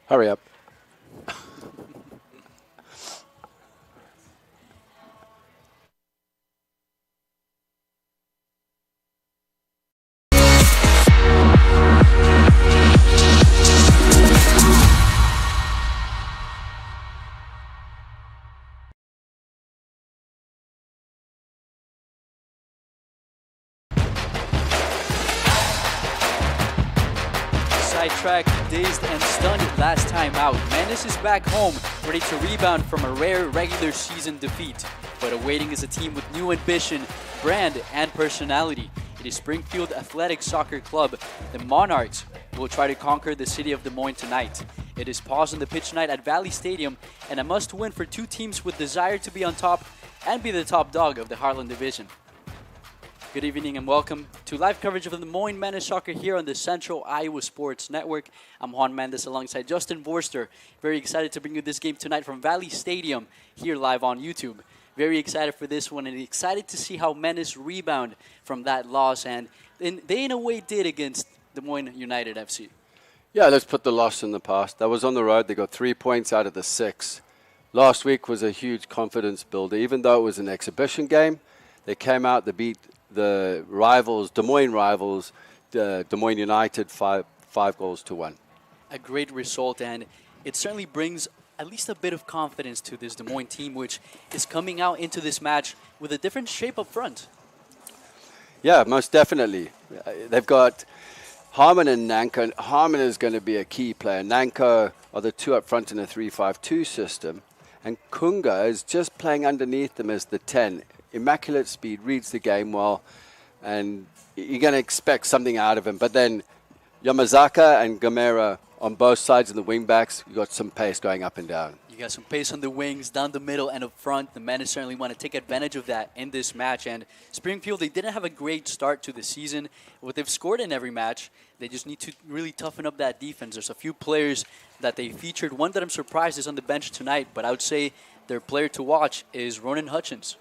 Hurry up. Sidetracked, dazed, and stunned last time out, Menace is back home, ready to rebound from a rare regular season defeat. But awaiting is a team with new ambition, brand, and personality. It is Springfield Athletic Soccer Club. The Monarchs will try to conquer the city of Des Moines tonight. It is pause on the pitch night at Valley Stadium, and a must-win for two teams with desire to be on top and be the top dog of the Heartland Division. Good evening and welcome to live coverage of the Des Moines Menace Soccer here on the Central Iowa Sports Network. I'm Juan Mendez alongside Justin Vorster. Very excited to bring you this game tonight from Valley Stadium here live on YouTube. Very excited for this one and excited to see how Menace rebound from that loss, and they in a way did against Des Moines United FC. Yeah, let's put the loss in the past. That was on the road. They got 3 points out of the 6. Last week was a huge confidence builder. Even though it was an exhibition game, they came out, they beat the rivals, Des Moines rivals, Des Moines United, 5 goals to 1. A great result, and it certainly brings at least a bit of confidence to this Des Moines team, which is coming out into this match with a different shape up front. Yeah, most definitely. They've got Harmon and Nanko. Harmon is going to be a key player. Nanko are the two up front in a 3-5-2 system. And Kunga is just playing underneath them as the 10. Immaculate speed, reads the game well. and you're going to expect something out of him. But then Yamazaka and Gamera on both sides of the wing backs, you got some pace going up and down. You got some pace on the wings, down the middle, and up front. The Menace certainly want to take advantage of that in this match. And Springfield, they didn't have a great start to the season. What they've scored in every match, they just need to really toughen up that defense. There's a few players that they featured. One that I'm surprised is on the bench tonight, but I would say their player to watch is Ronan Hutchins.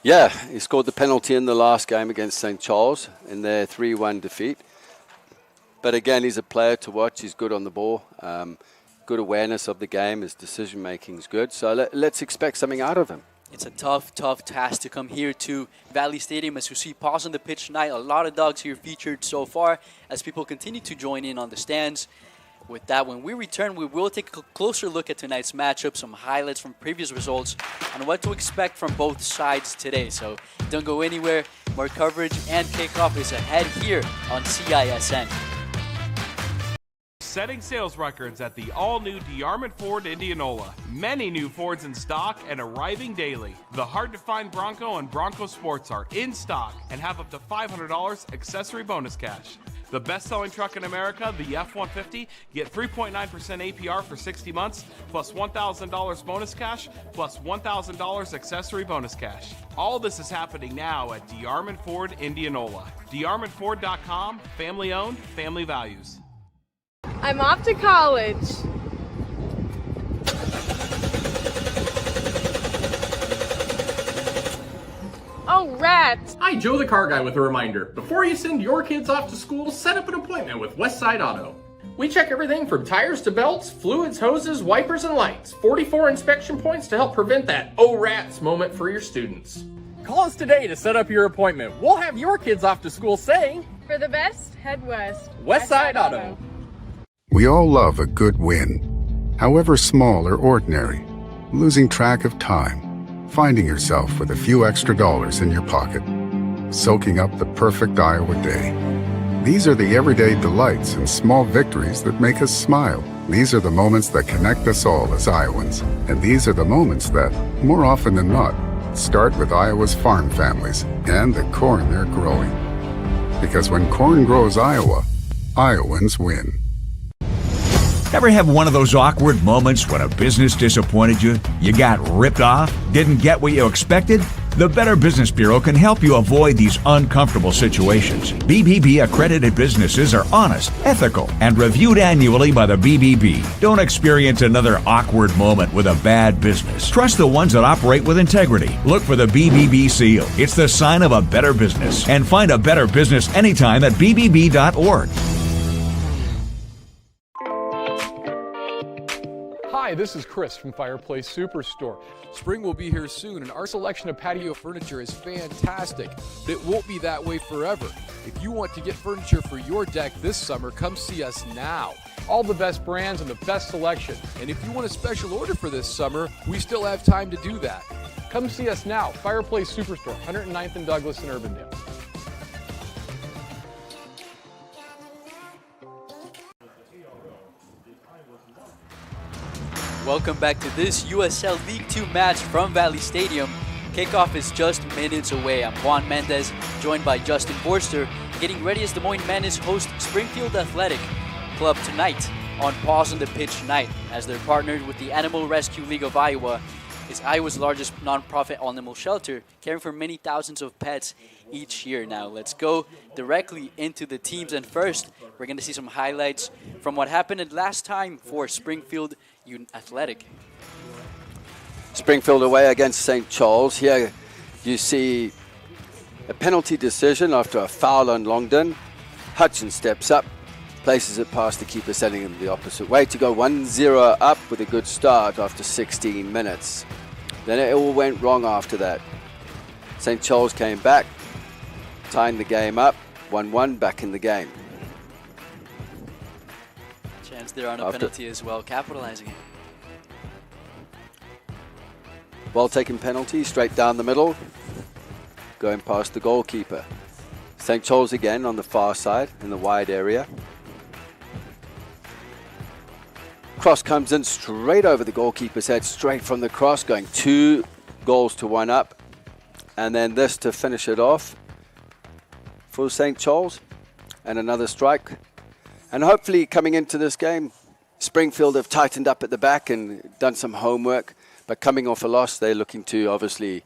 Yeah, he scored the penalty in the last game against St. Charles in their 3-1 defeat. But again, he's a player to watch. He's good on the ball. Good awareness of the game. His decision-making is good. So let's expect something out of him. It's a tough task to come here to Valley Stadium. As you see, pause on the pitch tonight. A lot of dogs here featured so far as people continue to join in on the stands. With that, when we return, we will take a closer look at tonight's matchup, some highlights from previous results, and what to expect from both sides today. So don't go anywhere. More coverage and kickoff is ahead here on CISN. Setting sales records at the all-new DeArmond Ford Indianola. Many new Fords in stock and arriving daily. The hard-to-find Bronco and Bronco Sports are in stock and have up to $500 accessory bonus cash. The best-selling truck in America, the F-150, get 3.9% APR for 60 months, plus $1,000 bonus cash, plus $1,000 accessory bonus cash. All this is happening now at DeArmond Ford Indianola. DeArmondFord.com, family-owned, family values. I'm off to college. Oh, rats! Hi, Joe the Car Guy with a reminder. Before you send your kids off to school, set up an appointment with Westside Auto. We check everything from tires to belts, fluids, hoses, wipers, and lights. 44 inspection points to help prevent that oh rats moment for your students. Call us today to set up your appointment. We'll have your kids off to school saying, For the best, head west. Westside Auto. We all love a good win, however small or ordinary. Losing track of time, finding yourself with a few extra dollars in your pocket, soaking up the perfect Iowa day. These are the everyday delights and small victories that make us smile. These are the moments that connect us all as Iowans. And these are the moments that, more often than not, start with Iowa's farm families and the corn they're growing. Because when corn grows Iowa, Iowans win. Ever have one of those awkward moments when a business disappointed you? You got ripped off? Didn't get what you expected? The Better Business Bureau can help you avoid these uncomfortable situations. BBB accredited businesses are honest, ethical, and reviewed annually by the BBB. Don't experience another awkward moment with a bad business. Trust the ones that operate with integrity. Look for the BBB seal. It's the sign of a better business. And find a better business anytime at bbb.org. Hi, this is Chris from Fireplace Superstore. Spring will be here soon, and our selection of patio furniture is fantastic, but it won't be that way forever. If you want to get furniture for your deck this summer, come see us now. All the best brands and the best selection. And if you want a special order for this summer, we still have time to do that. Come see us now, Fireplace Superstore, 109th and Douglas in Urbandale. Welcome back to this USL League 2 match from Valley Stadium. Kickoff is just minutes away. I'm Juan Mendez, joined by Justin Forster, getting ready as the Moines Menace host Springfield Athletic Club tonight on Pause on the Pitch night, as they're partnered with the Animal Rescue League of Iowa. It's Iowa's largest nonprofit animal shelter, caring for many thousands of pets each year. Now, let's go directly into the teams. And first, we're going to see some highlights from what happened last time for Springfield Athletic. Springfield away against St. Charles. Here you see a penalty decision after a foul on Longdon. Hutchins steps up, places it past the keeper, sending him the opposite way to go 1-0 up with a good start after 16 minutes. Then it all went wrong after that. St. Charles came back, tying the game up, 1-1 back in the game. Chance there on a penalty as well, capitalizing it. Well taken penalty, straight down the middle, going past the goalkeeper. St. Charles again on the far side in the wide area. Cross comes in straight over the goalkeeper's head, straight from the cross, going 2 goals to 1 up. And then this to finish it off. for St. Charles, and another strike. And hopefully coming into this game, Springfield have tightened up at the back and done some homework, but coming off a loss, they're looking to obviously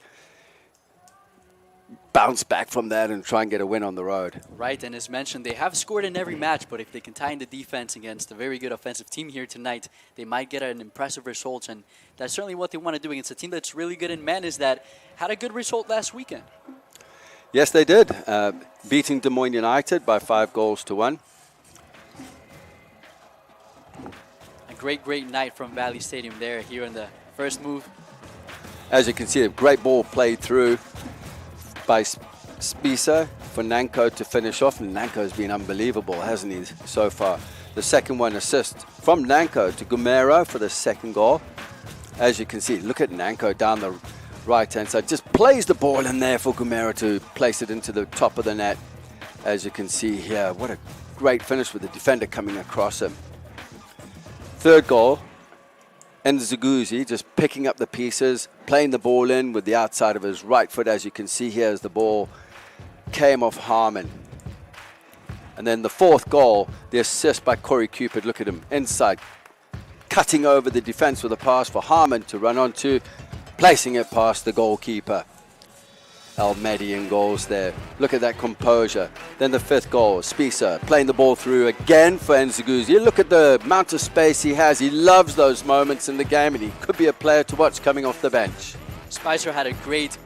bounce back from that and try and get a win on the road. Right, and as mentioned, they have scored in every match, but if they can tie in the defense against a very good offensive team here tonight, they might get an impressive result, and that's certainly what they want to do against a team that's really good in Menace that had a good result last weekend. Yes, they did, beating Des Moines United by 5-1. A great night from Valley Stadium there here in the first move. As you can see, a great ball played through by Spisa for Nanko to finish off, and Nanko's been unbelievable, hasn't he, so far? The second one, assist from Nanko to Gumero for the second goal. As you can see, look at Nanko down the right-hand side, just plays the ball in there for Gumero to place it into the top of the net. As you can see here, what a great finish with the defender coming across him. Third goal, Nziguzi just picking up the pieces, playing the ball in with the outside of his right foot, as you can see here as the ball came off Harmon. And then the fourth goal, the assist by Corey Cupid. Look at him inside, cutting over the defense with a pass for Harmon to run onto, placing it past the goalkeeper. Almedian goals there. Look at that composure. Then the fifth goal, Spisa playing the ball through again for Nziguzi. Look at the amount of space he has. He loves those moments in the game, and he could be a player to watch coming off the bench. Spicer had a great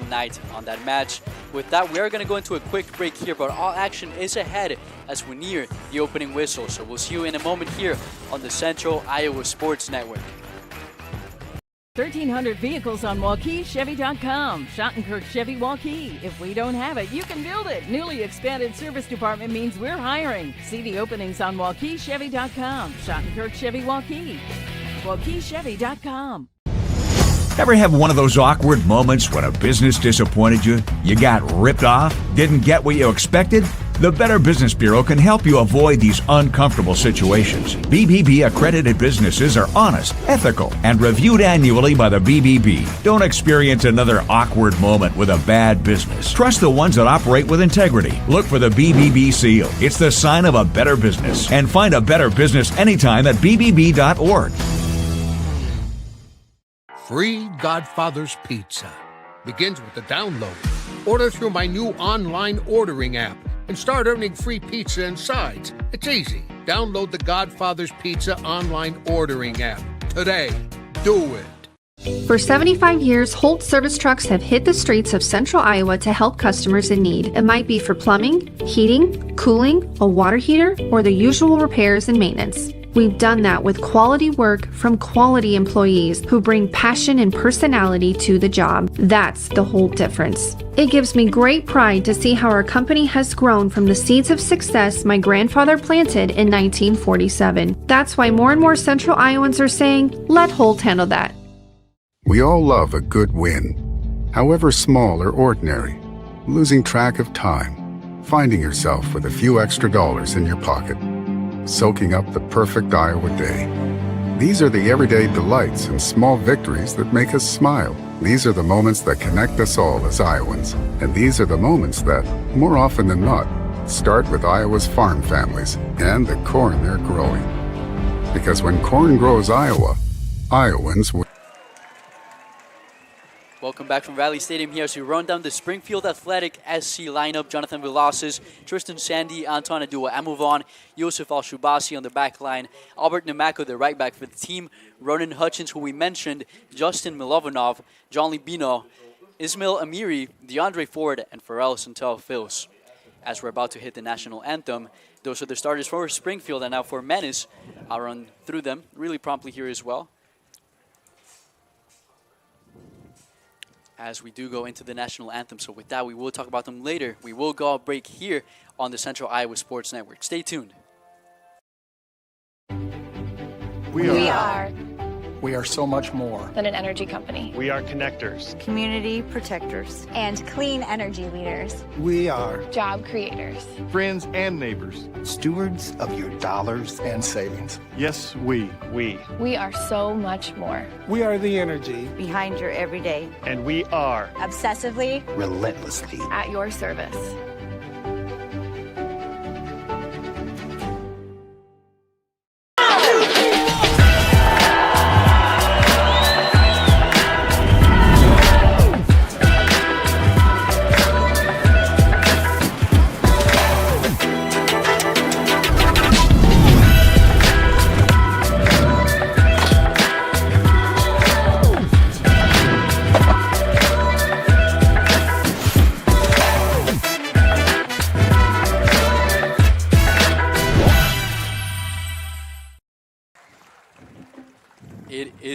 night on that match. With that, we're going to go into a quick break here, but all action is ahead as we near the opening whistle. So we'll see you in a moment here on the Central Iowa Sports Network. 1,300 vehicles on WauKeeChevy.com. Schottenkirk Chevy Waukee. If we don't have it, you can build it. Newly expanded service department means we're hiring. See the openings on WauKeeChevy.com. Schottenkirk Chevy Waukee. WauKeeChevy.com. Ever have one of those awkward moments when a business disappointed you? You got ripped off? Didn't get what you expected? The Better Business Bureau can help you avoid these uncomfortable situations. BBB accredited businesses are honest, ethical, and reviewed annually by the BBB. Don't experience another awkward moment with a bad business. Trust the ones that operate with integrity. Look for the BBB seal. It's the sign of a better business. And find a better business anytime at bbb.org. Free Godfather's Pizza begins with the download. Order through my new online ordering app and start earning free pizza and sides. It's easy. Download the Godfather's Pizza online ordering app today. Do it. For 75 years, Holt service trucks have hit the streets of central Iowa to help customers in need. It might be for plumbing, heating, cooling, a water heater, or the usual repairs and maintenance. We've done that with quality work from quality employees who bring passion and personality to the job. That's the whole difference. It gives me great pride to see how our company has grown from the seeds of success my grandfather planted in 1947. That's why more and more Central Iowans are saying, let Holt handle that. We all love a good win, however small or ordinary. Losing track of time, finding yourself with a few extra dollars in your pocket, soaking up the perfect Iowa day. These are the everyday delights and small victories that make us smile. These are the moments that connect us all as Iowans. And these are the moments that, more often than not, start with Iowa's farm families and the corn they're growing. Because when corn grows Iowa, Iowans will. Welcome back from Valley Stadium here as we run down the Springfield Athletic SC lineup. Jonathan Velasquez, Tristan Sandy, Anton Adua Amuvon, Yosef Al-Shubasi on the back line, Albert Nemako, the right back for the team, Ronan Hutchins, who we mentioned, Justin Milovanov, John Libino, Ismail Amiri, DeAndre Ford, and Pharrell Santel Fils. As we're about to hit the national anthem, those are the starters for Springfield, and now for Menace. I'll run through them really promptly here as well, as we do go into the national anthem. So with that, we will talk about them later. We will go a break here on the Central Iowa Sports Network. Stay tuned. We are so much more than an energy company. We are connectors, community protectors, and clean energy leaders. We are job creators, friends and neighbors, stewards of your dollars and savings. Yes, we are so much more. We are the energy behind your everyday. And we are obsessively, relentlessly at your service.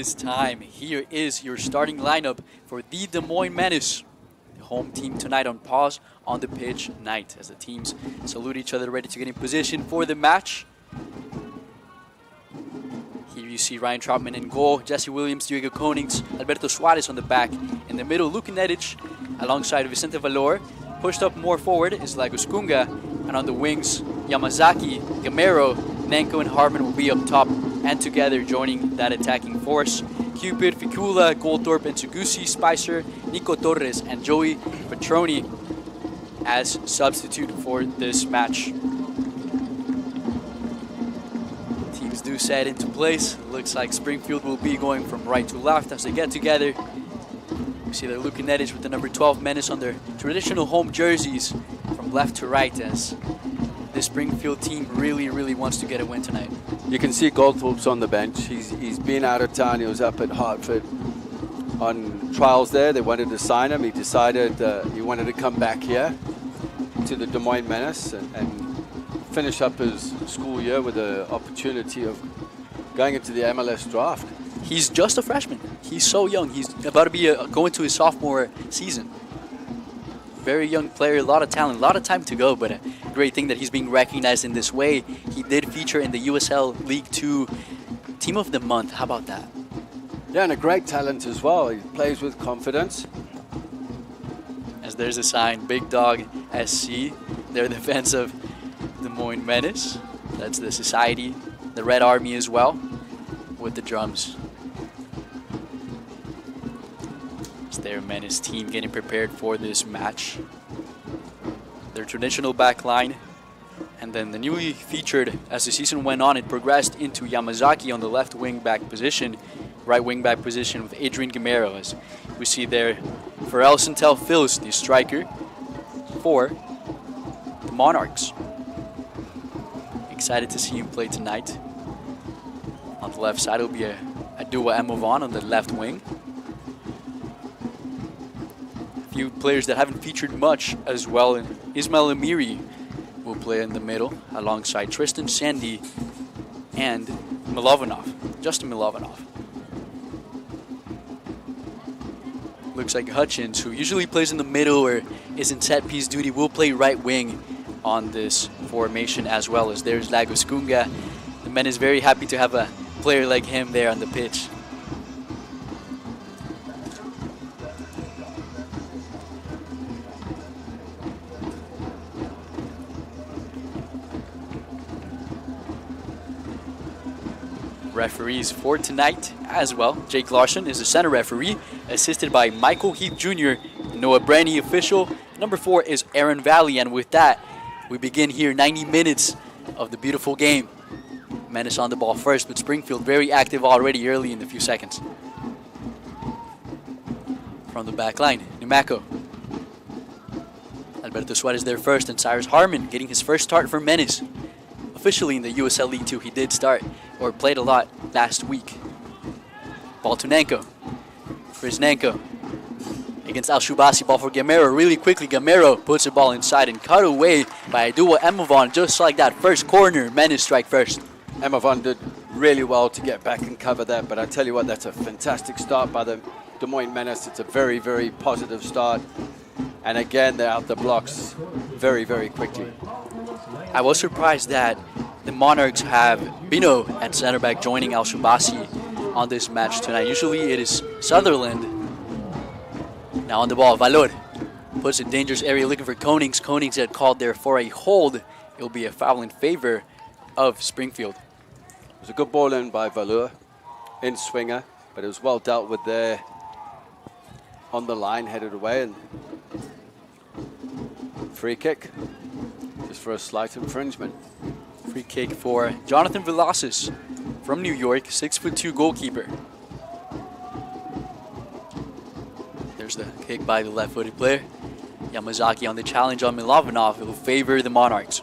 is time. Here is your starting lineup for the Des Moines Menace. The home team tonight on pause on the pitch night as the teams salute each other, ready to get in position for the match. Here you see Ryan Troutman in goal, Jesse Williams, Diego Konings, Alberto Suarez on the back. In the middle, Luka Nedic alongside Vicente Valor. Pushed up more forward is Lagos Kunga, and on the wings, Yamazaki, Gamero, Nanko, and Harmon will be up top and together joining that attacking force. Cupid, Ficula, Goldthorpe, and Sugusi, Spicer, Nico Torres, and Joey Petroni as substitute for this match. Teams do set into place. Looks like Springfield will be going from right to left as they get together. We see that Luka Nedic with the number 12 Menace on their traditional home jerseys from left to right as this Springfield team really wants to get a win tonight. You can see Goldthorpe's on the bench. He's been out of town. He was up at Hartford on trials there. They wanted to sign him. He decided he wanted to come back here to the Des Moines Menace and finish up his school year with the opportunity of going into the MLS draft. He's just a freshman. He's so young. He's about to be going to his sophomore season. Very young player, a lot of talent, a lot of time to go, but a great thing that he's being recognized in this way. He did feature in the USL League 2 Team of the Month. How about that? Yeah, and a great talent as well. He plays with confidence. As there's a sign, Big Dog SC. They're the fans of Des Moines Menace. That's the society, the Red Army as well, with the drums. It's their Menace team getting prepared for this match. Their traditional back line, and then the newly featured, as the season went on, it progressed into Yamazaki on the left wing back position, right wing back position with Adrian Gamero, as we see there. Pharrell Santel Phils, the striker for the Monarchs. Excited to see him play tonight. On the left side will be Adua Emovon on the left wing. A few players that haven't featured much as well. And Ismail Amiri will play in the middle alongside Tristan Sandy and Justin Milovanov. Looks like Hutchins, who usually plays in the middle or is in set piece duty, will play right wing on this formation as well. As there's Lagos Kunga. The men is very happy to have a player like him there on the pitch. Referees for tonight as well. Jake Larson is the center referee, assisted by Michael Heath Jr., Noah Brandy official. Number 4 is Aaron Valley, and with that, we begin here 90 minutes of the beautiful game. Menace on the ball first, but Springfield very active already early in the few seconds. From the back line, Numaco. Alberto Suarez there first, and Cyrus Harmon getting his first start for Menace. Officially in the USL League 2, he did start, or played a lot last week. Ball to Nanko. Here's Nanko against Al-Shubasi, ball for Gamero. Really quickly, Gamero puts the ball inside and cut away by Adua Emovon, just like that. First corner, Menace strike first. Emovon did really well to get back and cover that, but I tell you what, that's a fantastic start by the Des Moines Menace. It's a very positive start. And again, they're out the blocks very quickly. I was surprised that the Monarchs have Bino at center back joining Al-Shubasi on this match tonight. Usually it is Sutherland. Now on the ball, Valor puts in dangerous area looking for Konings. Konings had called there for a hold. It will be a foul in favor of Springfield. It was a good ball in by Valor, in swinger, but it was well dealt with there on the line, headed away, and free kick just for a slight infringement. Free kick for Jonathan Velasquez from New York, 6'2" goalkeeper. There's the kick by the left-footed player. Yamazaki on the challenge on Milovanov. It will favor the Monarchs.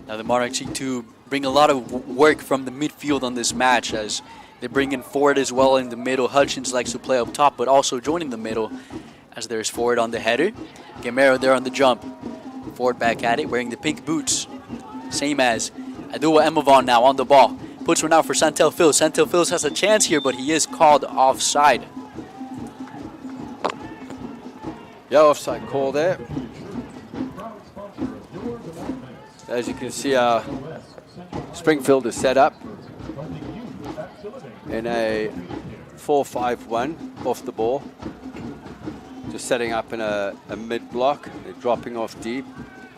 Now the Monarchs need to bring a lot of work from the midfield on this match, as they bring in forward as well in the middle. Hutchins likes to play up top, but also joining the middle as there's forward on the header. Gamero there on the jump. Forward back at it, wearing the pink boots. same as Adua Emavon now on the ball. Puts one out for Santel Phils. Santel Phils has a chance here, but he is called offside. Yeah, offside call there. As you can see, Springfield is set up in a 4-5-1 off the ball. Just setting up in a mid-block. They're dropping off deep.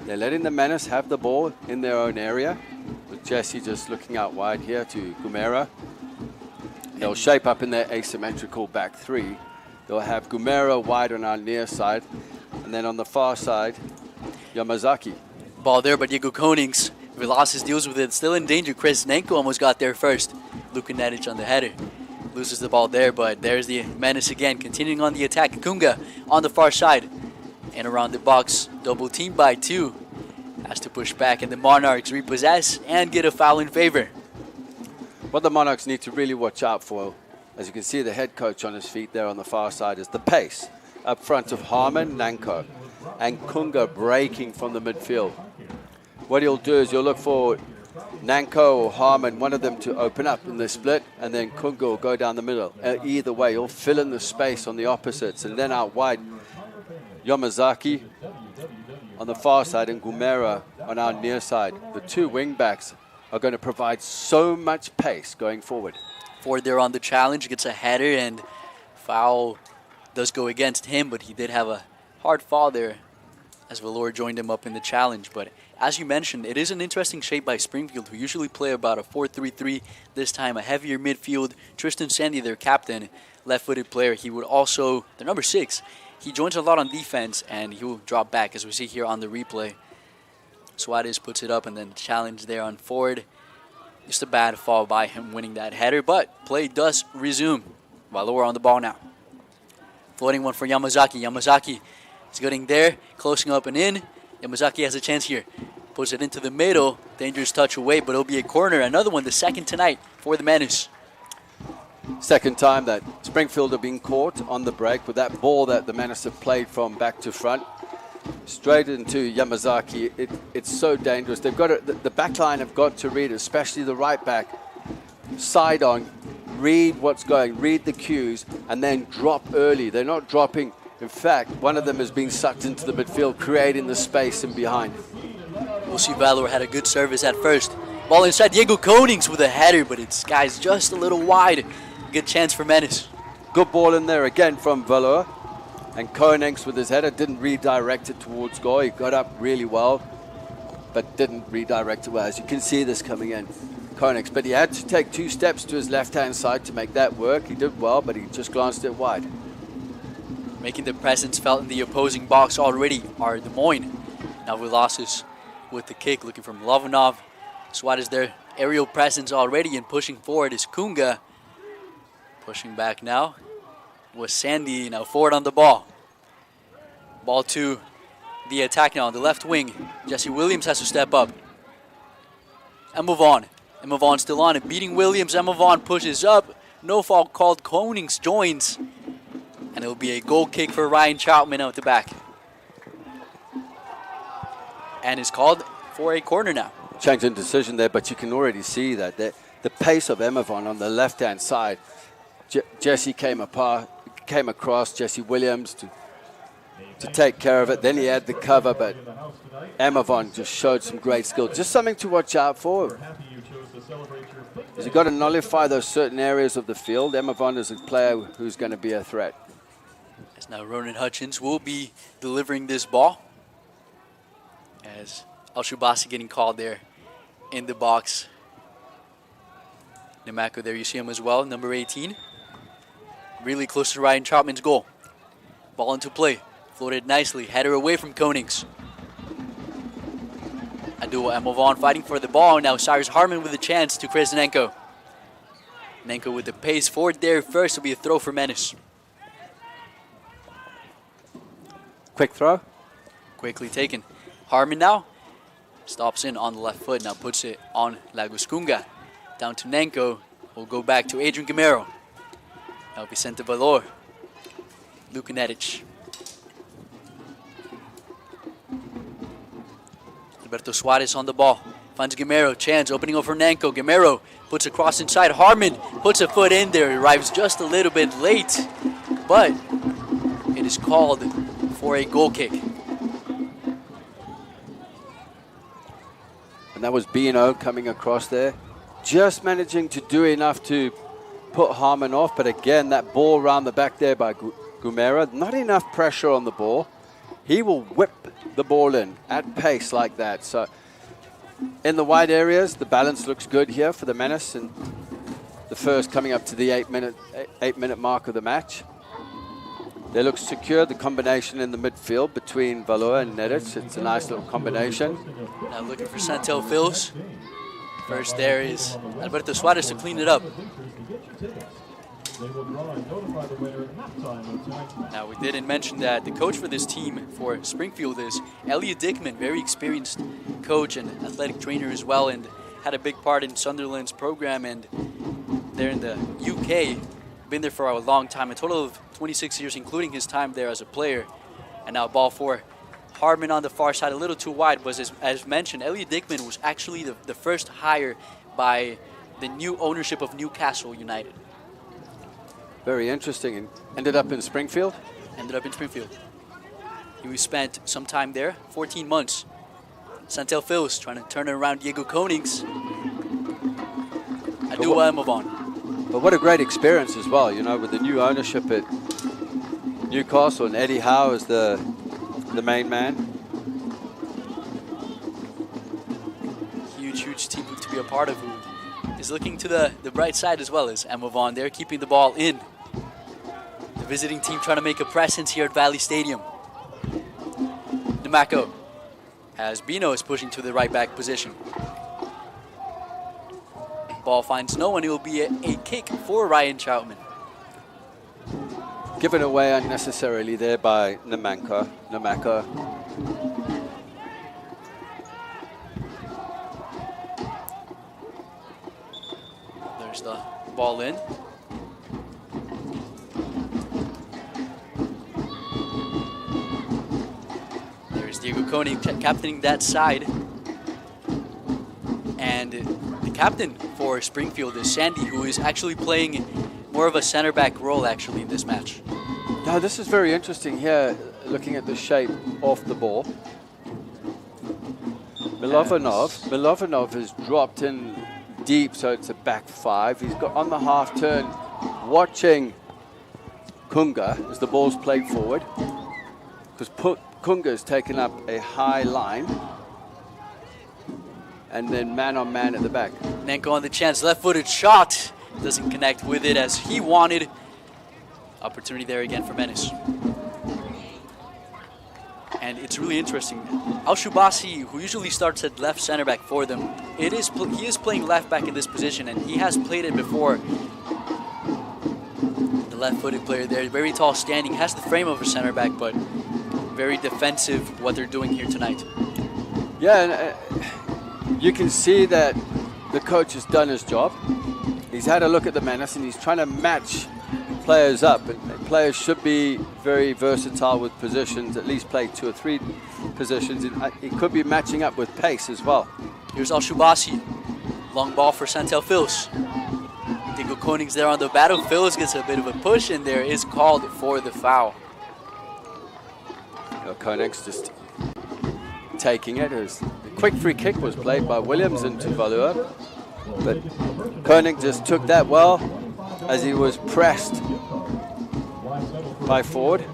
They're letting the Menace have the ball in their own area, with Jesse just looking out wide here to Gumera. They'll shape up in their asymmetrical back three. They'll have Gumera wide on our near side, and then on the far side, Yamazaki. Ball there by Diego Konings. Velasquez deals with it. Still in danger. Chris Nenko almost got there first. Luka Nedic on the header. Loses the ball there, but there's the Menace again. Continuing on the attack. Kunga on the far side. And around the box. Double team by 2. Has to push back, and the Monarchs repossess and get a foul in favor. What the Monarchs need to really watch out for, as you can see the head coach on his feet there on the far side, is the pace up front of Harmon, Nanko, and Kunga breaking from the midfield. What he'll do is you'll look for Nanko or Harmon, one of them to open up in the split, and then Kunga will go down the middle. Either way, he'll fill in the space on the opposites, and then out wide, Yamazaki on the far side and Gumera on our near side. The two wing backs are going to provide so much pace going forward. Ford there on the challenge, gets a header, and foul does go against him, but he did have a hard fall there as Valor joined him up in the challenge. But as you mentioned, it is an interesting shape by Springfield, who usually play about a 4-3-3. This time a heavier midfield. Tristan Sandy, their captain, left-footed player. He would also, the number 6, he joins a lot on defense, and he will drop back, as we see here on the replay. Suarez puts it up, and then challenge there on Ford. Just a bad fall by him winning that header, but play does resume. Valor on the ball now. Floating one for Yamazaki. Yamazaki is getting there, closing up and in. Yamazaki has a chance here. Puts it into the middle. Dangerous touch away, but it'll be a corner. Another one, the second tonight for the Menace. Second time that Springfield have been caught on the break with that ball that the Menace have played from back to front. Straight into Yamazaki. It's so dangerous. They've got to, the back line have got to read, especially the right back. Side on, read what's going, read the cues, and then drop early. They're not dropping. In fact, one of them has been sucked into the midfield, creating the space in behind. We'll see Valor had a good service at first. Ball inside, Diego Konings with a header, but it's guys just a little wide. Good chance for Menace. Good ball in there again from Valor. And Konings with his header didn't redirect it towards goal. He got up really well, but didn't redirect it well. As you can see this coming in, Konings. But he had to take 2 steps to his left-hand side to make that work. He did well, but he just glanced it wide. Making the presence felt in the opposing box already are the Moines. Now Velasquez with the kick, looking from Lovanov. Suarez there, aerial presence already, and pushing forward is Kunga. Pushing back now was Sandy, now forward on the ball. Ball to the attack now on the left wing. Jesse Williams has to step up. Emavon. Emavon still on it, beating Williams. Emavon pushes up. No foul called. Konings joins. And it'll be a goal kick for Ryan Troutman out the back. And is called for a corner now. Change in decision there, but you can already see that the pace of Emavon on the left-hand side. Jesse came across, Jesse Williams to take care of it. Then he had the cover, but Emavon just showed some great skill. Just something to watch out for. You've got to nullify those certain areas of the field. Emavon is a player who's going to be a threat. As now Ronan Hutchins will be delivering this ball. As Al-Shubasi getting called there in the box. Namako there, you see him as well, number 18. Really close to Ryan Troutman's goal. Ball into play. Floated nicely. Header away from Konings. Adua Emavon fighting for the ball. Now Cyrus Harmon with a chance to Chris Nenko. Nenko with the pace forward there. First will be a throw for Menace. Quick throw. Quickly taken. Harmon now stops in on the left foot. Now puts it on Lagos Kunga. Down to Nenko. We'll go back to Adrian Gamero. Now Vicente Valor. Luka Nedic. Alberto Suarez on the ball. Finds Gamero. Chance opening over Nanko. Gamero puts a cross inside. Harmon puts a foot in there. Arrives just a little bit late. But it is called for a goal kick. And that was Bino coming across there. Just managing to do enough to put Harmon off. But again, that ball around the back there by Gumera. Not enough pressure on the ball. He will whip the ball in at pace like that. So in the wide areas, the balance looks good here for the Menace. And the first coming up to the 8-minute mark of the match. They look secure, the combination in the midfield between Valor and Nedic. It's a nice little combination. Now looking for Santel Fils. First there is Alberto Suarez to clean it up. Now we didn't mention that the coach for this team for Springfield is Elliot Dickman, very experienced coach and athletic trainer as well, and had a big part in Sunderland's program, and they're in the UK. Been there for a long time, a total of 26 years, including his time there as a player. And now ball for Harmon on the far side, a little too wide. But as mentioned, Elliot Dickman was actually the first hire by the new ownership of Newcastle United. Very interesting. And ended up in Springfield? Ended up in Springfield. He spent some time there, 14 months. Santel Fils trying to turn around Diego Konings. I do move on. But what a great experience as well, you know, with the new ownership at Newcastle and Eddie Howe as the main man. Huge team to be a part of, who is looking to the bright side as well as Emovon. They're keeping the ball in. The visiting team trying to make a presence here at Valley Stadium. Namako as Bino is pushing to the right back position. Ball finds no one. It will be a kick for Ryan Troutman. Given away unnecessarily there by Namaka. There's the ball in. There's Diego Koning captaining that side. And the captain for Springfield is Sandy, who is actually playing more of a center back role actually in this match. Now this is very interesting here, looking at the shape of the ball. Milovanov has dropped in deep, so it's a back five. He's got on the half turn, watching Kunga as the ball's played forward, because Kunga's taken up a high line. And then man on man at the back. Nanko on the chance, left-footed shot. Doesn't connect with it as he wanted. Opportunity there again for Menace. And it's really interesting. Al-Shubasi, who usually starts at left center back for them, he is playing left back in this position, and he has played it before. The left-footed player there, very tall standing, has the frame of a center back, but very defensive what they're doing here tonight. Yeah, and you can see that the coach has done his job. He's had a look at the Menace and he's trying to match players up. And players should be very versatile with positions, at least play 2 or 3 positions. He could be matching up with pace as well. Here's Al-Shubasi. Long ball for Santel Fils. Diego Konings there on the battle. Fils gets a bit of a push and there is called for the foul. Konings just taking it as quick free kick was played by Williams into Valur, but Koenig just took that well as he was pressed by Ford.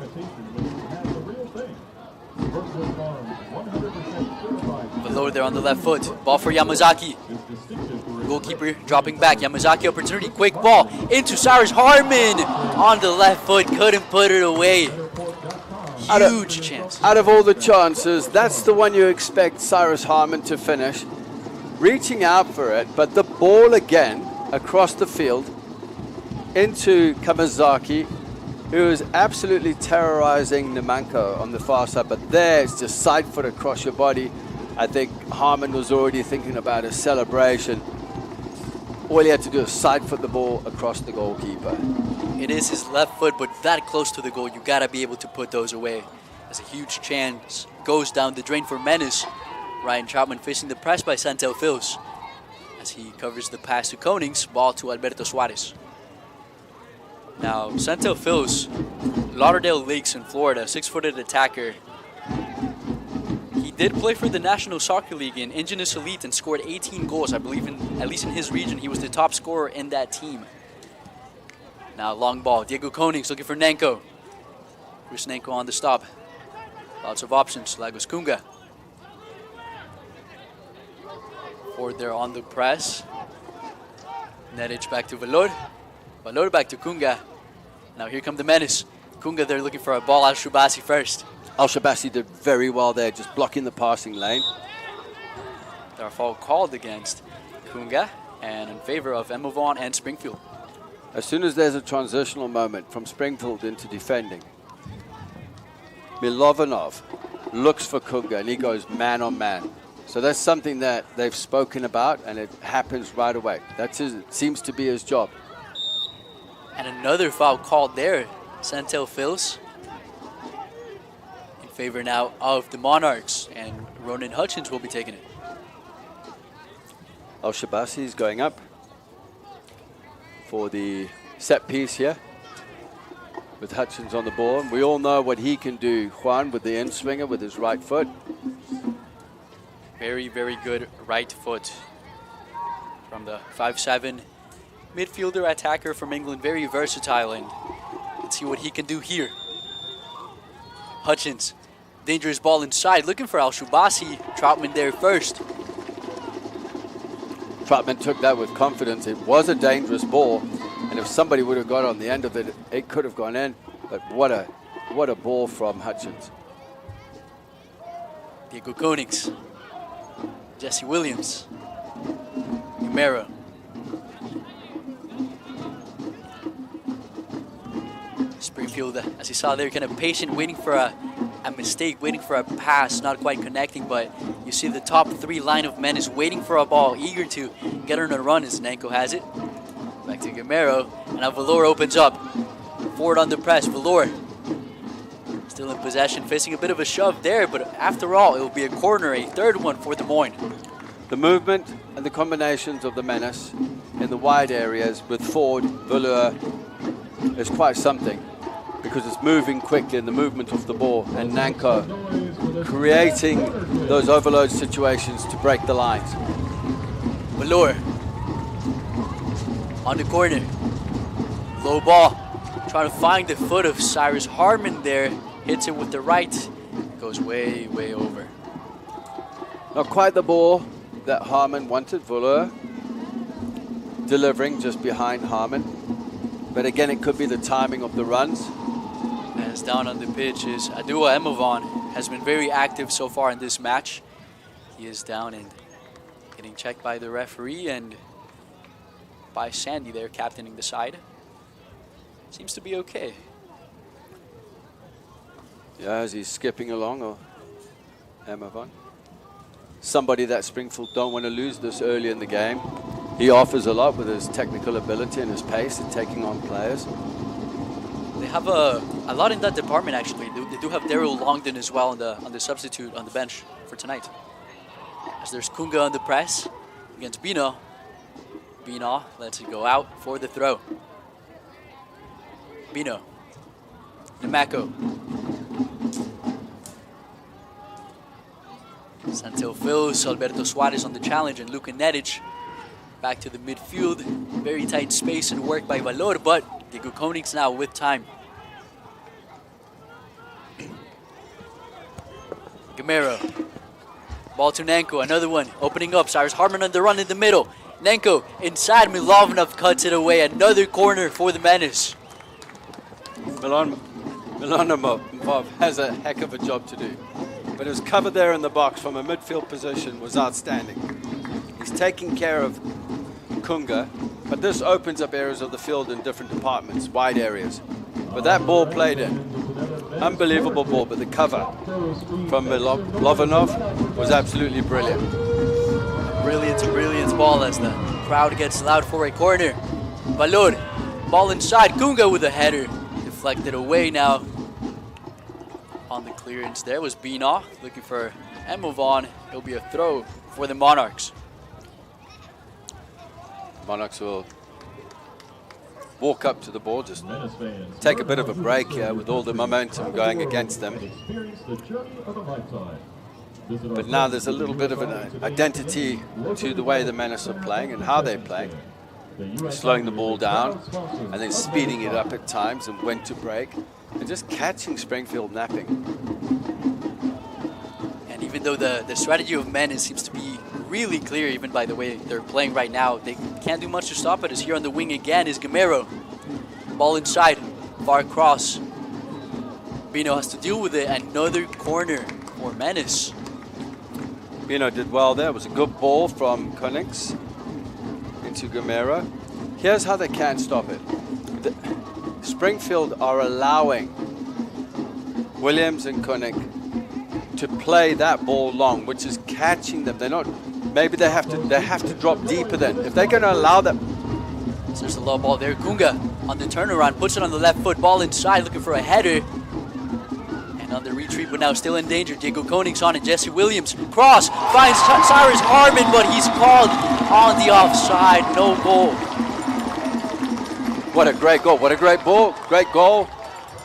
Valur there on the left foot. Ball for Yamazaki. Goalkeeper dropping back. Yamazaki opportunity. Quick ball into Cyrus Harmon on the left foot. Couldn't put it away. Huge chance. Out of all the chances, that's the one you expect Cyrus Harmon to finish. Reaching out for it, but the ball again across the field into Kamazaki, who is absolutely terrorizing Nemanko on the far side. But there, it's just side foot across your body. I think Harmon was already thinking about a celebration. All he had to do is side foot the ball across the goalkeeper. It is his left foot, but that close to the goal, you gotta be able to put those away. As a huge chance goes down the drain for Menace, Ryan Troutman facing the press by Santel Fils as he covers the pass to Konings, ball to Alberto Suarez. Now, Santel Fils, Lauderdale Lakes in Florida, 6-footed attacker. He did play for the National Soccer League in Indigenous Elite and scored 18 goals. I believe, at least in his region, he was the top scorer in that team. Now, long ball. Diego Konings looking for Nanko. Chris Nanko on the stop. Lots of options. Lagos Kunga. Ford there on the press. Nedic back to Valor. Valor back to Kunga. Now here come the Menace. Kunga there looking for a ball. Al-Shubasi first. Al-Shabasi did very well there, just blocking the passing lane. There are foul called against Kunga and in favor of Emovon and Springfield. As soon as there's a transitional moment from Springfield into defending, Milovanov looks for Kunga and he goes man on man. So that's something that they've spoken about and it happens right away. That's it seems to be his job. And another foul called there. Santel Fils in favor now of the Monarchs, and Ronan Hutchins will be taking it. Al-Shabasi is going up for the set piece here with Hutchins on the ball. And we all know what he can do, Juan, with the in-swinger with his right foot. Very, very good right foot from the 5'7" midfielder attacker from England. Very versatile, and let's see what he can do here. Hutchins, dangerous ball inside, looking for Al-Shubasi. Troutman there first. Troutman took that with confidence. It was a dangerous ball, and if somebody would have got on the end of it, it could have gone in. But what a ball from Hutchins. Diego Konings, Jesse Williams, Numero. Springfield, as you saw there, kind of patient, waiting for a mistake, waiting for a pass, not quite connecting, but you see the top three line of men is waiting for a ball, eager to get on a run as Nanko has it. Back to Gamero, and now Valor opens up. Forward on the press, Valor still in possession, facing a bit of a shove there, but after all, it will be a corner, a third one for the Moines. The movement and the combinations of the Menace in the wide areas with Ford, Valor is quite something, because it's moving quickly in the movement of the ball, and Nanko creating those overload situations to break the lines. Valor on the corner, low ball, trying to find the foot of Cyrus Harmon there, hits it with the right, goes way, way over. Not quite the ball that Harmon wanted. Valor delivering just behind Harmon, but again it could be the timing of the runs. As down on the pitch is Adua Emovon, has been very active so far in this match. He is down and getting checked by the referee and by Sandy there, captaining the side. Seems to be okay. Yeah, as he's skipping along, or Emovon. Somebody that Springfield don't want to lose this early in the game. He offers a lot with his technical ability and his pace and taking on players. They have a lot in that department, actually. They do have Daryl Longden as well on the substitute on the bench for tonight. As there's Kunga on the press against Bino. Bino lets it go out for the throw. Bino. Namako. Santel Fils, Alberto Suarez on the challenge, and Luka Nedic back to the midfield. Very tight space and work by Valor, but Diego Konings now with time. Gamero. Ball to Nanko, another one opening up. Cyrus Harmon on the run in the middle. Nanko inside, Milovanov cuts it away. Another corner for the Menace. Milovanov has a heck of a job to do, but his cover there in the box from a midfield position was outstanding. He's taking care of Kunga, but this opens up areas of the field in different departments, wide areas. But that ball played in. Unbelievable ball, but the cover from Milovanov was absolutely brilliant. Brilliant ball as the crowd gets loud for a corner. Valor, ball inside, Kunga with a header. Deflected away now on the clearance there was Bina looking for and move on. It'll be a throw for the Monarchs. Monarchs will walk up to the ball, just take a bit of a break here with all the momentum going against them. But now there's a little bit of an identity to the way the Menace are playing and how they're playing. Slowing the ball down and then speeding it up at times and when to break. And just catching Springfield napping. And even though the strategy of Menace seems to be really clear, even by the way they're playing right now, they can't do much to stop it. As here on the wing again is Gamero. Ball inside, far cross. Bino has to deal with it. Another corner for Menace. Bino did well there. It was a good ball from Konings into Gamero. Here's how they can't stop it. Springfield are allowing Williams and Koenig to play that ball long, which is catching them. They're not. Maybe they have to drop deeper then. If they're going to allow them. So there's a low ball there. Kunga on the turnaround puts it on the left foot. Ball inside, looking for a header. And on the retreat, but now still in danger. Diego Konings on it. Jesse Williams cross finds Cyrus Harmon, but he's called on the offside. No goal. What a great goal. What a great ball. Great goal.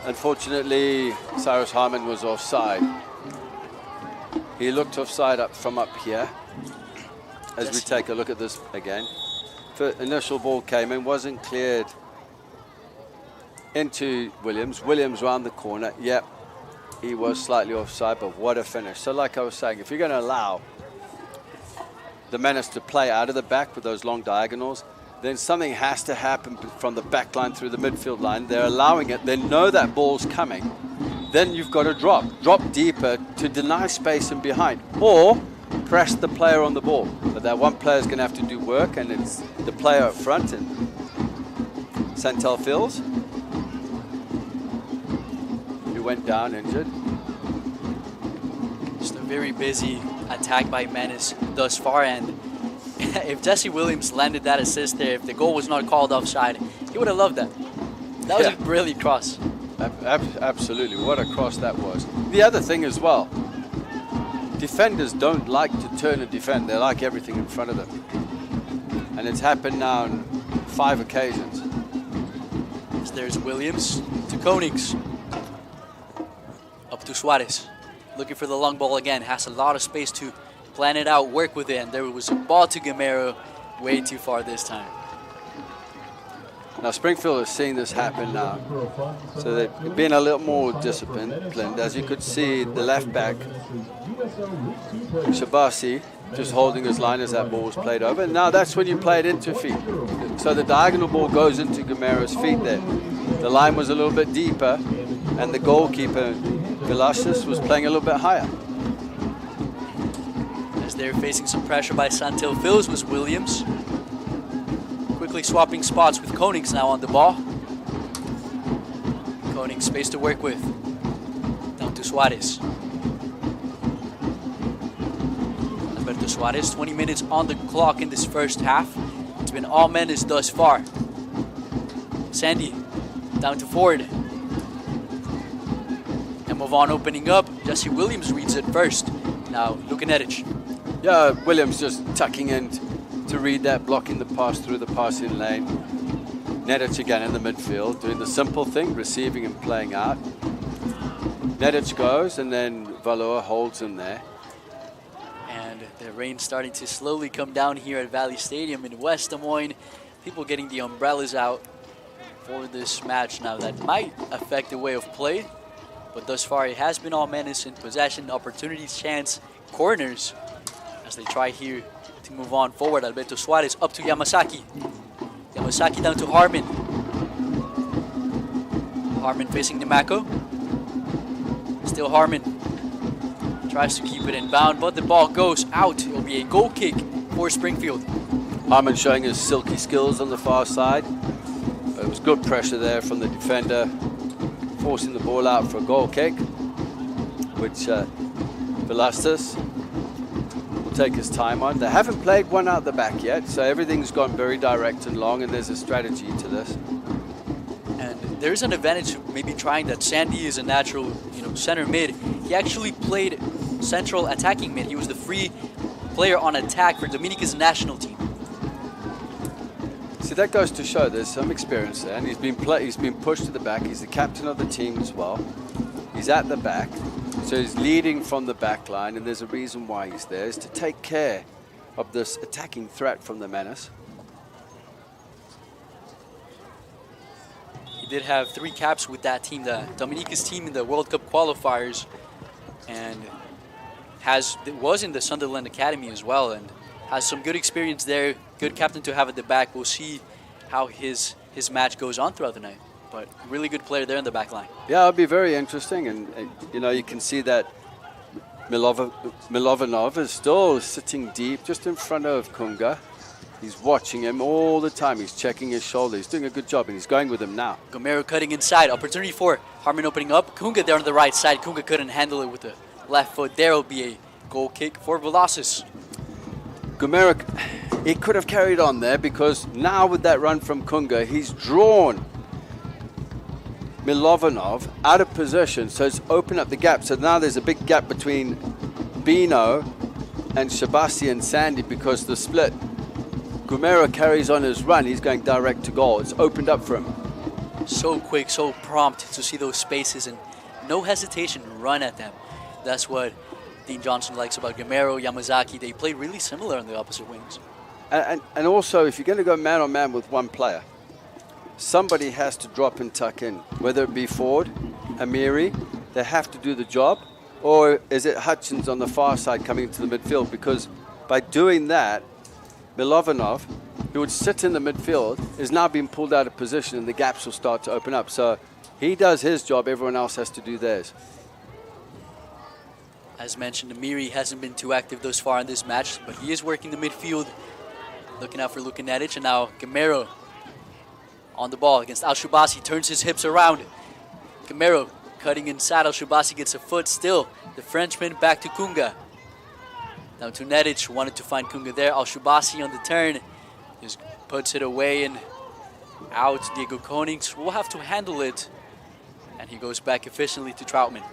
Unfortunately, Cyrus Harmon was offside. He looked offside from up here. As we take a look at this again. The initial ball came in, wasn't cleared into Williams. Williams round the corner. Yep, he was slightly offside, but what a finish. So like I was saying, if you're going to allow the Menace to play out of the back with those long diagonals, then something has to happen from the back line through the midfield line. They're allowing it. They know that ball's coming. Then you've got to drop deeper to deny space and behind, or press the player on the ball. But that one player is going to have to do work, and it's the player up front, and Santel Fields, who went down injured. Just a very busy attack by Menace thus far, and if Jesse Williams landed that assist there, if the goal was not called offside, he would have loved that. That was a brilliant cross. Absolutely, what a cross that was. The other thing as well, defenders don't like to turn and defend. They like everything in front of them. And it's happened now on 5 occasions. So there's Williams to Konings. Up to Suarez. Looking for the long ball again. Has a lot of space to plan it out, work with it. And there was a ball to Gamero. Way too far this time. Now Springfield is seeing this happen now. So they've been a little more disciplined. As you could see, the left back, Shabasi, just holding his line as that ball was played over. And now that's when you play it into feet. So the diagonal ball goes into Gamero's feet there. The line was a little bit deeper, and the goalkeeper, Velasquez, was playing a little bit higher. As they're facing some pressure by Santil Fields was Williams. Quickly swapping spots with Konings now on the ball. Konings space to work with. Down to Suarez. Alberto Suarez, 20 minutes on the clock in this first half. It's been all Menace thus far. Sandy, down to Ford. And move on opening up. Jesse Williams reads it first. Now Lukanedic. Yeah, Williams just tucking in to read that, blocking the pass through the passing lane. Nedic again in the midfield, doing the simple thing, receiving and playing out. Nedic goes, and then Valoa holds him there. And the rain starting to slowly come down here at Valley Stadium in West Des Moines. People getting the umbrellas out for this match now. That might affect the way of play, but thus far it has been all Menace in possession, opportunities, chance, corners, as they try here to move on forward. Alberto Suarez up to Yamasaki. Yamasaki down to Harmon. Harmon facing Nimako. Still Harmon. Tries to keep it in bound, but the ball goes out. It will be a goal kick for Springfield. Harmon showing his silky skills on the far side. It was good pressure there from the defender, forcing the ball out for a goal kick, which Velasquez will take his time on. They haven't played one out the back yet, so everything's gone very direct and long, and there's a strategy to this. And there's an advantage to maybe trying that. Sandy is a natural, center mid. He actually played central attacking mid. He was the free player on attack for Dominica's national team. See, that goes to show there's some experience there, and he's been pushed to the back. He's the captain of the team as well. He's at the back, so he's leading from the back line, and there's a reason why he's there, is to take care of this attacking threat from the Menace. He did have 3 caps with that team, the Dominica's team in the World Cup qualifiers, and was in the Sunderland Academy as well, and has some good experience there. Good captain to have at the back. We'll see how his match goes on throughout the night, but really good player there in the back line. Yeah, it'll be very interesting, and you can see that Milovanov is still sitting deep just in front of Kunga. He's watching him all the time. He's checking his shoulder. He's doing a good job, and he's going with him now. Gomero cutting inside. Opportunity for Harmon opening up. Kunga there on the right side. Kunga couldn't handle it with the left foot. There will be a goal kick for Velasquez. Gomero, he could have carried on there, because now with that run from Kunga, he's drawn Milovanov out of position, so it's opened up the gap. So now there's a big gap between Bino and Shabasi and Sandy, because the split. Gomero carries on his run. He's going direct to goal. It's opened up for him. So quick, so prompt to see those spaces, and no hesitation, run at them. That's what Dean Johnson likes about Gomero, Yamazaki. They play really similar on the opposite wings. And also, if you're going to go man-on-man with one player, somebody has to drop and tuck in, whether it be Ford, Amiri, they have to do the job, or is it Hutchins on the far side coming into the midfield? Because by doing that, Milovanov, who would sit in the midfield, is now being pulled out of position, and the gaps will start to open up. So he does his job, everyone else has to do theirs. As mentioned, Amiri hasn't been too active thus far in this match, but he is working the midfield, looking out for Lukanedic, and now Gomero on the ball against Al-Shubasi, turns his hips around. Gomero cutting inside, Al-Shubasi gets a foot still. The Frenchman back to Kunga. Now to Nedic, wanted to find Kunga there. Al-Shubasi on the turn, just puts it away and out. Diego Konings will have to handle it, and he goes back efficiently to Troutman.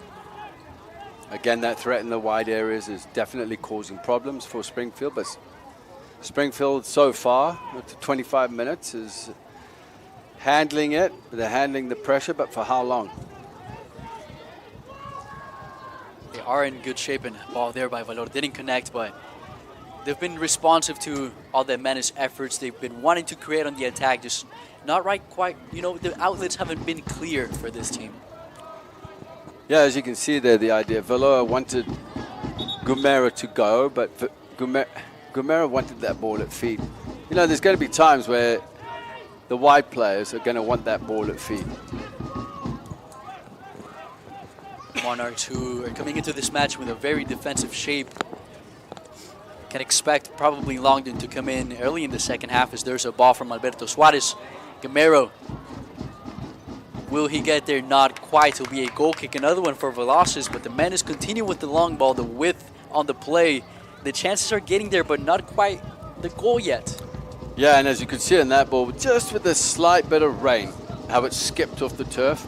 Again, that threat in the wide areas is definitely causing problems for Springfield, but Springfield so far, up to 25 minutes, is handling it. They're handling the pressure, but for how long? They are in good shape, and ball there by Valor didn't connect, but they've been responsive to all the Menace efforts. They've been wanting to create on the attack, just not right quite, the outlets haven't been clear for this team. Yeah, as you can see there, the idea. Valor wanted Gomero to go, but Gomero wanted that ball at feet. There's going to be times where the wide players are going to want that ball at feet. Monarchs, who are coming into this match with a very defensive shape, can expect probably Longden to come in early in the second half, as there's a ball from Alberto Suarez. Gomero, will he get there? Not quite. It'll be a goal kick, another one for Velasquez, but the Menace continue with the long ball, the width on the play. The chances are getting there, but not quite the goal yet. Yeah, and as you can see in that ball, just with a slight bit of rain, how it skipped off the turf.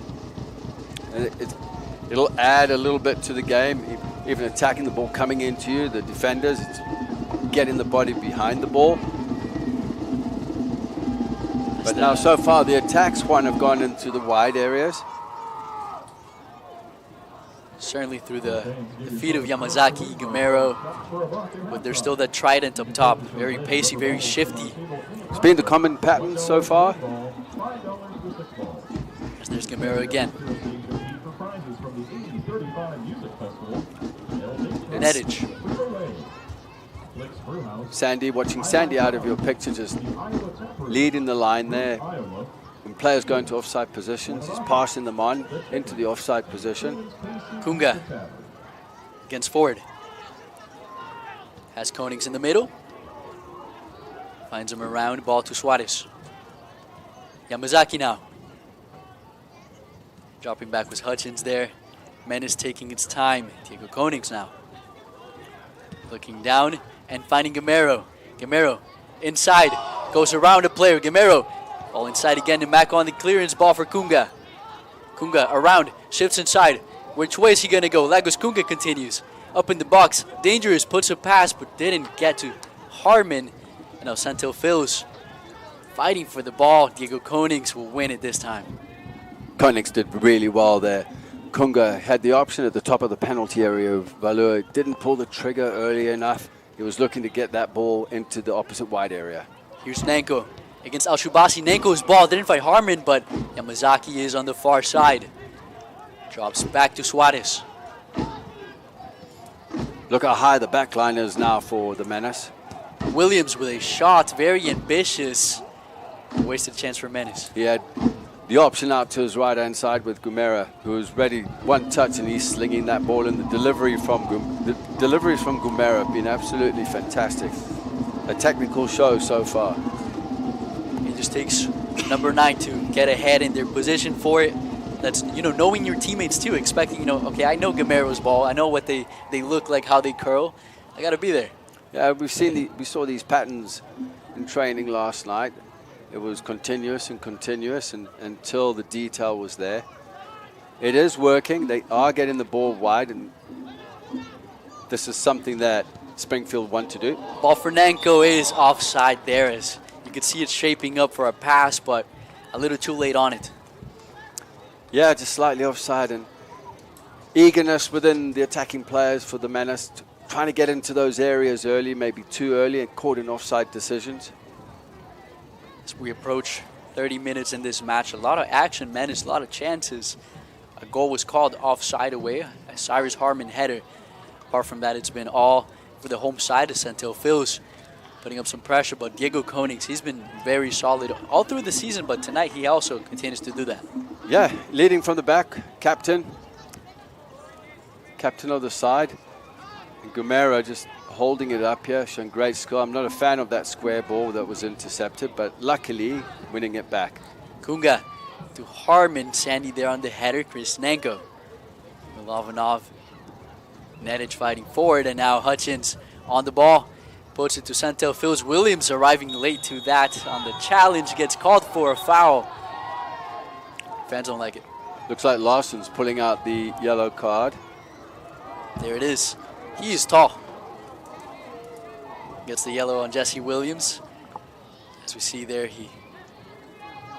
And it'll add a little bit to the game, even attacking the ball, coming into you, the defenders, it's getting the body behind the ball. But now so far the attacks have gone into the wide areas. Certainly through the feet of Yamazaki, Gomero, but there's still that trident up top. Very pacey, very shifty. It's been the common pattern so far. As there's Gomero again. Nedic. Sandy, watching Sandy out of your picture, just leading the line there. When players go into offside positions, he's passing them on into the offside position. Kunga against Ford. Has Konings in the middle. Finds him around, ball to Suarez. Yamazaki now. Dropping back was Hutchins there. Menace taking its time. Diego Konings now. Looking down and finding Gomero. Gomero inside. Goes around the player. Gomero all inside again, and back on the clearance ball for Kunga. Kunga around, shifts inside. Which way is he going to go? Lagos Kunga continues. Up in the box, dangerous, puts a pass, but didn't get to Harmon. And now Santil Phils fighting for the ball. Diego Konings will win it this time. Konings did really well there. Kunga had the option at the top of the penalty area of Valur. Didn't pull the trigger early enough. He was looking to get that ball into the opposite wide area. Here's Nanko against Al-Shubasi. Nanko's ball didn't find Harmon, but Yamazaki is on the far side. Drops back to Suarez. Look how high the back line is now for the Menace. Williams with a shot, very ambitious. Wasted chance for Menace. He had the option out to his right-hand side with Gumera, who was ready, one touch, and he's slinging that ball. And the deliveries from Gumera have been absolutely fantastic. A technical show so far. It just takes number 9 to get ahead in their position for it. That's, knowing your teammates too, expecting, okay, I know Gumero's ball. I know what they look like, how they curl. I got to be there. Yeah, we saw these patterns in training last night. It was continuous and until the detail was there. It is working. They are getting the ball wide, and this is something that Springfield want to do. Ball for Nanko is offside there, as you can see it shaping up for a pass, but a little too late on it. Yeah, just slightly offside, and eagerness within the attacking players for the Menace, trying to get into those areas early, maybe too early, and caught in offside decisions. As we approach 30 minutes in this match, a lot of action, Menace, a lot of chances. A goal was called offside away, a Cyrus Harmon header. Apart from that, it's been all for the home side of Santil Phils, putting up some pressure, but Diego Konings, he's been very solid all through the season, but tonight he also continues to do that. Yeah, leading from the back, captain of the side. And Gumera just holding it up here, showing great skill. I'm not a fan of that square ball that was intercepted, but luckily winning it back. Kunga to Harmon, Sandy there on the header, Chris Nanko. Milovanov, Nedic fighting forward, and now Hutchins on the ball. Puts it to Santel Phils. Williams arriving late to that on the challenge, gets called for a foul. Fans don't like it. Looks like Larson's pulling out the yellow card. There it is. He is tall. Gets the yellow on Jesse Williams. As we see there, he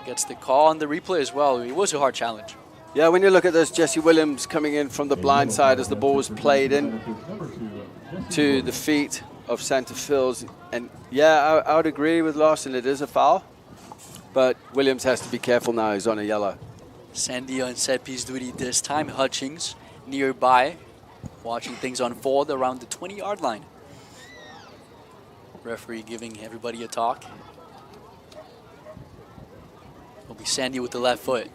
gets the call on the replay as well. It was a hard challenge. Yeah, when you look at this, Jesse Williams coming in from the blind side as the ball was played in to the feet of Santa Phil's. And yeah, I would agree with Larson. It is a foul. But Williams has to be careful now. He's on a yellow. Sandy on set piece duty this time. Hutchings nearby, watching things unfold around the 20-yard line. Referee giving everybody a talk. Will be Sandy with the left foot.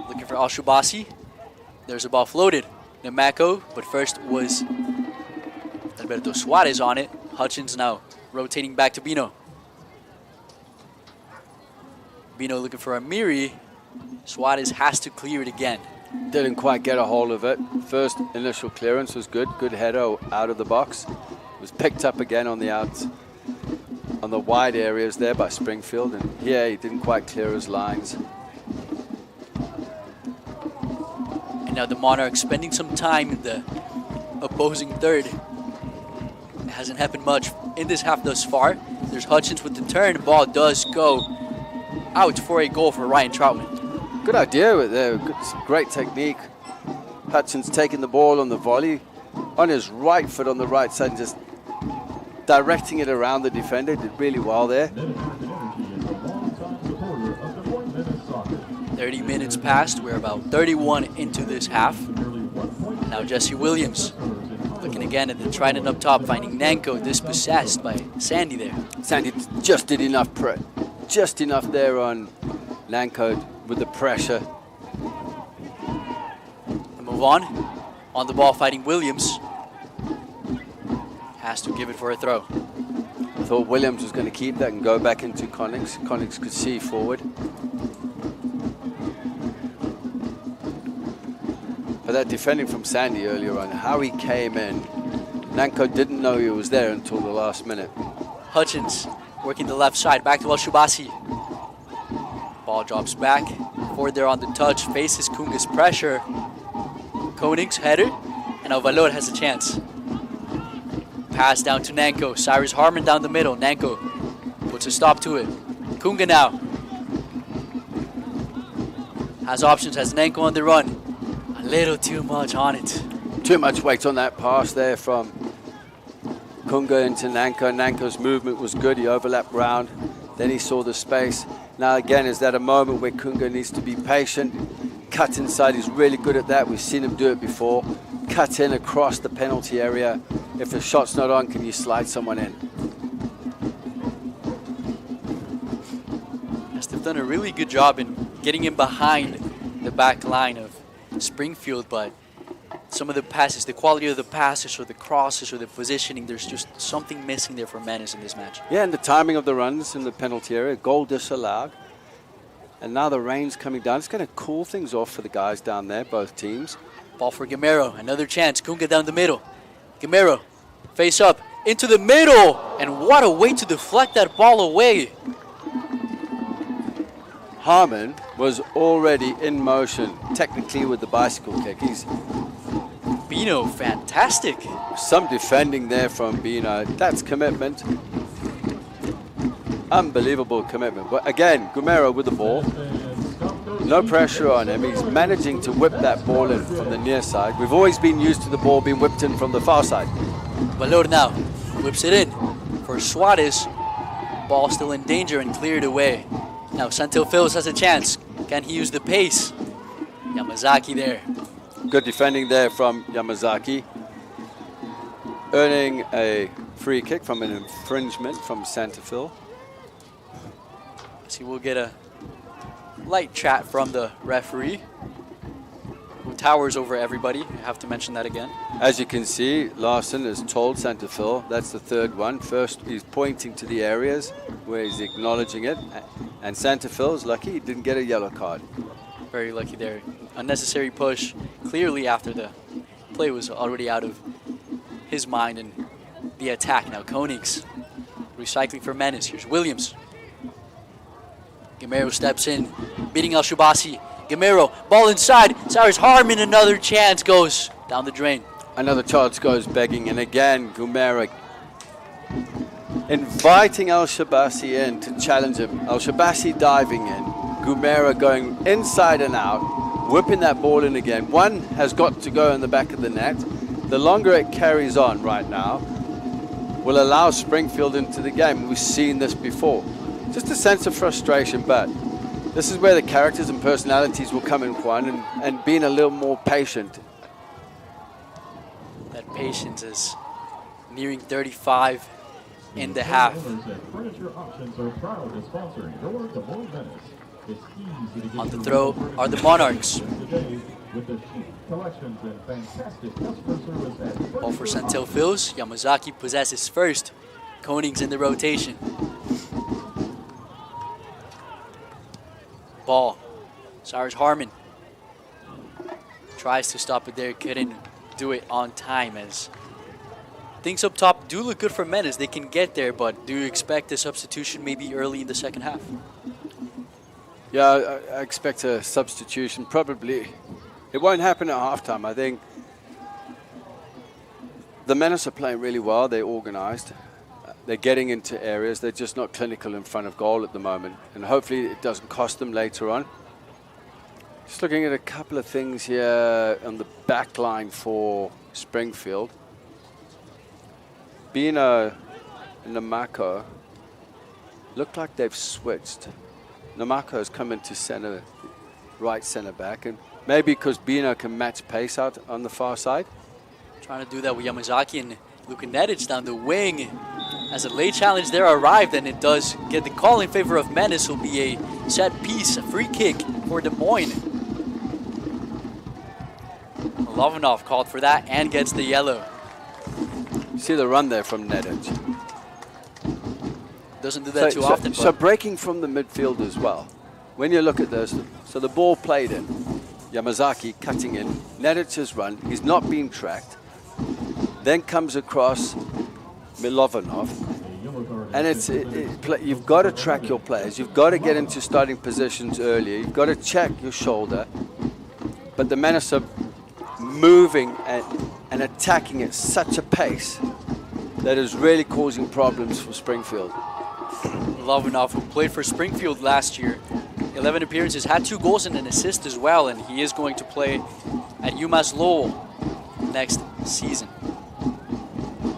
Looking for Al-Shubasi. There's a ball floated. Namako, but first was Alberto Suarez on it. Hutchins now rotating back to Bino. Bino looking for Amiri. Suarez has to clear it again. Didn't quite get a hold of it. First initial clearance was good. Good header out of the box. Was picked up again on the outs, on the wide areas there by Springfield. And yeah, he didn't quite clear his lines. And now the Monarchs spending some time in the opposing third. It hasn't happened much in this half thus far. There's Hutchins with the turn. Ball does go out for a goal for Ryan Troutman. Good idea with there. Great technique. Hutchins taking the ball on the volley on his right foot on the right side and just directing it around the defender. Did really well there. 30 minutes passed. We're about 31 into this half. Now Jesse Williams looking again at the trident up top, finding Nanko dispossessed by Sandy there. Sandy just did enough just enough there on Nanko with the pressure. And move on the ball fighting Williams. Has to give it for a throw. I thought Williams was going to keep that and go back into Konings. Konings could see forward. But that defending from Sandy earlier on, how he came in. Nanko didn't know he was there until the last minute. Hutchins working the left side, back to Al-Shubasi. Ball drops back. Before they're on the touch, faces Kunga's pressure. Koning's header, and now Valor has a chance. Pass down to Nanko. Cyrus Harmon down the middle. Nanko puts a stop to it. Kunga now has options, has Nanko on the run. A little too much on it. Too much weight on that pass there from Kunga into Nanko. Nanko's movement was good. He overlapped round. Then he saw the space. Now again, is that a moment where Kunga needs to be patient? Cut inside, he's really good at that. We've seen him do it before. Cut in across the penalty area. If the shot's not on, can you slide someone in? Yes, they've done a really good job in getting him behind the back line of Springfield, but some of the passes, the quality of the passes or the crosses or the positioning, there's just something missing there for Menace in this match. Yeah, and the timing of the runs in the penalty area, goal disallowed. And now the rain's coming down. It's going to cool things off for the guys down there, both teams. Ball for Gamero, another chance. Kunga down the middle. Gamero, face up, into the middle. And what a way to deflect that ball away. Harmon was already in motion, technically with the bicycle kick. He's Bino, fantastic. Some defending there from Bino. That's commitment. Unbelievable commitment. But again, Gumero with the ball. No pressure on him. He's managing to whip that ball in from the near side. We've always been used to the ball being whipped in from the far side. Valor now whips it in for Suarez. Ball still in danger and cleared away. Now Santil Phils has a chance. Can he use the pace? Yamazaki there. Good defending there from Yamazaki. Earning a free kick from an infringement from Santa Fe. So we'll get a light chat from the referee, who towers over everybody. I have to mention that again. As you can see, Larson has told Santa Fe, that's the third one. First, he's pointing to the areas where he's acknowledging it. And Santa Fe is lucky he didn't get a yellow card. Very lucky there. Unnecessary push, clearly after the play was already out of his mind and the attack. Now Konings recycling for Menace. Here's Williams. Gamero steps in, beating El Shubasi. Gamero, ball inside. Cyrus Harmon, another chance goes down the drain. Another chance goes begging, and again, Gamero inviting El Shubasi in to challenge him. El Shubasi diving in. Gamero going inside and out, whipping that ball in again. One has got to go in the back of the net. The longer it carries on right now will allow Springfield into the game. We've seen this before. Just a sense of frustration, but this is where the characters and personalities will come in, Juan, and being a little more patient. That patience is nearing 35 in the half. On the throw are the Monarchs. Ball for Santil Phils. Yamazaki possesses first. Konings in the rotation. Ball. Cyrus Harmon tries to stop it there, couldn't do it on time, as things up top do look good for Menace. They can get there, but do you expect a substitution maybe early in the second half? Yeah, I expect a substitution. Probably it won't happen at halftime. I think the Menace are playing really well. They're organized. They're getting into areas. They're just not clinical in front of goal at the moment. And hopefully it doesn't cost them later on. Just looking at a couple of things here on the back line for Springfield. Bino and Namako look like they've switched. Namako has come into center, right center back. And maybe because Bino can match pace out on the far side. Trying to do that with Yamazaki and Luka Nedic down the wing. As a late challenge there arrived, and it does get the call in favor of Menace. Will be a set piece, a free kick for Des Moines. Lovanov called for that and gets the yellow. See the run there from Nedic. Doesn't do that too often. So breaking from the midfield as well. When you look at this, so the ball played in. Yamazaki cutting in. Nedic's run. He's not being tracked. Then comes across Milovanov. And you've got to track your players. You've got to get into starting positions earlier. You've got to check your shoulder. But the Menace are moving and attacking at such a pace that is really causing problems for Springfield. Lovanov, who played for Springfield last year, 11 appearances, had 2 goals and an assist as well, and he is going to play at UMass Lowell next season.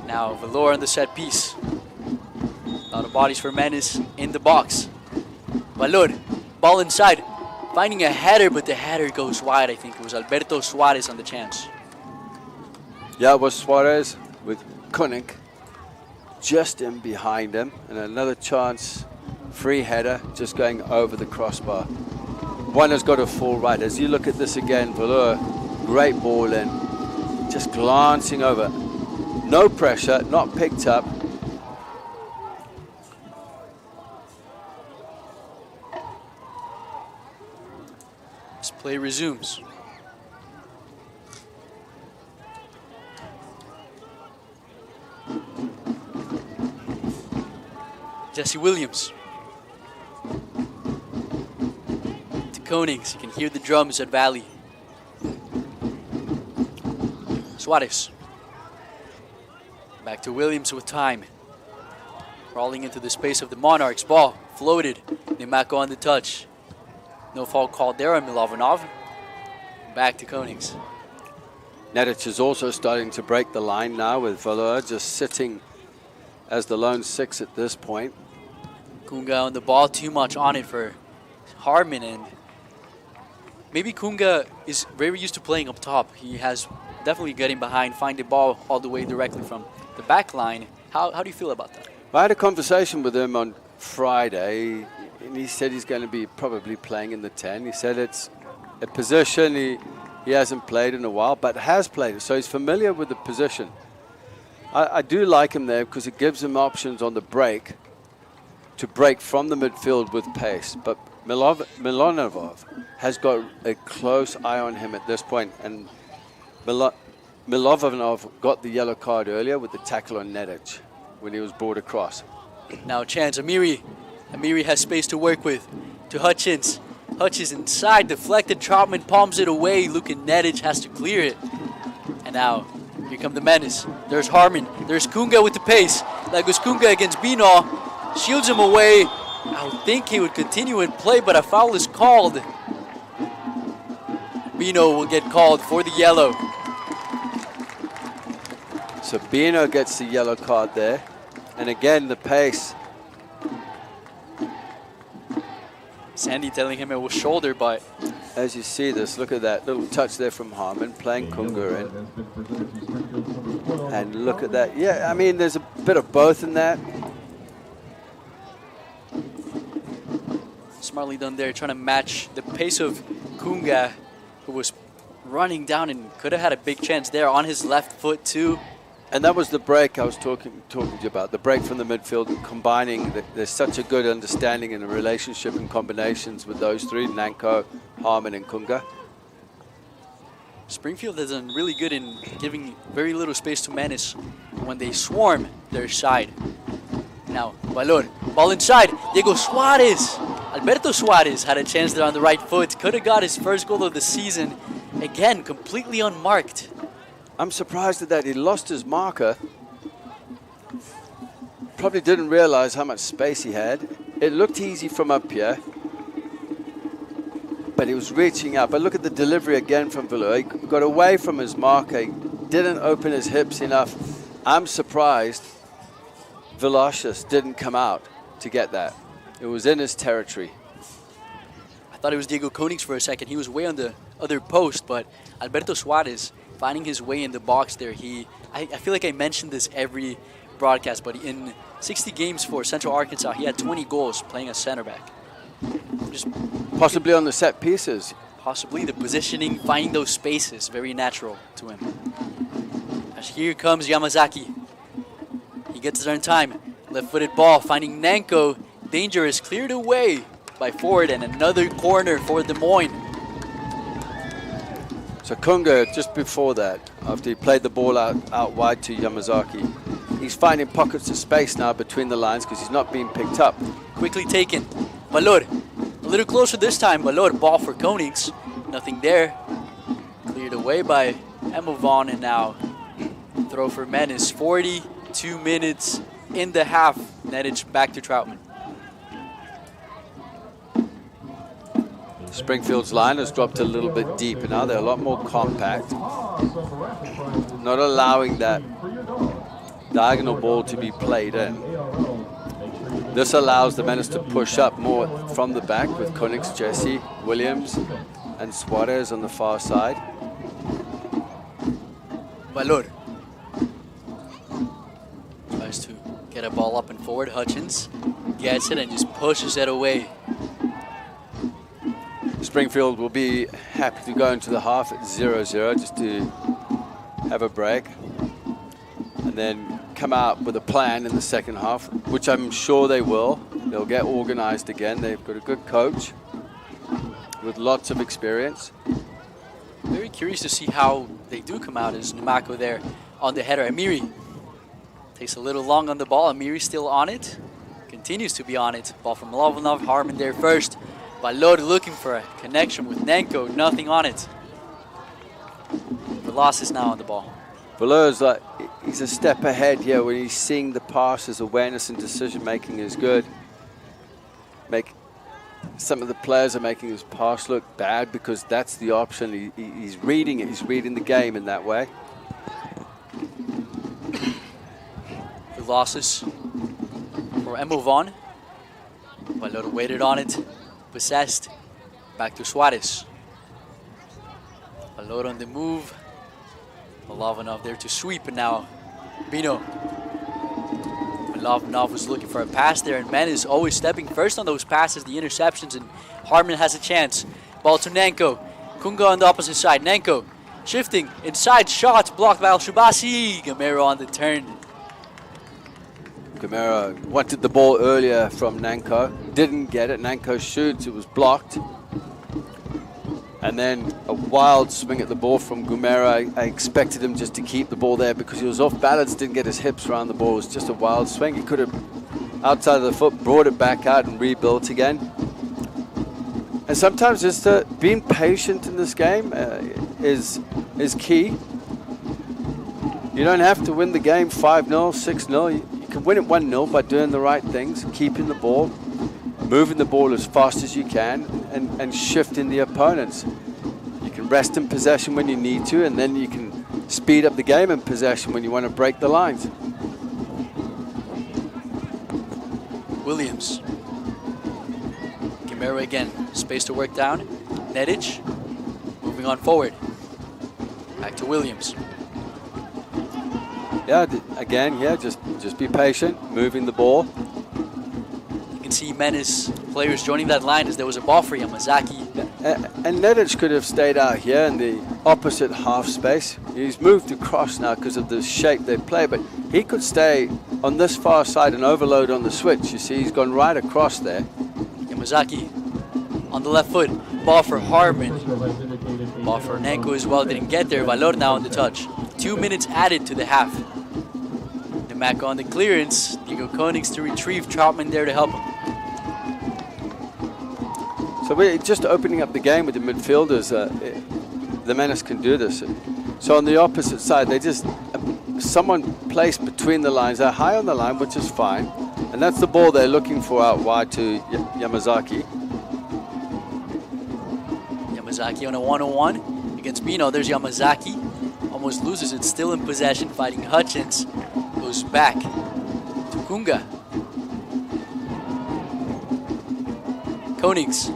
Now Valor on the set piece. A lot of bodies for Menace in the box. Valor, ball inside, finding a header, but the header goes wide. I think it was Alberto Suarez on the chance. Yeah, it was Suarez with Koenig just in behind him, and another chance, free header, just going over the crossbar. One has got to fall right. As you look at this again, Valor, great ball in, just glancing over. No pressure, not picked up. This play resumes. Jesse Williams. To Konings. You can hear the drums at Valley. Suarez. Back to Williams with time. Crawling into the space of the Monarchs. Ball floated. Nemako on the touch. No foul called there on Milovanov. Back to Konings. Nedic is also starting to break the line now with Valor just sitting as the lone 6 at this point. Kunga on the ball, too much on it for Harmon, and maybe Kunga is very used to playing up top. He has definitely getting behind, find the ball all the way directly from the back line. How do you feel about that? I had a conversation with him on Friday, and he said he's going to be probably playing in the 10. He said it's a position he hasn't played in a while, but has played it, so he's familiar with the position. I do like him there because it gives him options on the break to break from the midfield with pace. But Milovanov has got a close eye on him at this point, and Milovanov got the yellow card earlier with the tackle on Nedic when he was brought across. Now chance, Amiri. Amiri has space to work with. To Hutchins. Hutchins inside, deflected. Troutman palms it away. Luka Nedic has to clear it. And now, here come the Menace. There's Harmon. There's Kunga with the pace. That goes Kunga against Bino. Shields him away. I would think he would continue and play, but a foul is called. Bino will get called for the yellow. So Bino gets the yellow card there. And again, the pace. Sandy telling him it was shoulder, but as you see this, look at that little touch there from Harmon, playing Kunga in. And look at that. Yeah, I mean, there's a bit of both in that. Smartly done there, trying to match the pace of Kunga, who was running down and could have had a big chance there on his left foot too. And that was the break I was talking to you about, the break from the midfield, and combining. There's such a good understanding and a relationship and combinations with those three, Nanko, Harmon, and Kunga. Springfield has done really good in giving very little space to Menace when they swarm their side. Now, Valor, ball inside, Diego Suarez. Alberto Suarez had a chance there on the right foot, could have got his first goal of the season. Again, completely unmarked. I'm surprised at that. He lost his marker. Probably didn't realize how much space he had. It looked easy from up here, but he was reaching out. But look at the delivery again from Valor. He got away from his marker. He didn't open his hips enough. I'm surprised Velocious didn't come out to get that. It was in his territory. I thought it was Diego Konings for a second. He was way on the other post, but Alberto Suarez finding his way in the box there. I feel like I mentioned this every broadcast, but in 60 games for Central Arkansas, he had 20 goals playing as center back. Just possibly on the set pieces. Possibly the positioning, finding those spaces, very natural to him. As here comes Yamazaki. He gets there in time. Left-footed ball, finding Nanko. Dangerous, cleared away by Ford, and another corner for Des Moines. So Kunga, just before that, after he played the ball out wide to Yamazaki, he's finding pockets of space now between the lines because he's not being picked up. Quickly taken. Valor, a little closer this time. Valor, ball for Konings. Nothing there. Cleared away by Emovon, and now throw for Menace. 42 minutes in the half. Nettage back to Troutman. Springfield's line has dropped a little bit deeper now. They're a lot more compact. Not allowing that diagonal ball to be played in. This allows the Menace to push up more from the back with Konix, Jesse, Williams, and Suarez on the far side. Valor tries to get a ball up and forward. Hutchins gets it and just pushes it away. Springfield will be happy to go into the half at 0-0 just to have a break and then come out with a plan in the second half, which I'm sure they will. They'll get organized again. They've got a good coach with lots of experience. Very curious to see how they do come out as Numako there on the header. Amiri takes a little long on the ball. Amiri still on it. Continues to be on it. Ball from Lovanov. Harmon there first. Valor looking for a connection with Nenko. Nothing on it. Velas is now on the ball. Valor's like, he's a step ahead here when he's seeing the passes. Awareness and decision making is good. Some of the players are making his pass look bad because that's the option. He's reading it. He's reading the game in that way. The losses for Emovon. Valor waited on it. Possessed. Back to Suarez. Valor on the move. Lovanov there to sweep, and now Bino. Lovanov was looking for a pass there, and Menace always stepping first on those passes, the interceptions, and Harmon has a chance. Ball to Nenko. Kunga on the opposite side. Nenko shifting inside, shot blocked by Al-Shubasi. Gamero on the turn. Gamero wanted the ball earlier from Nanko, didn't get it. Nanko shoots, it was blocked. And then a wild swing at the ball from Gamero. I expected him just to keep the ball there because he was off balance, didn't get his hips around the ball. It was just a wild swing. He could have, outside of the foot, brought it back out and rebuilt again. And sometimes just being patient in this game is key. You don't have to win the game 5-0, 6-0. You can win it 1-0 by doing the right things, keeping the ball, moving the ball as fast as you can, and shifting the opponents. You can rest in possession when you need to, and then you can speed up the game in possession when you want to break the lines. Williams. Gamero again, space to work down. Nettage moving on forward. Back to Williams. Yeah, again, just be patient, moving the ball. You can see Menace players joining that line as there was a ball for Yamazaki. And Nettage could have stayed out here in the opposite half space. He's moved across now because of the shape they play, but he could stay on this far side and overload on the switch. You see, he's gone right across there. Yamazaki on the left foot. Ball for Harmon. Ball for Nenko as well. Didn't get there. Valor now on the touch. 2 minutes added to the half. Nemaka on the clearance. Diego Konings to retrieve. Troutman there to help him. So we're just opening up the game with the midfielders. The Menace can do this. So on the opposite side, they just someone placed between the lines. They're high on the line, which is fine. And that's the ball they're looking for out wide to Yamazaki. Yamazaki on a 1-on-1 against Bino. There's Yamazaki. Almost loses it. Still in possession, fighting Hutchins. Goes back to Kunga. Konings.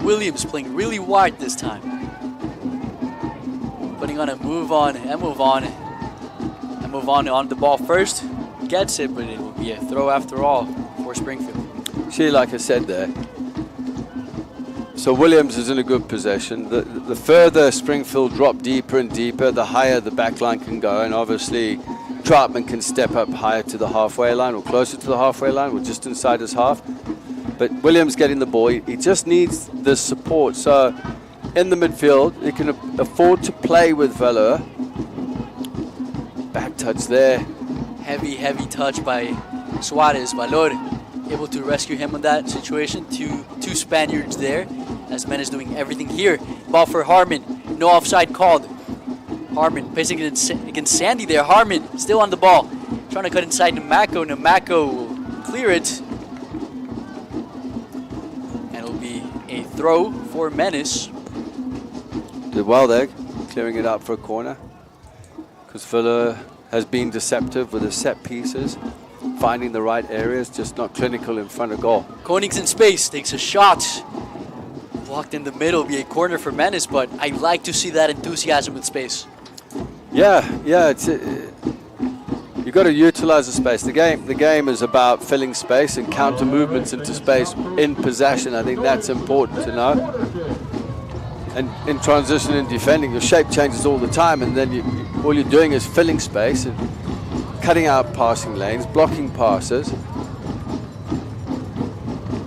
Williams playing really wide this time. Putting on a move on Emovon. Emovon on the ball first. Gets it, but it will be a throw after all for Springfield. See, like I said there. So Williams is in a good position. The further Springfield drop deeper and deeper, the higher the back line can go. And obviously, Troutman can step up higher to the halfway line or closer to the halfway line or just inside his half. But Williams getting the ball, he just needs the support. So in the midfield, he can afford to play with Valor. Back touch there. Heavy touch by Suarez. Valor able to rescue him in that situation. Two Spaniards there, as Menace doing everything here. Ball for Harmon. No offside called. Harmon facing against Sandy there. Harmon still on the ball. Trying to cut inside Namako. Namako will clear it. And it'll be a throw for Menace. Did well there, clearing it up for a corner. Because Villa has been deceptive with his set pieces, finding the right areas, just not clinical in front of goal. Konings in space, takes a shot. Blocked in the middle, be a corner for Menace, but I like to see that enthusiasm with space. Yeah, it's you got to utilize the space. The game is about filling space and counter movements into space in possession. I think that's important to know. And in transition and defending, your shape changes all the time, and then all you're doing is filling space and cutting out passing lanes, blocking passes.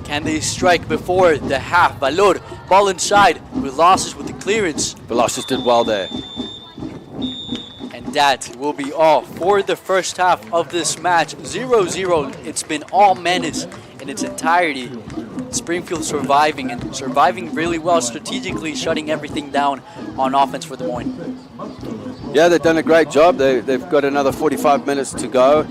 Can they strike before the half? Valor, ball inside, Velazquez with the clearance. Velazquez did well there. And that will be all for the first half of this match. 0-0. It's been all Menace in its entirety. Springfield surviving really well strategically, shutting everything down on offense for the Moines. Yeah, they've done a great job. They've got another 45 minutes to go.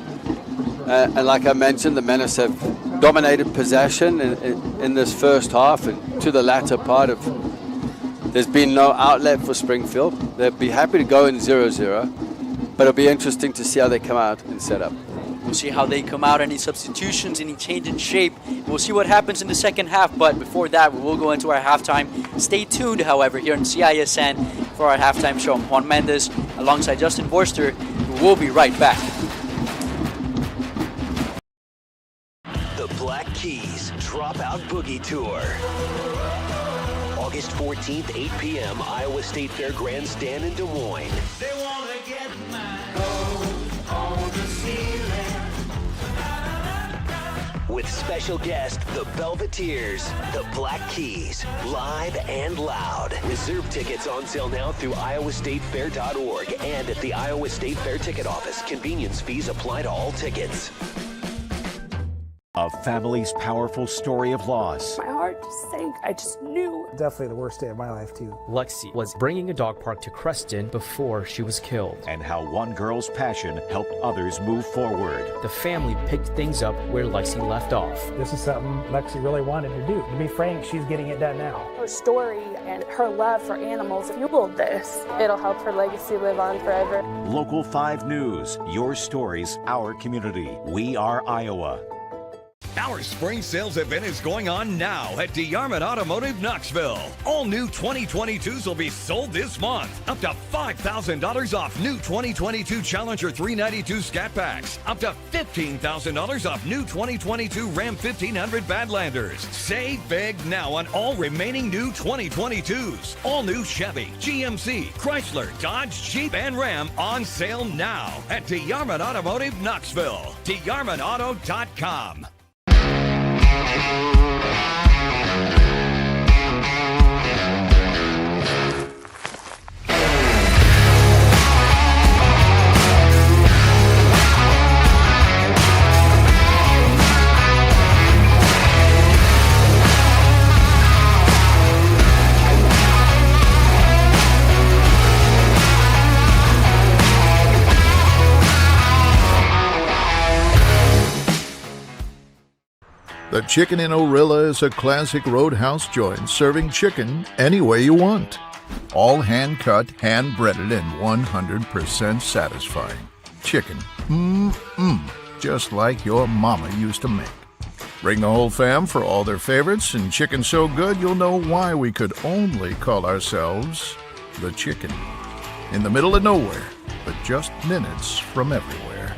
And like I mentioned, the Menace have dominated possession in this first half, and to the latter part of. There's been no outlet for Springfield. They'd be happy to go in 0-0, but it'll be interesting to see how they come out and set up. We'll see how they come out, any substitutions, any change in shape. We'll see what happens in the second half, but before that, we will go into our halftime. Stay tuned, however, here on CISN for our halftime show. I'm Juan Mendez alongside Justin Forster, who will be right back. The Black Keys Dropout Boogie Tour. August 14th, 8 p.m., Iowa State Fair Grandstand in Des Moines. They want to get my gold on the ceiling. With special guest, the Belveteers, the Black Keys, live and loud. Reserve tickets on sale now through iowastatefair.org and at the Iowa State Fair ticket office. Convenience fees apply to all tickets. A family's powerful story of loss. My heart just sank. I just knew. Definitely the worst day of my life, too. Lexi was bringing a dog park to Creston before she was killed. And how one girl's passion helped others move forward. The family picked things up where Lexi left off. This is something Lexi really wanted to do. To be frank, she's getting it done now. Her story and her love for animals fueled this. It'll help her legacy live on forever. Local 5 News. Your stories, our community. We are Iowa. Our spring sales event is going on now at DeArmond Automotive Knoxville. All new 2022s will be sold this month. Up to $5,000 off new 2022 Challenger 392 Scat Packs. Up to $15,000 off new 2022 Ram 1500 Badlanders. Save big now on all remaining new 2022s. All new Chevy, GMC, Chrysler, Dodge, Jeep, and Ram on sale now at DeArmond Automotive Knoxville. DeArmondAuto.com. The Chicken in Orilla is a classic roadhouse joint serving chicken any way you want. All hand-cut, hand-breaded, and 100% satisfying. Chicken, just like your mama used to make. Bring the whole fam for all their favorites, and chicken so good you'll know why we could only call ourselves the Chicken. In the middle of nowhere, but just minutes from everywhere.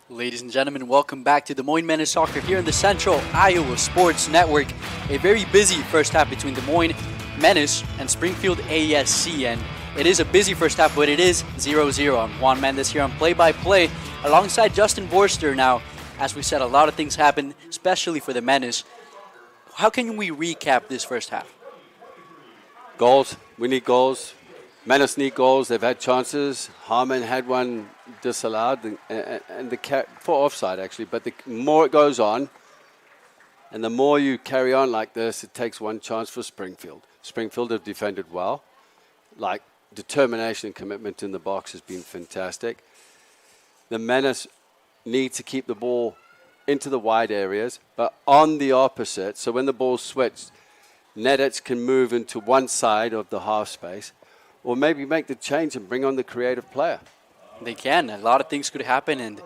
Ladies and gentlemen, welcome back to Des Moines Menace Soccer here in the Central Iowa Sports Network. A very busy first half between Des Moines Menace and Springfield ASC, and it is a busy first half, but it is 0-0. I'm Juan Mendez here on play-by-play alongside Justin Forster. Now, as we said, a lot of things happened, especially for the Menace. How can we recap this first half? Goals. We need goals. Menace need goals. They've had chances. Harmon had one disallowed, and for offside, actually. But the more it goes on, and the more you carry on like this, it takes one chance for Springfield. Springfield have defended well. Like, determination and commitment in the box has been fantastic. The Menace need to keep the ball into the wide areas, but on the opposite. So when the ball's switched, Nedets can move into one side of the half space, or maybe make the change and bring on the creative player. They can. A lot of things could happen, and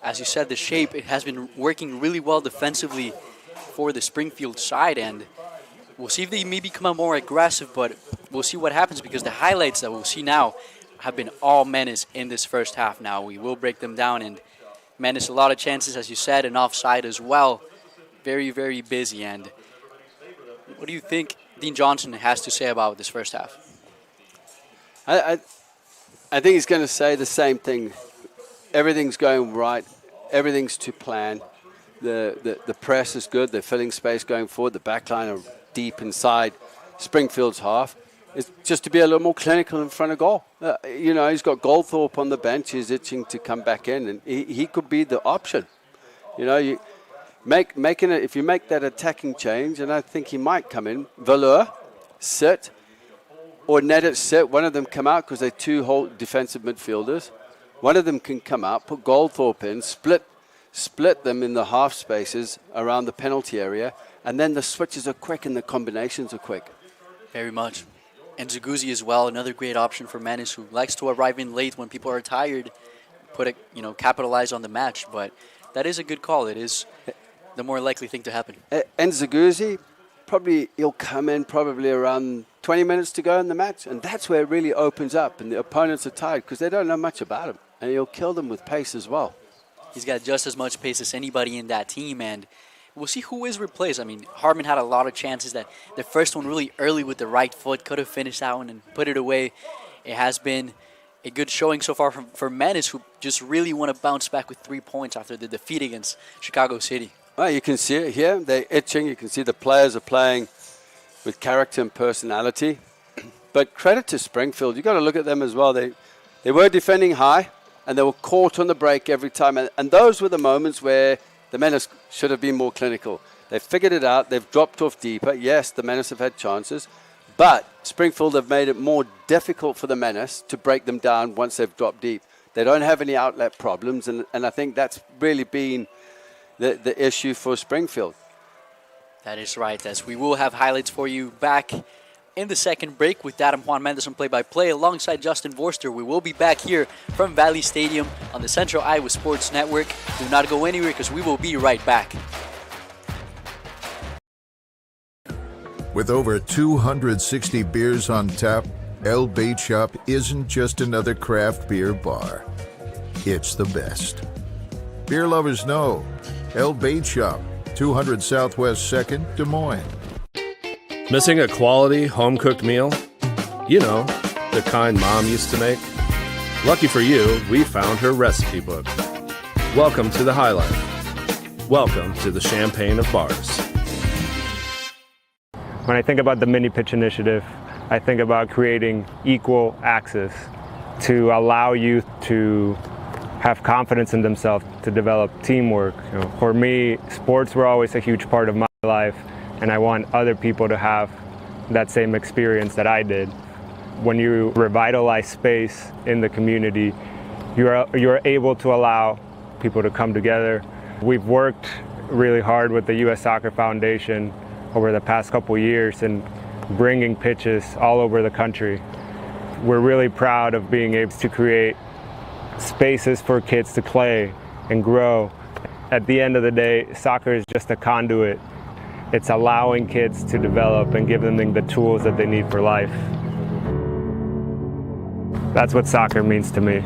as you said, the shape, it has been working really well defensively for the Springfield side, and we'll see if they maybe come out more aggressive, but we'll see what happens, because the highlights that we'll see now have been all Menace in this first half now. We will break them down, and Menace, a lot of chances, as you said, and offside as well. Very, very busy. And what do you think Dean Johnson has to say about this first half? I think he's going to say the same thing. Everything's going right. Everything's to plan. The press is good. They're filling space going forward. The back line are deep inside Springfield's half. It's just to be a little more clinical in front of goal. He's got Goldthorpe on the bench. He's itching to come back in, and he could be the option. You making it, if you make that attacking change, and I think he might come in. Valeur, sit, or Neddet sit. One of them come out because they're two whole defensive midfielders. One of them can come out, put Goldthorpe in, split them in the half spaces around the penalty area, and then the switches are quick and the combinations are quick. Very much. And Zaguzzi as well, another great option for Menace, who likes to arrive in late when people are tired, capitalize on the match. But that is a good call. It is the more likely thing to happen. And Zaguzzi, he'll come in probably around 20 minutes to go in the match, and that's where it really opens up, and the opponents are tired because they don't know much about him, and he'll kill them with pace as well. He's got just as much pace as anybody in that team, and we'll see who is replaced. I mean, Harmon had a lot of chances. That the first one really early with the right foot, could have finished that one and put it away. It has been a good showing so far for Menace, who just really want to bounce back with 3 points after the defeat against Chicago City. Well, you can see it here. They're itching. You can see the players are playing with character and personality. But credit to Springfield. You've got to look at them as well. They were defending high, and they were caught on the break every time. And those were the moments where the Menace should have been more clinical. They've figured it out. They've dropped off deeper. Yes, the Menace have had chances, but Springfield have made it more difficult for the Menace to break them down once they've dropped deep. They don't have any outlet problems, and I think that's really been the issue for Springfield. That is right, as we will have highlights for you back in the second break with Adam Juan Mendes on play-by-play alongside Justin Vorster. We will be back here from Valley Stadium on the Central Iowa Sports Network. Do not go anywhere because we will be right back. With over 260 beers on tap, El Bait Shop isn't just another craft beer bar. It's the best. Beer lovers know El Bait Shop, 200 Southwest 2nd, Des Moines. Missing a quality, home-cooked meal? You know, the kind Mom used to make? Lucky for you, we found her recipe book. Welcome to the High Life. Welcome to the Champagne of Bars. When I think about the Mini Pitch Initiative, I think about creating equal access to allow youth to have confidence in themselves, to develop teamwork. For me, sports were always a huge part of my life, and I want other people to have that same experience that I did. When you revitalize space in the community, you're able to allow people to come together. We've worked really hard with the U.S. Soccer Foundation over the past couple years and bringing pitches all over the country. We're really proud of being able to create spaces for kids to play and grow. At the end of the day, soccer is just a conduit. It's allowing kids to develop and give them the tools that they need for life. That's what soccer means to me.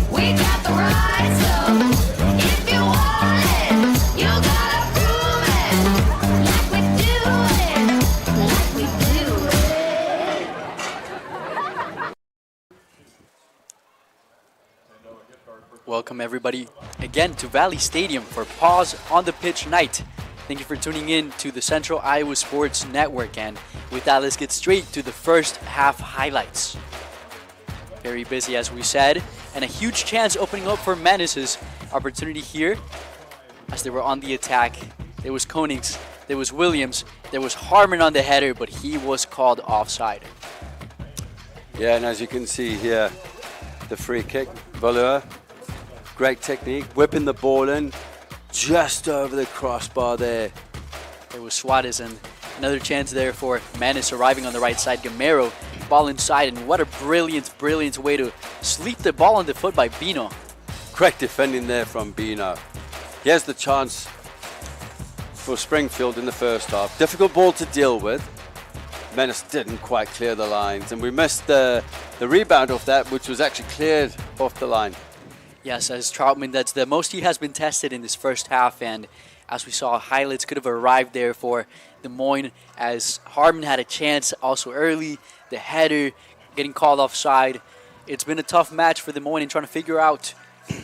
We got the Welcome everybody again to Valley Stadium for Pause on the Pitch night. Thank you for tuning in to the Central Iowa Sports Network, and with that, let's get straight to the first half highlights. Very busy, as we said, and a huge chance opening up for Menace's opportunity here as they were on the attack. There was Konings, there was Williams, there was Harmon on the header, but he was called offside. Yeah, and as you can see here, the free kick, Valeur, great technique, whipping the ball in just over the crossbar there. There was Suarez, and another chance there for Menace arriving on the right side. Gamero, ball inside, and what a brilliant way to sleep the ball on the foot by Bino. Correct defending there from Bino. Here's the chance for Springfield in the first half. Difficult ball to deal with. Menace didn't quite clear the lines, and we missed the rebound off that, which was actually cleared off the line. Yes, as Troutman, that's the most he has been tested in this first half, and as we saw, highlights could have arrived there for Des Moines, as Harmon had a chance also early, the header getting called offside. It's been a tough match for Des Moines in trying to figure out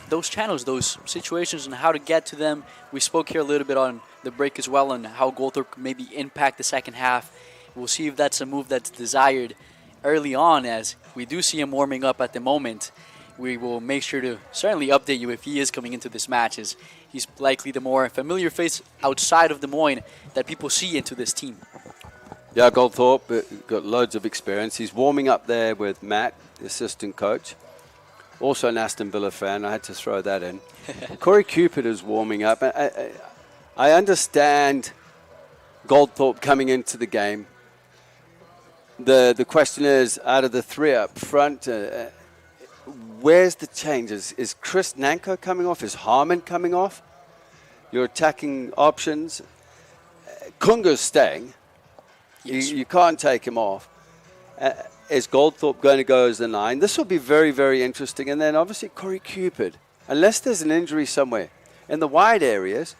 those channels, those situations, and how to get to them. We spoke here a little bit on the break as well on how Goldthorpe could maybe impact the second half. We'll see if that's a move that's desired early on, as we do see him warming up at the moment. We will make sure to certainly update you if he is coming into this match, as he's likely the more familiar face outside of Des Moines that people see into this team. Yeah, Goldthorpe got loads of experience. He's warming up there with Matt, the assistant coach. Also an Aston Villa fan. I had to throw that in. Corey Cupid is warming up. I understand Goldthorpe coming into the game. The question is, out of the three up front, where's the changes? Is Chris Nanko coming off? Is Harmon coming off? Your attacking options. Kunga's staying. Yes. You can't take him off. Is Goldthorpe going to go as the 9? This will be very, very interesting. And then obviously Corey Cupid, unless there's an injury somewhere. In the wide areas,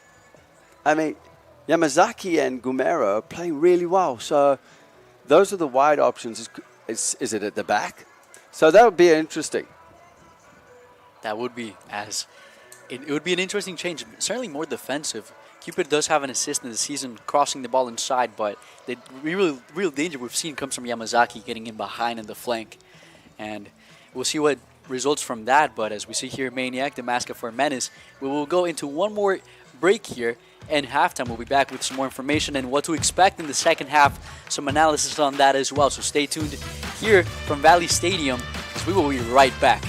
I mean, Yamazaki and Gumero are playing really well. So those are the wide options. Is it at the back? So that would be interesting. That would be, as it would be an interesting change. Certainly more defensive. Cupid does have an assist in the season, crossing the ball inside, but the real danger we've seen comes from Yamazaki getting in behind in the flank. And we'll see what results from that. But as we see here, Maniac, the mascot for Menace, we will go into one more break here. And halftime, we'll be back with some more information and what to expect in the second half, some analysis on that as well. So stay tuned here from Valley Stadium, as we will be right back.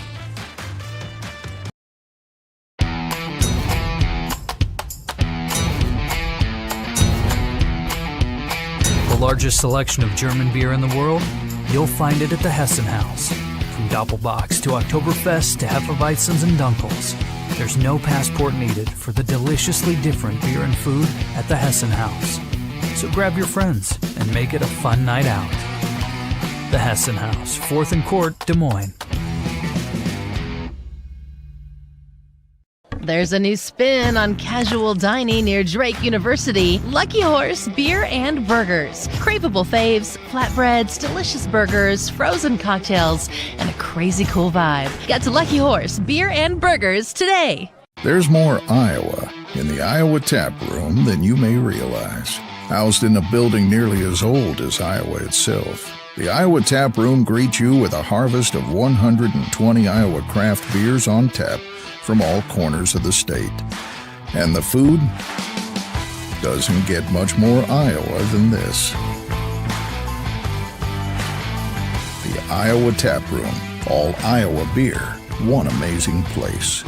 The largest selection of German beer in the world? You'll find it at the Hessen House. From Doppelbocks to Oktoberfest to Hefeweizens and Dunkels, there's no passport needed for the deliciously different beer and food at the Hessen House. So grab your friends and make it a fun night out. The Hessen House, 4th and Court, Des Moines. There's a new spin on casual dining near Drake University. Lucky Horse Beer and Burgers. Craveable faves, flatbreads, delicious burgers, frozen cocktails, and a crazy cool vibe. Get to Lucky Horse Beer and Burgers today. There's more Iowa in the Iowa Tap Room than you may realize. Housed in a building nearly as old as Iowa itself, the Iowa Tap Room greets you with a harvest of 120 Iowa craft beers on tap from all corners of the state. And the food doesn't get much more Iowa than this. The Iowa Tap Room, all Iowa beer, one amazing place.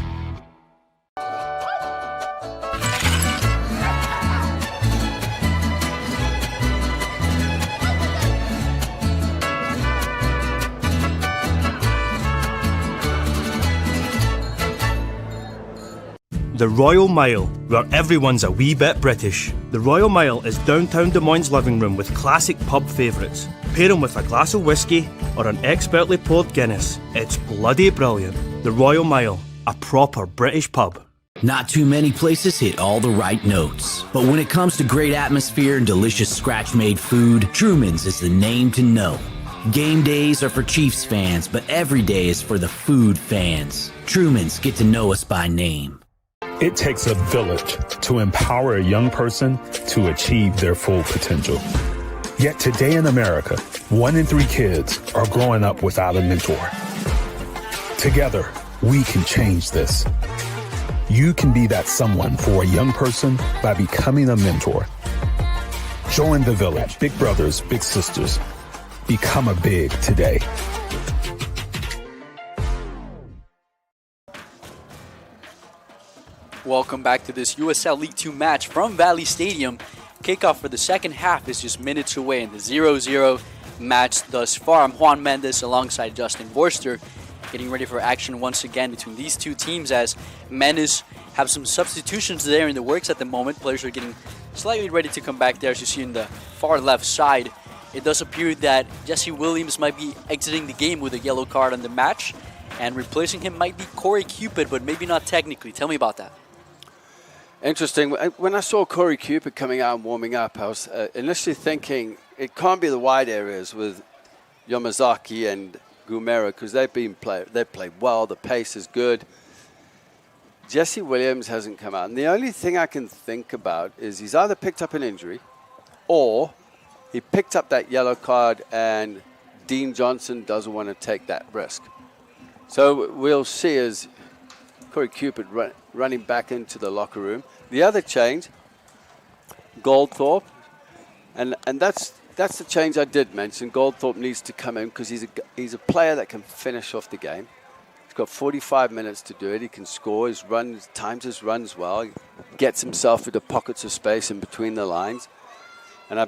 The Royal Mile, where everyone's a wee bit British. The Royal Mile is downtown Des Moines' living room with classic pub favourites. Pair them with a glass of whiskey or an expertly poured Guinness. It's bloody brilliant. The Royal Mile, a proper British pub. Not too many places hit all the right notes. But when it comes to great atmosphere and delicious scratch-made food, Truman's is the name to know. Game days are for Chiefs fans, but every day is for the food fans. Truman's, get to know us by name. It takes a village to empower a young person to achieve their full potential. Yet today in America, 1 in 3 kids are growing up without a mentor. Together, we can change this. You can be that someone for a young person by becoming a mentor. Join the village. Big brothers, big sisters. Become a big today. Welcome back to this USL League 2 match from Valley Stadium. Kickoff for the second half is just minutes away in the 0-0 match thus far. I'm Juan Mendez alongside Justin Borster, getting ready for action once again between these two teams as Menace have some substitutions there in the works at the moment. Players are getting slightly ready to come back there, as you see in the far left side. It does appear that Jesse Williams might be exiting the game with a yellow card on the match, and replacing him might be Corey Cupid, but maybe not technically. Tell me about that. Interesting. When I saw Corey Cupid coming out and warming up, I was initially thinking it can't be the wide areas with Yamazaki and Gumera because they've played well. The pace is good. Jesse Williams hasn't come out. And the only thing I can think about is he's either picked up an injury or he picked up that yellow card and Dean Johnson doesn't want to take that risk. So we'll see as Corey Cupid running back into the locker room. The other change, Goldthorpe, and that's the change I did mention. Goldthorpe needs to come in because he's a player that can finish off the game. He's got 45 minutes to do it. He can score. Times his runs well. He gets himself into pockets of space in between the lines. And I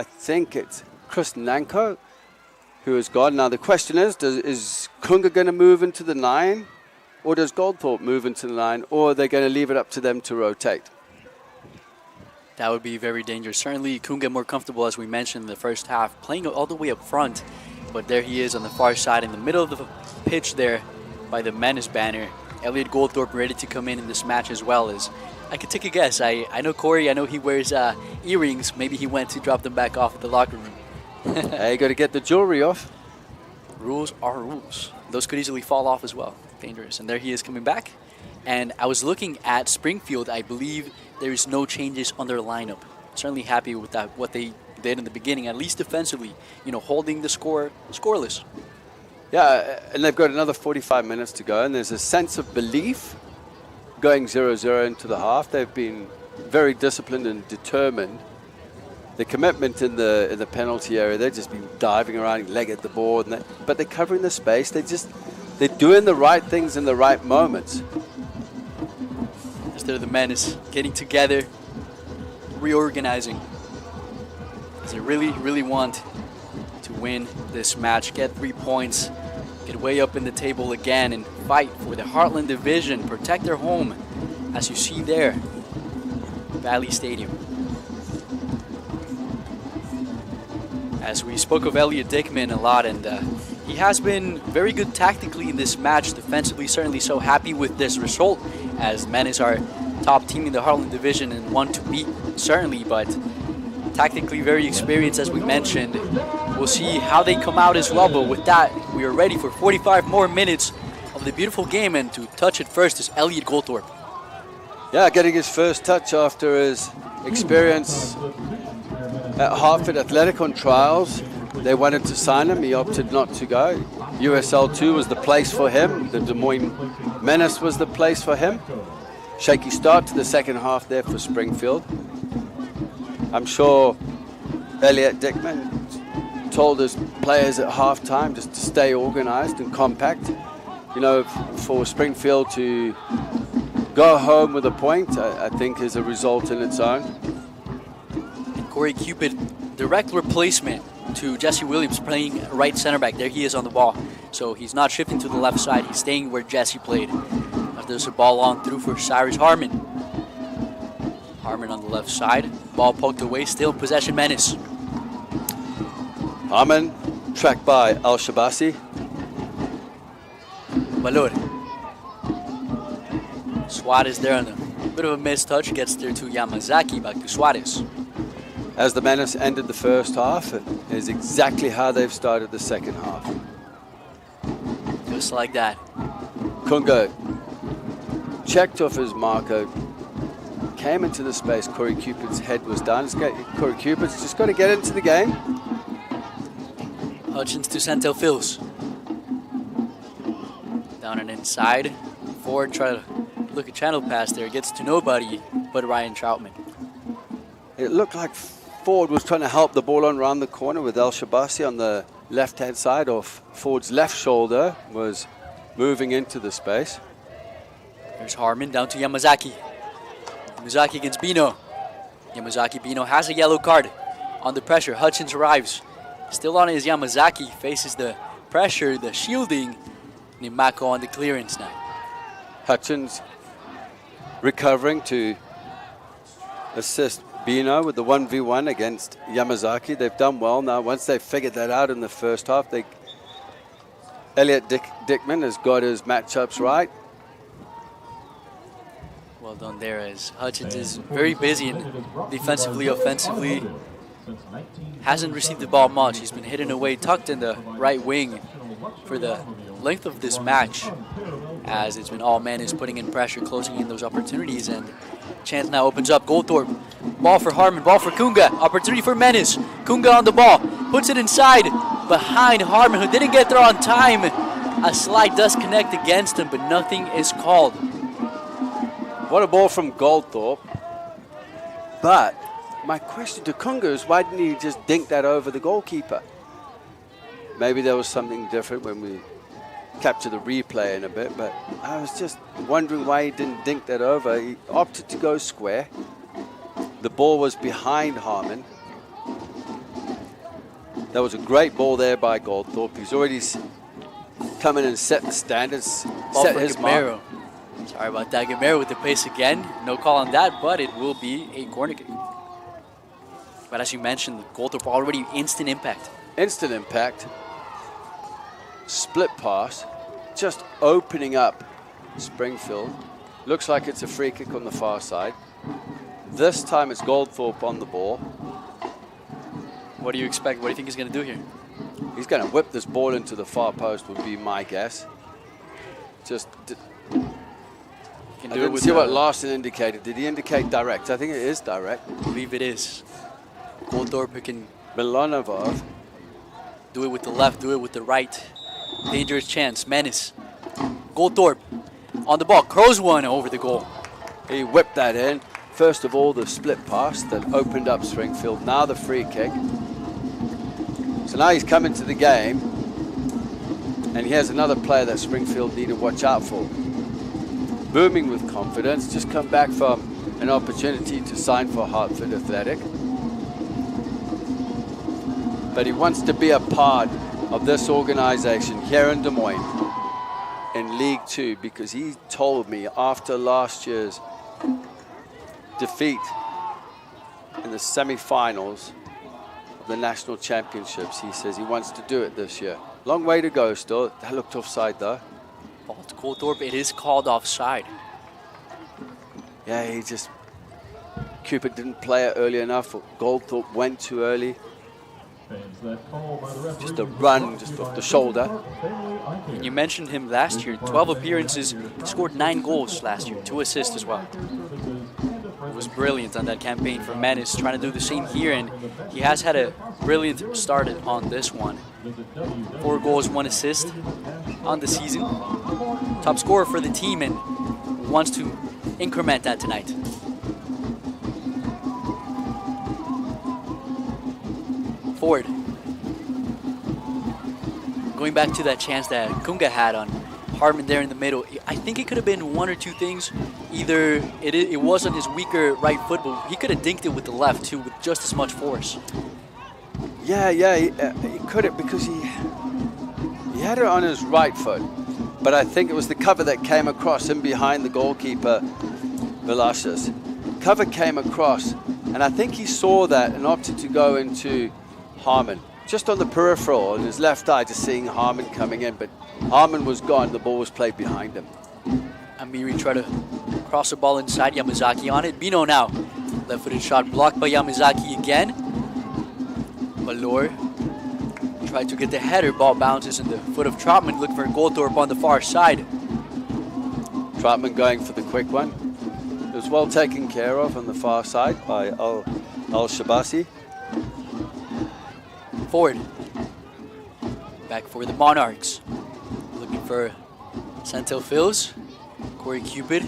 think it's Chris Nanko who has gone. Now the question is Kunga going to move into the 9? Or does Goldthorpe move into the 9, or are they going to leave it up to them to rotate? That would be very dangerous. Certainly, Kunga more comfortable, as we mentioned in the first half, playing all the way up front. But there he is on the far side in the middle of the pitch there by the Menace banner. Elliot Goldthorpe ready to come in this match as well. As I could take a guess. I know Corey, I know he wears earrings. Maybe he went to drop them back off at the locker room. Hey, you got to get the jewelry off. Rules are rules. Those could easily fall off as well. Dangerous. And there he is coming back. And I was looking at Springfield. I believe there is no changes on their lineup. Certainly happy with that, what they did in the beginning, at least defensively, holding the score scoreless. Yeah, and they've got another 45 minutes to go, and there's a sense of belief going 0-0 into the half. They've been very disciplined and determined. The commitment in the penalty area, they've just been diving around, leg at the board, but they're covering the space. They're doing the right things in the right moments. Instead of the Menace getting together, reorganizing. They really, really want to win this match, get 3 points, get way up in the table again, and fight for the Heartland Division, protect their home, as you see there, Valley Stadium. As we spoke of Elliot Dickman a lot, and he has been very good tactically in this match. Defensively, certainly so happy with this result, as Menace are top team in the Heartland Division and one to beat, certainly, but tactically very experienced, as we mentioned. We'll see how they come out as well, but with that, we are ready for 45 more minutes of the beautiful game, and to touch it first is Elliot Goldthorpe. Yeah, getting his first touch after his experience at Hartford Athletic on trials. They wanted to sign him. He opted not to go. USL 2 was the place for him. The Des Moines Menace was the place for him. Shaky start to the second half there for Springfield. I'm sure Elliot Dickman told his players at halftime just to stay organized and compact. For Springfield to go home with a point, I think is a result in its own. Corey Cupid, direct replacement to Jesse Williams, playing right center back. There he is on the ball. So he's not shifting to the left side. He's staying where Jesse played. There's a ball on through for Cyrus Harmon. Harmon on the left side. Ball poked away. Still in possession, Menace. Harmon, tracked by Al Shabasi. Valor. Suarez there on a bit of a missed touch. Gets there to Yamazaki. Back to Suarez. as the Menace ended the first half, it is exactly how they've started the second half. Just like that. Kunga checked off his marker, came into the space. Corey Cupid's head was down. Corey Cupid's just got to get into the game. Hutchins to Santel Phils. Down and inside. Ford try to look at channel pass there. Gets to nobody but Ryan Troutman. It looked like Ford was trying to help the ball on around the corner with El Shabasi on the left-hand side, off Ford's left shoulder was moving into the space. There's Harmon down to Yamazaki. Yamazaki against Bino. Bino has a yellow card. Under pressure, Hutchins arrives. Still on his Yamazaki, faces the pressure, the shielding. Nimako on the clearance now. Hutchins recovering to assist Bino with the 1v1 against Yamazaki. They've done well now. Once they figured that out in the first half, Elliot Dickman has got his matchups right. Well done there, as Hutchins is very busy and defensively, offensively. Hasn't received the ball much. He's been hidden away, tucked in the right wing for the length of this match, as it's been all Menace putting in pressure, closing in those opportunities, and chance now opens up. Goldthorpe, ball for Harmon, ball for Kunga, opportunity for Menace. Kunga on the ball, puts it inside, behind Harmon, who didn't get there on time. A slide does connect against him, but nothing is called. What a ball from Goldthorpe. But my question to Kunga is, why didn't he just dink that over the goalkeeper? Maybe there was something different when we capture the replay in a bit, but I was just wondering why he didn't dink that over. He opted to go square. The ball was behind Harmon. That was a great ball there by Goldthorpe. He's already come in and set the standards, Ball set for his Gamero. mark. Sorry about that. Gamero with the pace again. No call on that, but it will be a corner kick. But as you mentioned, Goldthorpe already instant impact. Instant impact. Split pass. Just opening up Springfield. Looks like it's a free kick on the far side. This time it's Goldthorpe on the ball. What do you expect? What do you think he's going to do here? He's going to whip this ball into the far post, would be my guess. Just... I didn't see what Larson indicated. Did he indicate direct? I think it is direct. I believe it is. Goldthorpe can... Milanovov. Do it with the left, do it with the right. Dangerous chance. Menace. Goldthorpe on the ball. Crows one over the goal. He whipped that in. First of all, the split pass that opened up Springfield. Now the free kick. So now he's come into the game. And he has another player that Springfield need to watch out for. Booming with confidence, just come back from an opportunity to sign for Hartford Athletic. But he wants to be a part of this organization here in Des Moines in League 2, because he told me after last year's defeat in the semi-finals of the national championships, he says he wants to do it this year. Long way to go still. That looked offside though. Ball to Goldthorpe. It is called offside. Yeah, he just... Cupid didn't play it early enough. Goldthorpe went too early. Just a run, just off the shoulder. And you mentioned him last year. 12 appearances, scored 9 goals last year. 2 assists as well. It was brilliant on that campaign for Menace. Trying to do the same here, and he has had a brilliant start on this one. 4 goals, 1 assist on the season. Top scorer for the team, and wants to increment that tonight. Ford. Going back to that chance that Kunga had on Harmon there in the middle, I think it could have been one or two things. Either it was on his weaker right foot, but he could have dinked it with the left too, with just as much force. Yeah, he could have, because he had it on his right foot. But I think it was the cover that came across him behind the goalkeeper, Velasquez. Cover came across, and I think he saw that and opted to go into Harmon. Just on the peripheral, in his left eye, just seeing Harmon coming in, but Harmon was gone. The ball was played behind him. Amiri tried to cross the ball inside. Yamazaki on it. Bino now. Left-footed shot blocked by Yamazaki again. Valor tried to get the header. Ball bounces in the foot of Trotman, looking for Goldthorpe on the far side. Trotman going for the quick one. It was well taken care of on the far side by Al-Shabasi. Forward. Back for the Monarchs. Looking for Santel Phils. Corey Cupid.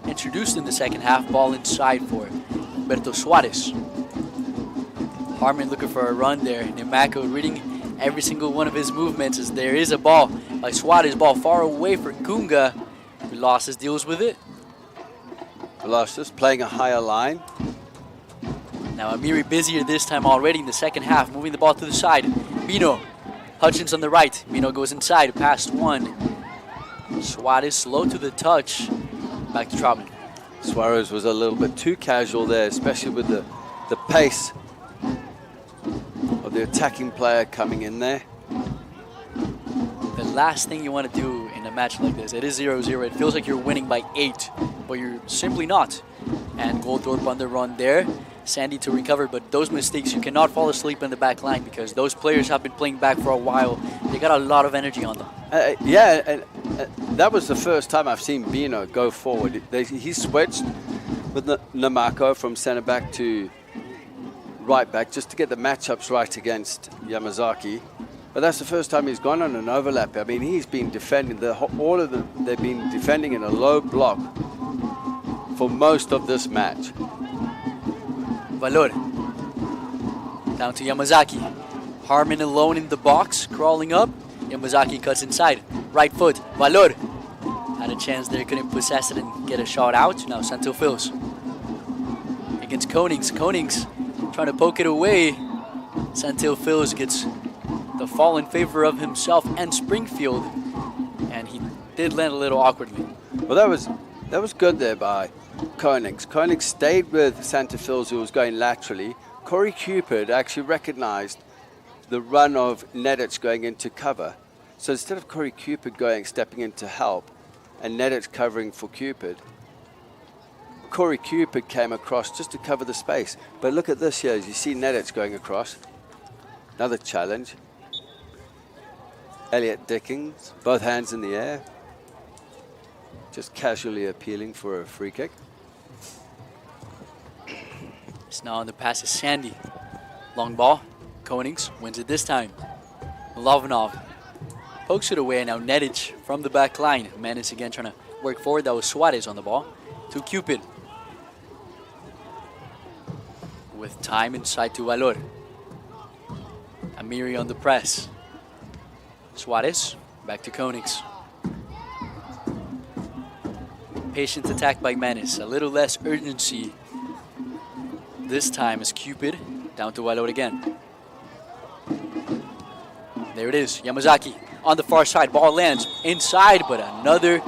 Introduced in the second half. Ball inside for Humberto Suarez. Harmon looking for a run there. Nimako reading every single one of his movements as there is a ball by Suarez. Ball far away for Gunga. Velasquez deals with it. Velasquez playing a higher line. Now Amiri busier this time already in the second half, moving the ball to the side. Bino. Hutchins on the right. Bino goes inside, past one. Suarez slow to the touch. Back to Trotman. Suarez was a little bit too casual there, especially with the pace of the attacking player coming in there. The last thing you want to do in a match like this, it is 0-0. It feels like you're winning by 8, but you're simply not. And Goldthorpe on the run there. Sandy to recover, but those mistakes, you cannot fall asleep in the back line because those players have been playing back for a while. They got a lot of energy on them. Yeah, and that was the first time I've seen Bino go forward. He switched with Namako from centre back to right back just to get the matchups right against Yamazaki. But that's the first time he's gone on an overlap. I mean, he's been defending all of them. They've been defending in a low block for most of this match. Valor. Down to Yamazaki. Harmon alone in the box, crawling up. Yamazaki cuts inside. Right foot. Valor. Had a chance there, couldn't possess it and get a shot out. Now Santo Fils. Against Konings. Konings trying to poke it away. Santil Fils gets the fall in favor of himself and Springfield. And he did land a little awkwardly. Well, that was good there by Konings. Konings stayed with Santa Fils, who was going laterally. Corey Cupid actually recognized the run of Nedic going into cover. So instead of Corey Cupid stepping in to help, and Nedic covering for Cupid, Corey Cupid came across just to cover the space. But look at this here, as you see Nedic going across. Another challenge. Elliot Dickens, both hands in the air. Just casually appealing for a free kick. It's now on the pass is Sandy. Long ball. Konings wins it this time. Lovanov pokes it away. Now Nedic from the back line. Menace again trying to work forward. That was Suarez on the ball. To Cupid. With time inside to Valor. Amiri on the press. Suarez back to Konings. Patient attack by Menace. A little less urgency. This time is Cupid down to Valor again. There it is. Yamazaki on the far side. Ball lands inside, but another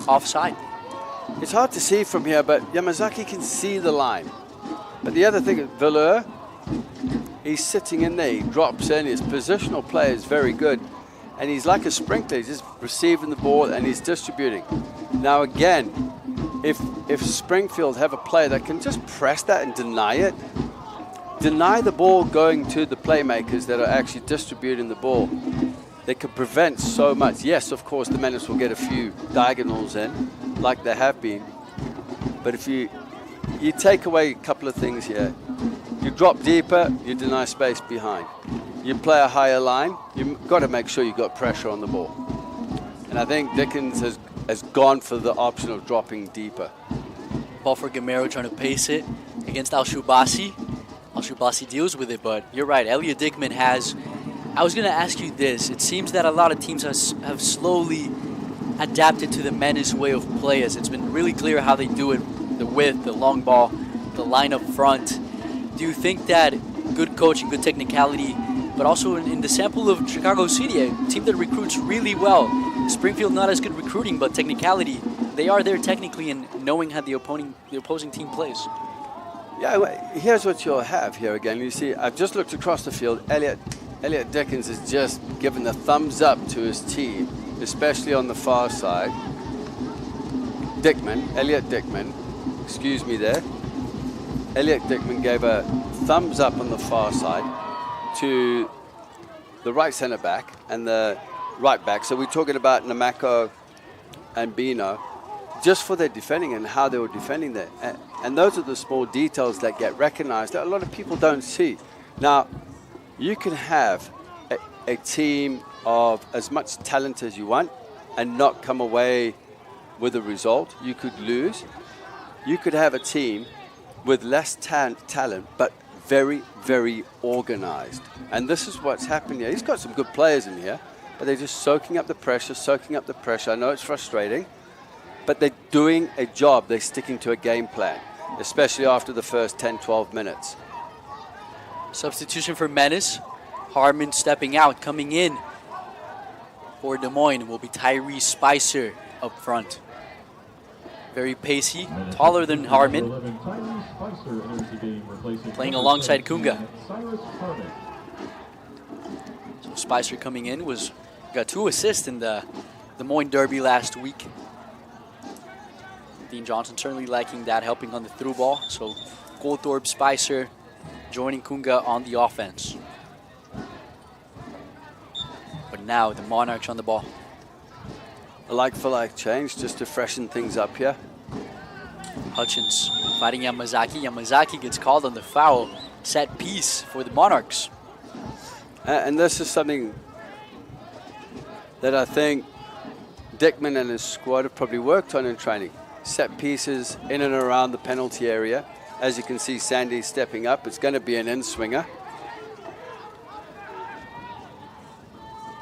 offside. It's hard to see from here, but Yamazaki can see the line. But the other thing is Valor, he's sitting in there. He drops in. His positional play is very good. And he's like a sprinkler. He's just receiving the ball and he's distributing. Now again, if Springfield have a player that can just press that and deny it, deny the ball going to the playmakers that are actually distributing the ball, they could prevent so much. Yes, of course, the Menace will get a few diagonals in, like they have been. But if you take away a couple of things here, you drop deeper, you deny space behind. You play a higher line, you've got to make sure you got pressure on the ball. And I think Dickens has gone for the option of dropping deeper. Ball for Gamero trying to pace it against Al-Shubasi. Al-Shubasi deals with it, but you're right. Elliot Dickman has... I was going to ask you this. It seems that a lot of teams have slowly adapted to the Menace way of play, as it's been really clear how they do it. The width, the long ball, the line up front. Do you think that good coaching, good technicality, but also in the sample of Chicago City, a team that recruits really well, Springfield not as good recruiting, but technicality, they are there technically in knowing how the opposing team plays? Yeah, here's what you'll have here again. You see, I've just looked across the field. Elliot Dickens has just given the thumbs up to his team, especially on the far side. Elliot Dickman, excuse me there. Elliot Dickman gave a thumbs up on the far side to the right centre back and the right back. So we're talking about Namako and Bino, just for their defending and how they were defending there. And those are the small details that get recognized that a lot of people don't see. Now, you can have a team of as much talent as you want and not come away with a result. You could lose. You could have a team with less talent, but very, very organized. And this is what's happening here. He's got some good players in here, but they're just soaking up the pressure. I know it's frustrating, but they're doing a job. They're sticking to a game plan, especially after the first 10, 12 minutes. Substitution for Menace. Harmon stepping out, coming in for Des Moines will be Tyrese Spicer up front. Very pacey, taller than Harmon. Playing alongside Kunga. So Spicer coming in got 2 assists in the Des Moines Derby last week. Dean Johnson certainly liking that, helping on the through ball. So Goldthorpe, Spicer joining Kunga on the offense. But now the Monarchs on the ball. A like-for-like change just to freshen things up here. Hutchins fighting Yamazaki. Yamazaki gets called on the foul. Set piece for the Monarchs. And this is something that I think Dickman and his squad have probably worked on in training. Set pieces in and around the penalty area. As you can see, Sandy stepping up. It's going to be an in-swinger.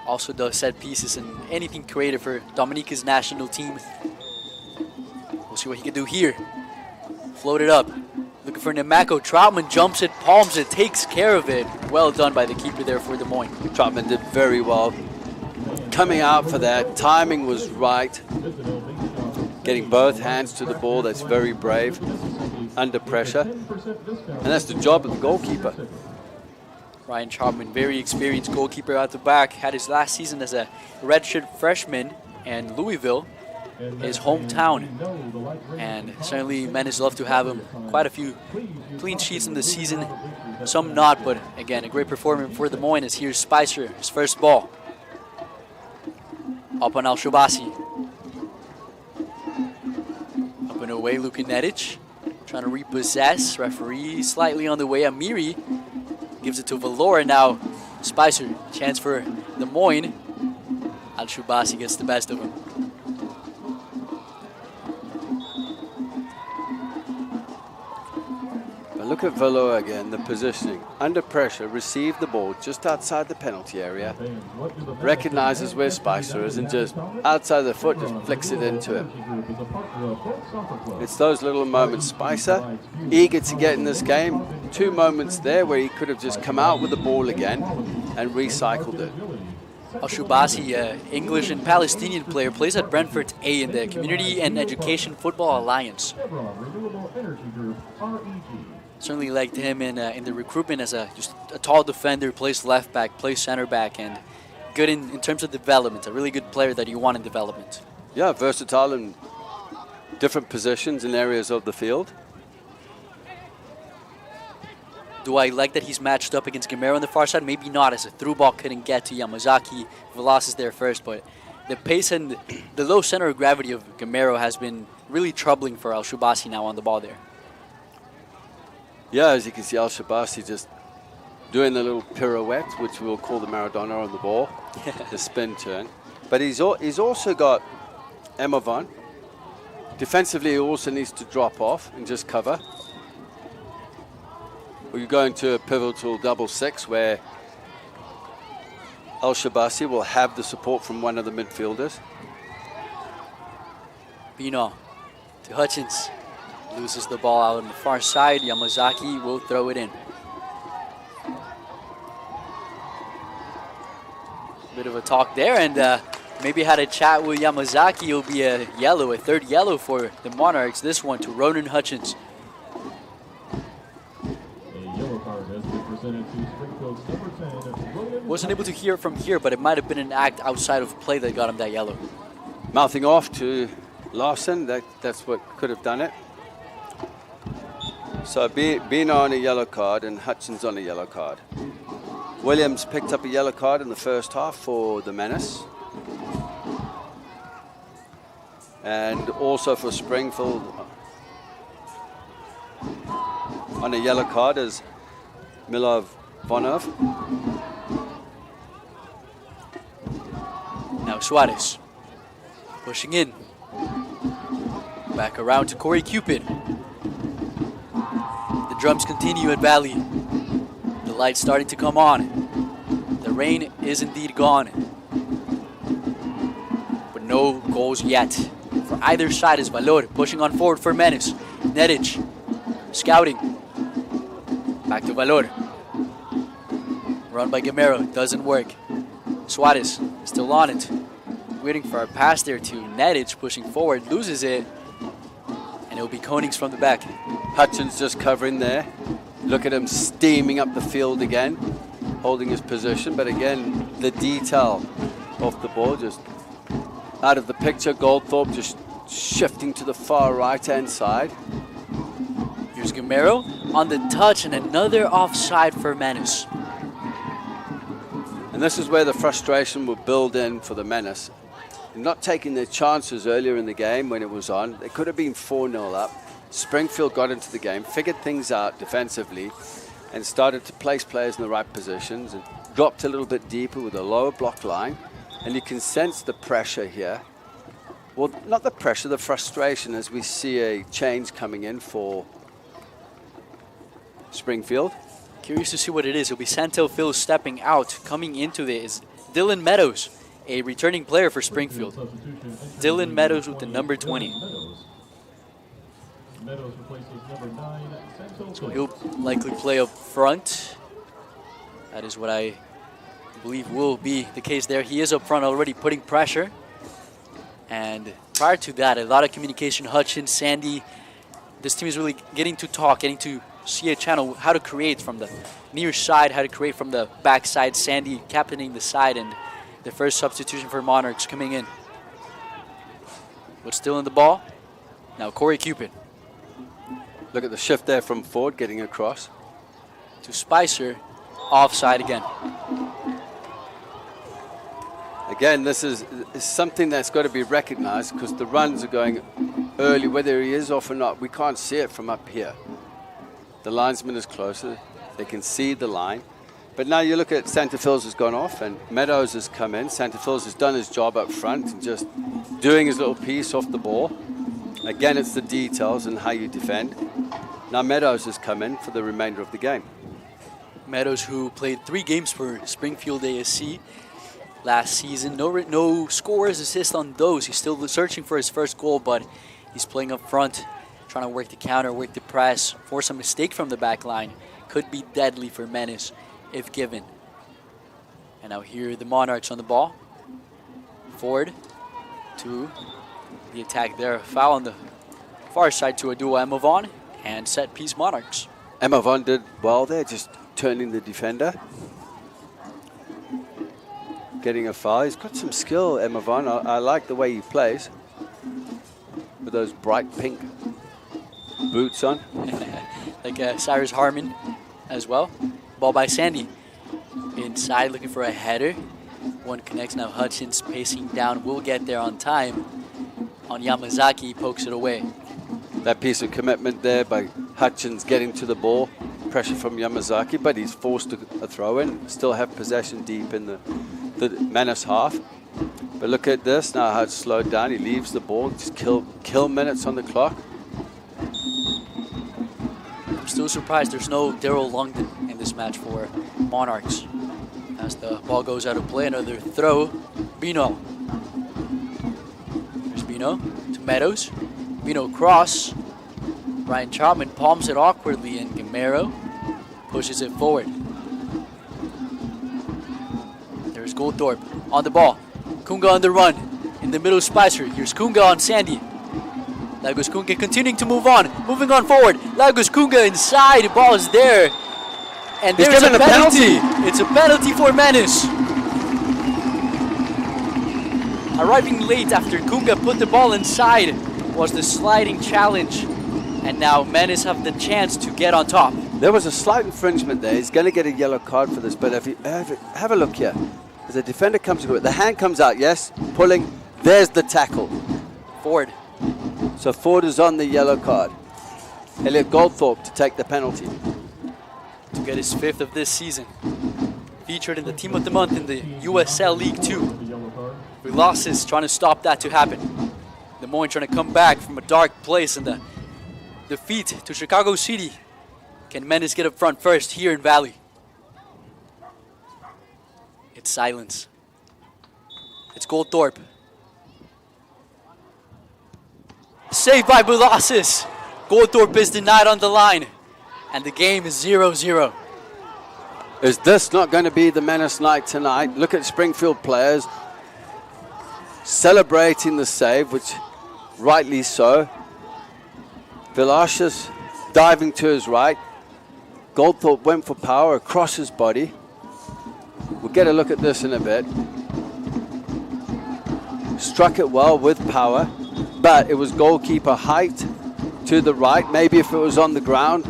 Also does set pieces and anything creative for Dominica's national team. We'll see what he can do here. Float it up. Looking for Namako. Troutman jumps it, palms it, takes care of it. Well done by the keeper there for Des Moines. Troutman did very well. Coming out for that. Timing was right. Getting both hands to the ball. That's very brave. Under pressure. And that's the job of the goalkeeper. Ryan Troutman, very experienced goalkeeper out the back. Had his last season as a redshirt freshman, and Louisville, his hometown. And certainly Menace love to have him. Quite a few clean sheets in the season, some not, but again, a great performance for Des Moines. As here's Spicer, his first ball. Up on Al-Shubasi. Up and away, Luka Nedic. Trying to repossess. Referee slightly on the way. Amiri gives it to Valora. Now Spicer, chance for Des Moines. Al-Shubasi gets the best of him. But look at Valora again, the positioning. Under pressure, received the ball just outside the penalty area. Recognizes where Spicer is and just outside the foot just flicks it into him. It's those little moments. Spicer, eager to get in this game. 2 moments there where he could have just come out with the ball again and recycled it. Al-Shubasi, English and Palestinian player, plays at Brentford A in the Community and Education Football Alliance. Certainly liked him in the recruitment as just a tall defender, plays left back, plays center back, and good in terms of development. A really good player that you want in development. Yeah, versatile in different positions in areas of the field. Do I like that he's matched up against Gamero on the far side? Maybe not, as a through ball couldn't get to Yamazaki. Velas is there first, but the pace and the low center of gravity of Gamero has been really troubling for Al-Shubasi now on the ball there. Yeah, as you can see, Al-Shubasi just doing the little pirouette, which we'll call the Maradona on the ball, the spin turn. But he's also got Emervan. Defensively, he also needs to drop off and just cover. We're going to a pivotal double six where Al-Shubasi will have the support from one of the midfielders. Bino to Hutchins. Loses the ball out on the far side. Yamazaki will throw it in. Bit of a talk there, and maybe had a chat with Yamazaki. It'll be a yellow, a third yellow for the Monarchs. This one to Ronan Hutchins. Wasn't able to hear it from here, but it might have been an act outside of play that got him that yellow. Mouthing off to Larson, that's what could have done it. So Bino on a yellow card and Hutchins on a yellow card. Williams picked up a yellow card in the first half for the Menace. And also for Springfield on a yellow card is Milovonov. Now Suarez pushing in. Back around to Corey Cupid. The drums continue at Valley. The light's starting to come on. The rain is indeed gone. But no goals yet. For either side is Valor pushing on forward for Menace. Nedic scouting. Back to Valor. Run by Gamero, doesn't work. Suarez still on it. Waiting for a pass there to Nedic, pushing forward, loses it. And it'll be Konings from the back. Hutchins just covering there. Look at him steaming up the field again, holding his position. But again, the detail of the ball just out of the picture. Goldthorpe just shifting to the far right-hand side. Here's Gamero on the touch and another offside for Menace. And this is where the frustration will build in for the Menace. Not taking their chances earlier in the game when it was on. They could have been 4-0 up. Springfield got into the game, figured things out defensively, and started to place players in the right positions and dropped a little bit deeper with a lower block line. And you can sense the pressure here. Well, not the pressure, the frustration as we see a change coming in for Springfield. Curious to see what it is. It'll be Santo Phil stepping out. Coming into this, Dylan Meadows, a returning player for Springfield. Dylan Meadows with the number 20. So he'll likely play up front. That is what I believe will be the case there. He is up front already putting pressure. And prior to that, a lot of communication. Hutchins, Sandy. This team is really getting to talk, getting to see a channel, how to create from the near side, how to create from the back side. Sandy captaining the side, and the first substitution for Monarchs coming in. But still in the ball. Now Corey Cupid. Look at the shift there from Ford getting across. To Spicer, offside again. Again, this is something that's got to be recognized because the runs are going early, whether he is off or not. We can't see it from up here. The linesman is closer. They can see the line. But now you look at Santa Phil's has gone off and Meadows has come in. Santa Phil's has done his job up front and just doing his little piece off the ball. Again, it's the details and how you defend. Now Meadows has come in for the remainder of the game. Meadows, who played 3 games for Springfield ASC last season. No scores, assists on those. He's still searching for his first goal, but he's playing up front, trying to work the counter, work the press, force a mistake from the back line. Could be deadly for Menace if given. And now here the Monarchs on the ball. Forward to the attack there. Foul on the far side to a duo Emovon and set piece Monarchs. Emovon did well there, just turning the defender. Getting a foul. He's got some skill, Emovon. I like the way he plays. With those bright pink boots on. Like Cyrus Harmon as well. Ball by Sandy. Inside looking for a header. One connects now. Hutchins pacing down. Will get there on time. On Yamazaki, pokes it away. That piece of commitment there by Hutchins getting to the ball. Pressure from Yamazaki, but he's forced to a throw in. Still have possession deep in the Menace half. But look at this now, how it's slowed down. He leaves the ball. Just kill minutes on the clock. I'm still surprised there's no Daryl Longden in this match for Monarchs. As the ball goes out of play, another throw. Bino. There's Bino to Meadows. Bino cross. Ryan Chapman palms it awkwardly, and Gamero pushes it forward. There's Goldthorpe on the ball. Kunga on the run. In the middle, Spicer. Here's Kunga on Sandy. Lagos Kunga continuing to move on. Moving on forward. Lagos Kunga inside. The ball is there. And there's a penalty. It's a penalty for Menace. Arriving late after Kunga put the ball inside was the sliding challenge. And now Menace have the chance to get on top. There was a slight infringement there. He's going to get a yellow card for this, but if you have a look here. As the defender comes to it, the hand comes out, yes, pulling. There's the tackle. Ford. So Ford is on the yellow card. Elliot Goldthorpe to take the penalty. To get his 5th of this season. Featured in the Team of the Month in the USL League 2. Velasquez trying to stop that to happen. The Moines trying to come back from a dark place in the defeat to Chicago City. Can Menace get up front first here in Valley? It's silence. It's Goldthorpe. Saved by Velasquez. Goldthorpe is denied on the line. And the game is 0-0. Is this not going to be the Menace night tonight? Look at Springfield players celebrating the save, which rightly so. Velasquez diving to his right. Goldthorpe went for power across his body. We'll get a look at this in a bit. Struck it well with power, but it was goalkeeper height to the right. Maybe if it was on the ground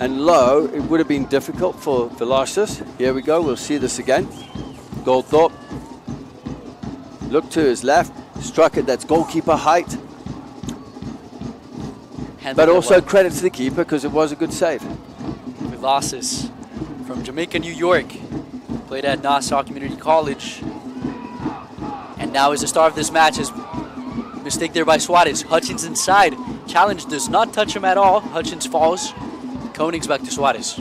and low, it would have been difficult for Velasquez. Here we go, we'll see this again. Goldthorpe, look to his left, struck it, that's goalkeeper height. But also credit to the keeper because it was a good save. Velasquez from Jamaica, New York, played at Nassau Community College. And now is the star of this match. Is mistake there by Suarez. Hutchins inside. Challenge does not touch him at all. Hutchins falls. Koenig's back to Suarez.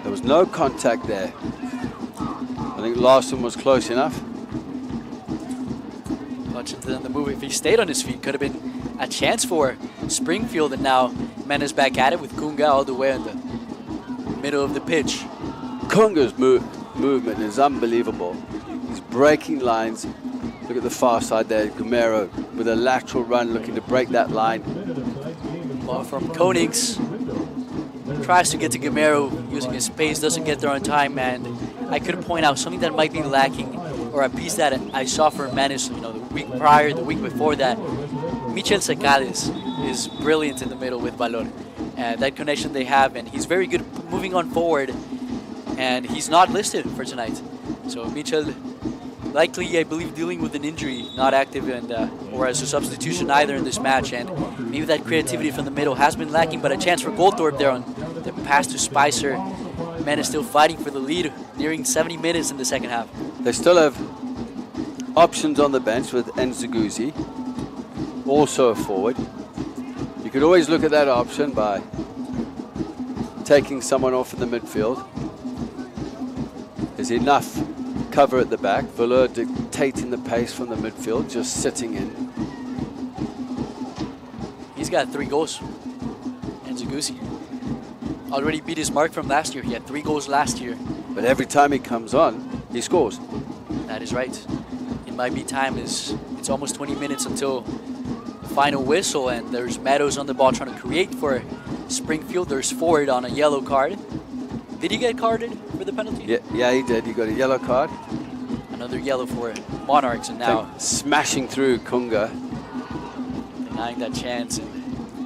There was no contact there. I think Larson was close enough. Hutchins on the move. If he stayed on his feet, could have been a chance for Springfield. And now Menace back at it with Kunga all the way in the middle of the pitch. Kunga's movement is unbelievable. He's breaking lines. Look at the far side there. Gamero with a lateral run looking to break that line. Ball from Koenigs. Tries to get to Gamero using his pace, doesn't get there on time, and I could point out something that might be lacking, or a piece that I saw for Menace, the week prior, the week before that. Michel Secades is brilliant in the middle with Valor, and that connection they have, and he's very good moving on forward, and he's not listed for tonight. So Michel likely, I believe, dealing with an injury, not active, and or as a substitution either in this match, and maybe that creativity from the middle has been lacking, but a chance for Goldthorpe there on the pass to Spicer. Menace still fighting for the lead, nearing 70 minutes in the second half. They still have options on the bench with Nziguzi, also a forward. You could always look at that option by taking someone off in the midfield. There's enough cover at the back. Valeur dictating the pace from the midfield, just sitting in. He's got 3 goals. Nziguzi already beat his mark from last year. He had 3 goals last year. But every time he comes on, he scores. That is right. In my beat time, it's almost 20 minutes until the final whistle, and there's Meadows on the ball trying to create for Springfield. There's Ford on a yellow card. Did he get carded for the penalty? Yeah, he did. He got a yellow card. Another yellow for Monarchs, and now smashing through Kunga. Denying that chance.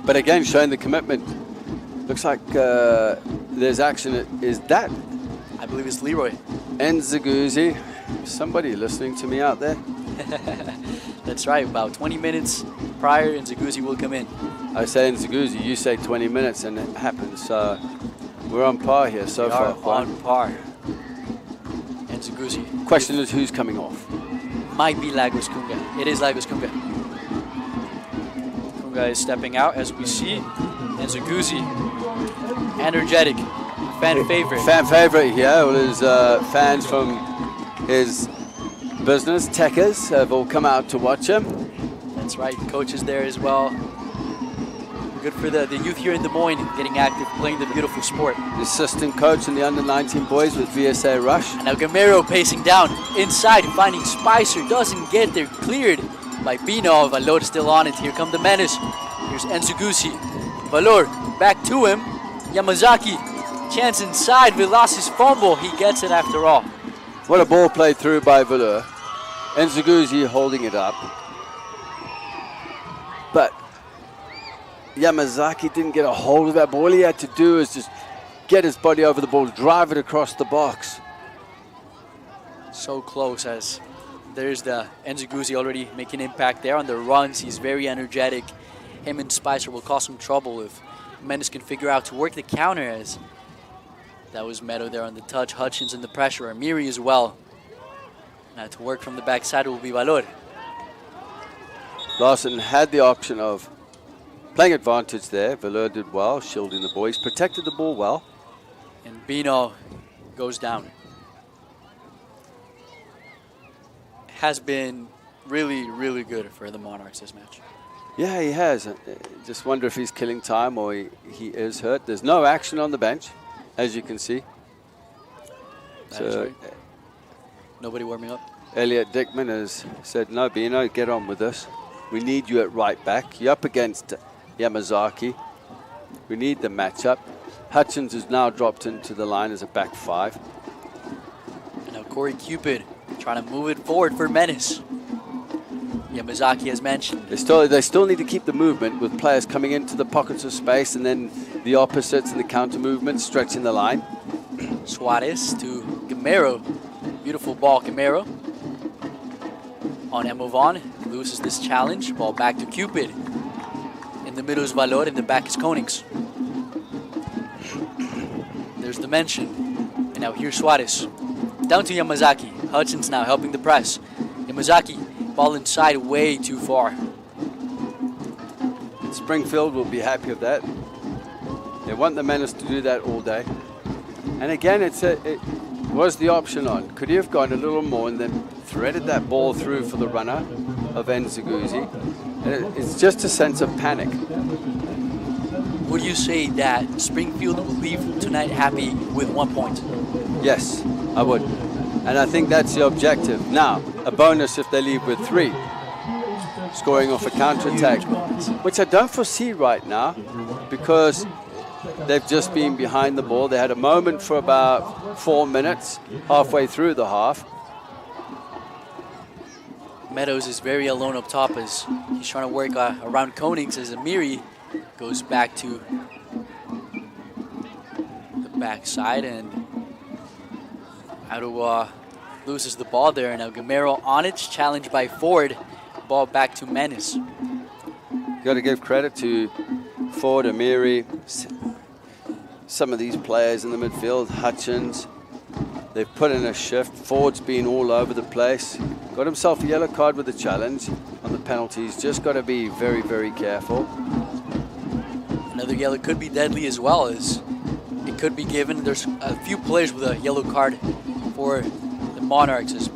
But again, showing the commitment. Looks like there's action. Is that? I believe it's Leroy. Nziguzi. Somebody listening to me out there? That's right. About 20 minutes prior, Nziguzi will come in. I say Nziguzi, you say 20 minutes, and it happens. We're on par here so far. We are on par. Nziguzi. Question is, who's coming off? Might be Lagos Kunga. It is Lagos Kunga. Kunga is stepping out as we see. Nziguzi, energetic, fan favorite. Fan favorite here. All his fans from his business, Techers, have all come out to watch him. That's right. Coaches there as well. Good for the youth here in Des Moines, getting active, playing the beautiful sport. The assistant coach in the under-19 boys with VSA Rush. And now Gamero pacing down inside, finding Spicer, doesn't get there, cleared by Bino. Valor still on it. Here come the Menace. Here's Nziguzi. Valor back to him. Yamazaki, chance inside. Velasquez fumble. He gets it after all. What a ball played through by Valor. Nziguzi holding it up. But Yamazaki didn't get a hold of that ball. All he had to do is just get his body over the ball, drive it across the box. So close, as there's the Nziguzi already making impact there on the runs. He's very energetic. Him and Spicer will cause some trouble if Menace can figure out to work the counter, as that was Meadow there on the touch, Hutchins in the pressure, Amiri as well. Now to work from the backside will be Valor. Larson had the option of playing advantage there. Valor did well, shielding the ball. He's protected the ball well. And Bino goes down. Has been really, really good for the Monarchs this match. Yeah, he has. Just wonder if he's killing time or he is hurt. There's no action on the bench, as you can see. So, nobody warming up. Elliot Dickman has said, no, Bino, get on with this. We need you at right back. You're up against Yamazaki. We need the matchup. Hutchins has now dropped into the line as a back five. And now Corey Cupid trying to move it forward for Menace. Yamazaki, as mentioned. They still need to keep the movement with players coming into the pockets of space and then the opposites and the counter movement, stretching the line. Suarez to Gamero. Beautiful ball, Gamero. On Emovon, loses this challenge. Ball back to Cupid. In the middle is Valor, in the back is Konings. There's the mention. And now here's Suarez. Down to Yamazaki. Hutchins now helping the press. Yamazaki, ball inside way too far. Springfield will be happy with that. They want the Menace to do that all day. And again, it was the option on. Could he have gone a little more and then threaded that ball through for the runner of Nziguzi? It's just a sense of panic. Would you say that Springfield will leave tonight happy with 1 point? Yes, I would. And I think that's the objective. Now, a bonus if they leave with 3. Scoring off a counter-attack, which I don't foresee right now because they've just been behind the ball. They had a moment for about 4 minutes, halfway through the half. Meadows is very alone up top as he's trying to work around Konings as Amiri goes back to the backside and Aruwa loses the ball there. And now Gamero on it, challenged by Ford. Ball back to Menace. Got to give credit to Ford, Amiri, some of these players in the midfield, Hutchins. They've put in a shift. Ford's been all over the place. Got himself a yellow card with the challenge on the penalties. Just got to be very, very careful. Another yellow could be deadly as well, as it could be given. There's a few players with a yellow card for the Monarchs. As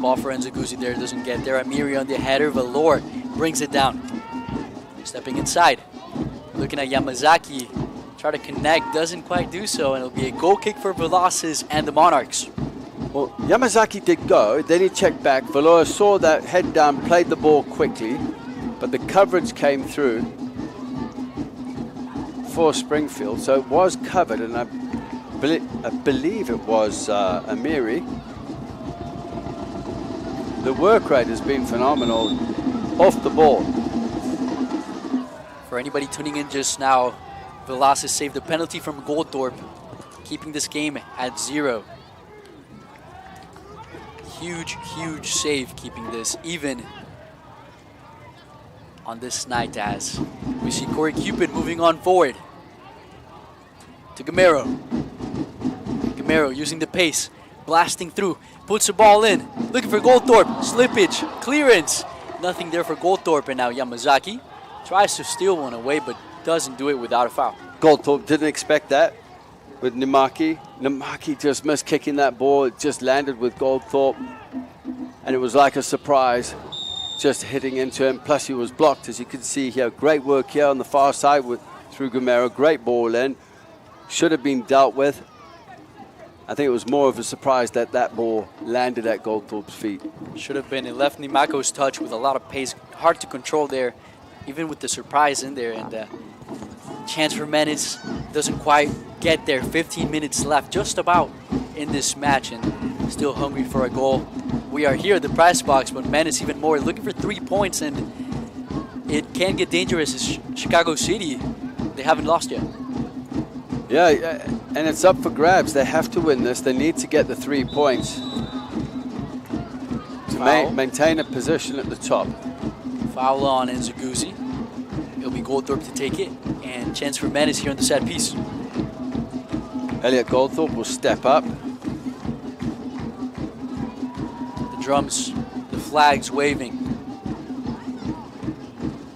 ball for Nziguzi there doesn't get there. Amiri on the header. Valor brings it down. Stepping inside. Looking at Yamazaki. Try to connect. Doesn't quite do so. And it'll be a goal kick for Velasquez and the Monarchs. Well, Yamazaki did go. Then he checked back. Valor saw that, head down, played the ball quickly. But the coverage came through for Springfield. So it was covered. And I believe it was Amiri. The work rate has been phenomenal off the ball. For anybody tuning in just now, Velasquez saved a penalty from Goldthorpe, keeping this game at 0. Huge, huge save, keeping this even on this night, as we see Corey Cupid moving on forward to Gamero. Gamero using the pace, blasting through, puts the ball in, looking for Goldthorpe, slippage, clearance. Nothing there for Goldthorpe, and now Yamazaki tries to steal one away, but doesn't do it without a foul. Goldthorpe didn't expect that with Nimaki. Nimaki just missed kicking that ball. It just landed with Goldthorpe, and it was like a surprise, just hitting into him. Plus he was blocked, as you can see here. Great work here on the far side through Gamero. Great ball in. Should have been dealt with. I think it was more of a surprise that that ball landed at Goldthorpe's feet. Should have been. It left Nimako's touch with a lot of pace. Hard to control there, even with the surprise in there. And chance for Menace doesn't quite get there. 15 minutes left, just about, in this match, and still hungry for a goal. We are here at the press box, but Menace even more looking for 3 points, and it can get dangerous is Chicago City. They haven't lost yet. Yeah, and it's up for grabs. They have to win this. They need to get the 3 points to maintain a position at the top. Foul on Nziguzi. It'll be Goldthorpe to take it, and chance for Menace here on the set piece. Elliot Goldthorpe will step up. The drums, the flags waving.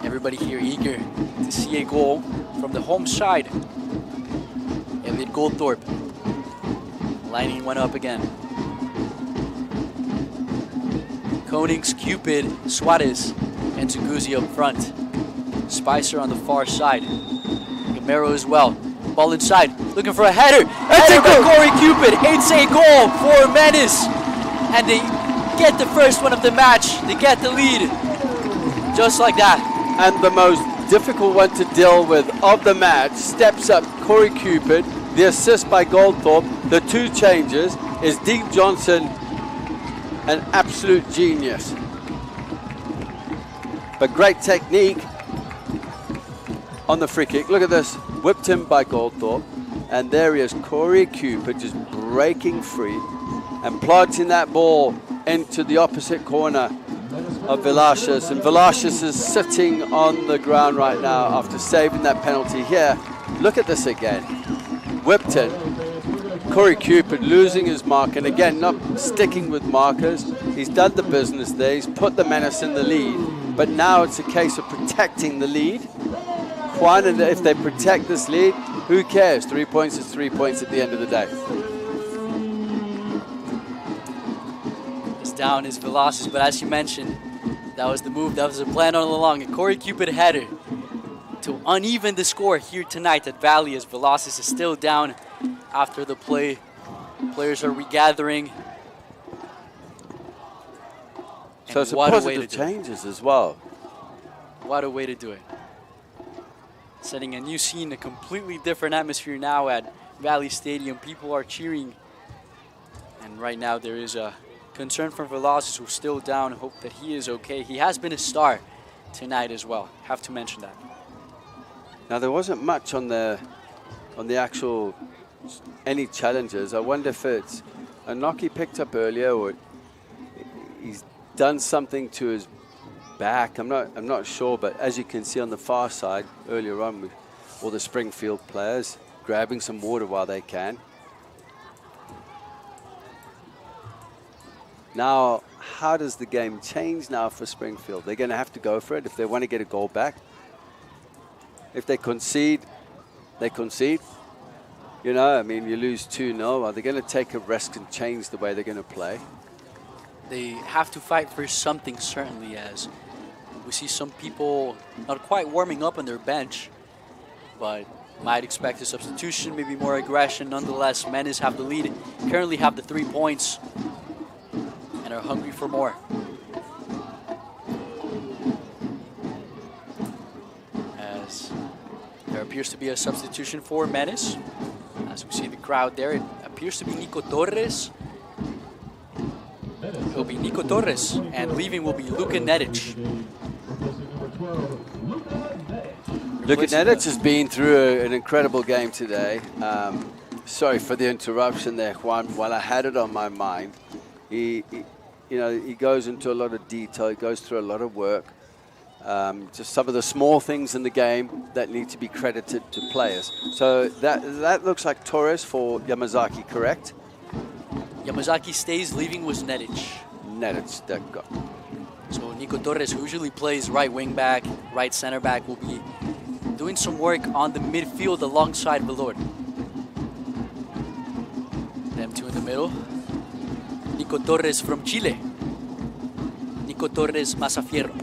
Everybody here eager to see a goal from the home side. Elliot Goldthorpe lining one up again. Konings, Cupid, Suarez, and Nziguzi up front. Spicer on the far side. Gamero as well. Ball inside, looking for a header. Header by Corey Cupid. It's a goal for Menace. And they get the first one of the match. They get the lead. Just like that. And the most difficult one to deal with of the match, steps up Corey Cupid. The assist by Goldthorpe. The 2 changes is Dean Johnson, an absolute genius. But great technique on the free kick. Look at this. Whipped in by Goldthorpe. And there he is, Corey Cupid, just breaking free and planting that ball into the opposite corner of Velázquez. And Velázquez is sitting on the ground right now after saving that penalty here. Look at this again. Whipped in. Corey Cupid losing his mark, and again, not sticking with markers. He's done the business there. He's put the Menace in the lead. But now it's a case of protecting the lead. Juan, and if they protect this lead, who cares? 3 points is 3 points at the end of the day. It's down is Velázquez, but as you mentioned, that was the move, that was the plan all along. A Corey Cupid header to uneven the score here tonight at Valley as Velázquez is still down after the play. Players are regathering. So it's a positive changes as well. What a way to do it. Setting a new scene, a completely different atmosphere now at Valley Stadium. People are cheering. And right now there is a concern from Velázquez, who's still down. Hope that he is okay. He has been a star tonight as well. Have to mention that. Now there wasn't much on the actual any challenges. I wonder if it's a knock he picked up earlier, or he's done something to his back. I'm not sure, but as you can see on the far side earlier on with all the Springfield players grabbing some water while they can. Now, how does the game change now for Springfield? They're going to have to go for it if they want to get a goal back. If they concede, they concede. You know, I mean, you lose 2-0. Are they going to take a risk and change the way they're going to play? They have to fight for something, certainly, as we see some people not quite warming up on their bench, but might expect a substitution, maybe more aggression. Nonetheless, Menace have the lead, currently have the 3 points, and are hungry for more. As there appears to be a substitution for Menace. As we see the crowd there, it appears to be Nico Torres. It will be Nico Torres, and leaving will be Luka Nedic. Luka Nedic has been through an incredible game today. Sorry for the interruption there, Juan. While I had it on my mind, he goes into a lot of detail. He goes through a lot of work. Just some of the small things in the game that need to be credited to players. So that looks like Torres for Yamazaki, correct? Yamazaki stays, leaving was Nedic. Nedic, there you go. So Nico Torres, who usually plays right wing back, right center back, will be doing some work on the midfield alongside Velour. Them two in the middle. Nico Torres from Chile. Nico Torres Mazafierro.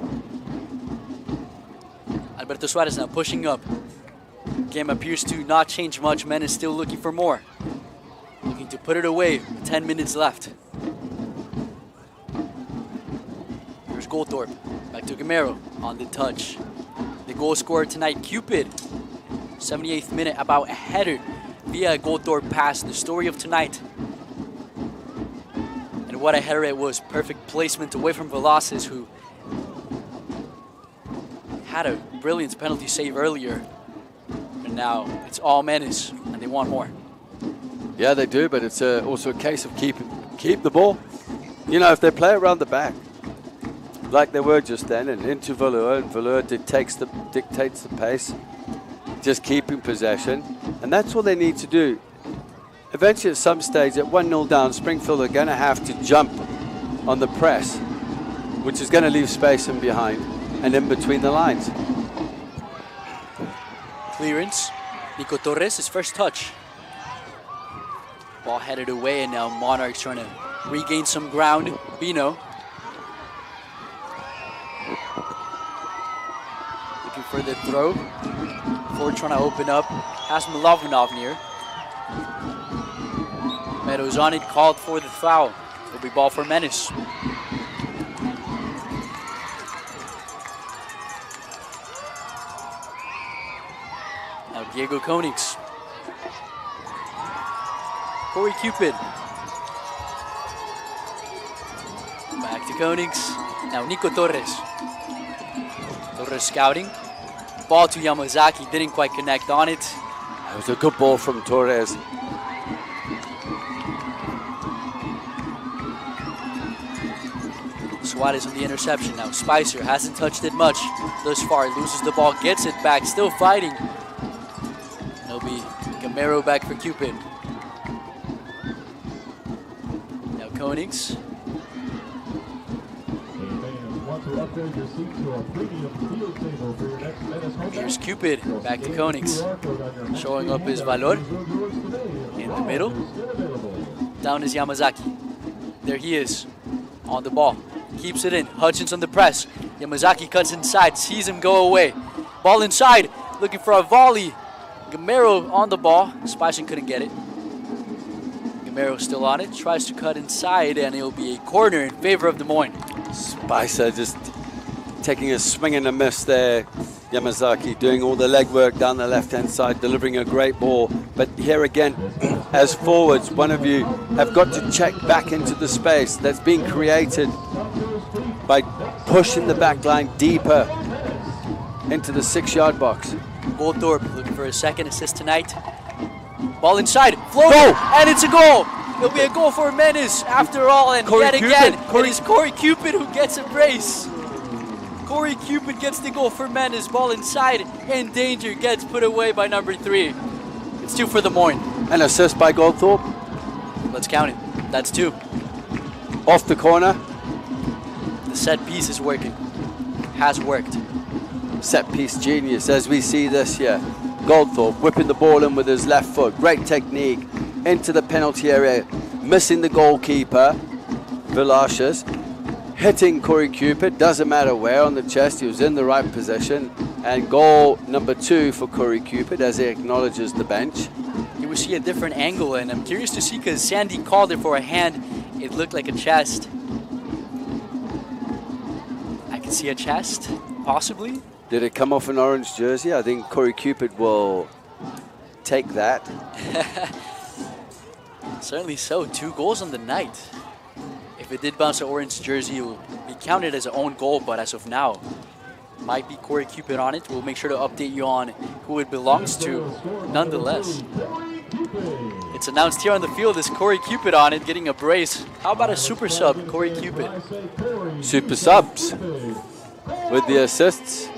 Alberto Suarez now pushing up. Game appears to not change much. Menace still looking for more. Looking to put it away. 10 minutes left. Here's Goldthorpe. Back to Gamero on the touch. The goal scorer tonight, Cupid. 78th minute, about a header via a Goldthorpe pass. The story of tonight. And what a header it was. Perfect placement away from Velázquez, who had a brilliant penalty save earlier. And now it's all Menace, and they want more. Yeah, they do, but it's also a case of keep the ball. You know, if they play around the back, like they were just then, and into Valur, and Valur dictates the pace, just keeping possession, and that's all they need to do. Eventually, at some stage, at 1-0 down, Springfield are going to have to jump on the press, which is going to leave space in behind and in between the lines. Clearance. Nico Torres, his first touch. Ball headed away, and now Monarchs trying to regain some ground. Bino. Looking for the throw. Forward trying to open up. Has Milovanov near. Meadows on it, called for the foul. It'll be ball for Menace. Now Diego Konings. Corey Cupid. Back to Konings. Now Nico Torres. Torres scouting. Ball to Yamazaki, didn't quite connect on it. That was a good ball from Torres. Suarez on the interception now. Spicer hasn't touched it much thus far. Loses the ball, gets it back, still fighting. It'll be Gamero back for Cupid. Now Konings. Here's Cupid, back to Konings. Showing up his Valor in the middle. Down is Yamazaki. There he is, on the ball. Keeps it in. Hutchins on the press. Yamazaki cuts inside. Sees him go away. Ball inside. Looking for a volley. Gamero on the ball. Spicer couldn't get it. Gamero still on it. Tries to cut inside, and it'll be a corner in favor of Des Moines. Spicer just taking a swing and a miss there. Yamazaki doing all the legwork down the left-hand side, delivering a great ball. But here again, as forwards, one of you have got to check back into the space that's being created by pushing the back line deeper into the 6-yard box. Goldthorpe looking for a second assist tonight. Ball inside, floating, and it's a goal. It'll be a goal for Menace after all, and Corey yet Cupid. again, it is Corey Cupid who gets a brace. Corey Cupid gets the goal for Menace. Ball inside, in danger, gets put away by number 3. It's 2 for Des Moines. An assist by Goldthorpe. Let's count it. That's 2. Off the corner. The set piece is working. Has worked. Set piece genius as we see this here. Goldthorpe whipping the ball in with his left foot. Great technique into the penalty area. Missing the goalkeeper, Velasquez. Hitting Corey Cupid, doesn't matter where, on the chest. He was in the right position. And goal number 2 for Corey Cupid as he acknowledges the bench. Here we see a different angle, and I'm curious to see because Sandy called it for a hand. It looked like a chest. I can see a chest, possibly. Did it come off an orange jersey? I think Corey Cupid will take that. Certainly so. 2 goals on the night. If it did bounce an orange jersey, it will be counted as an own goal, but as of now, might be Corey Cupid on it. We'll make sure to update you on who it belongs to. Nonetheless, it's announced here on the field as Corey Cupid on it, getting a brace. How about a super sub, Corey Cupid? Super subs with the assists.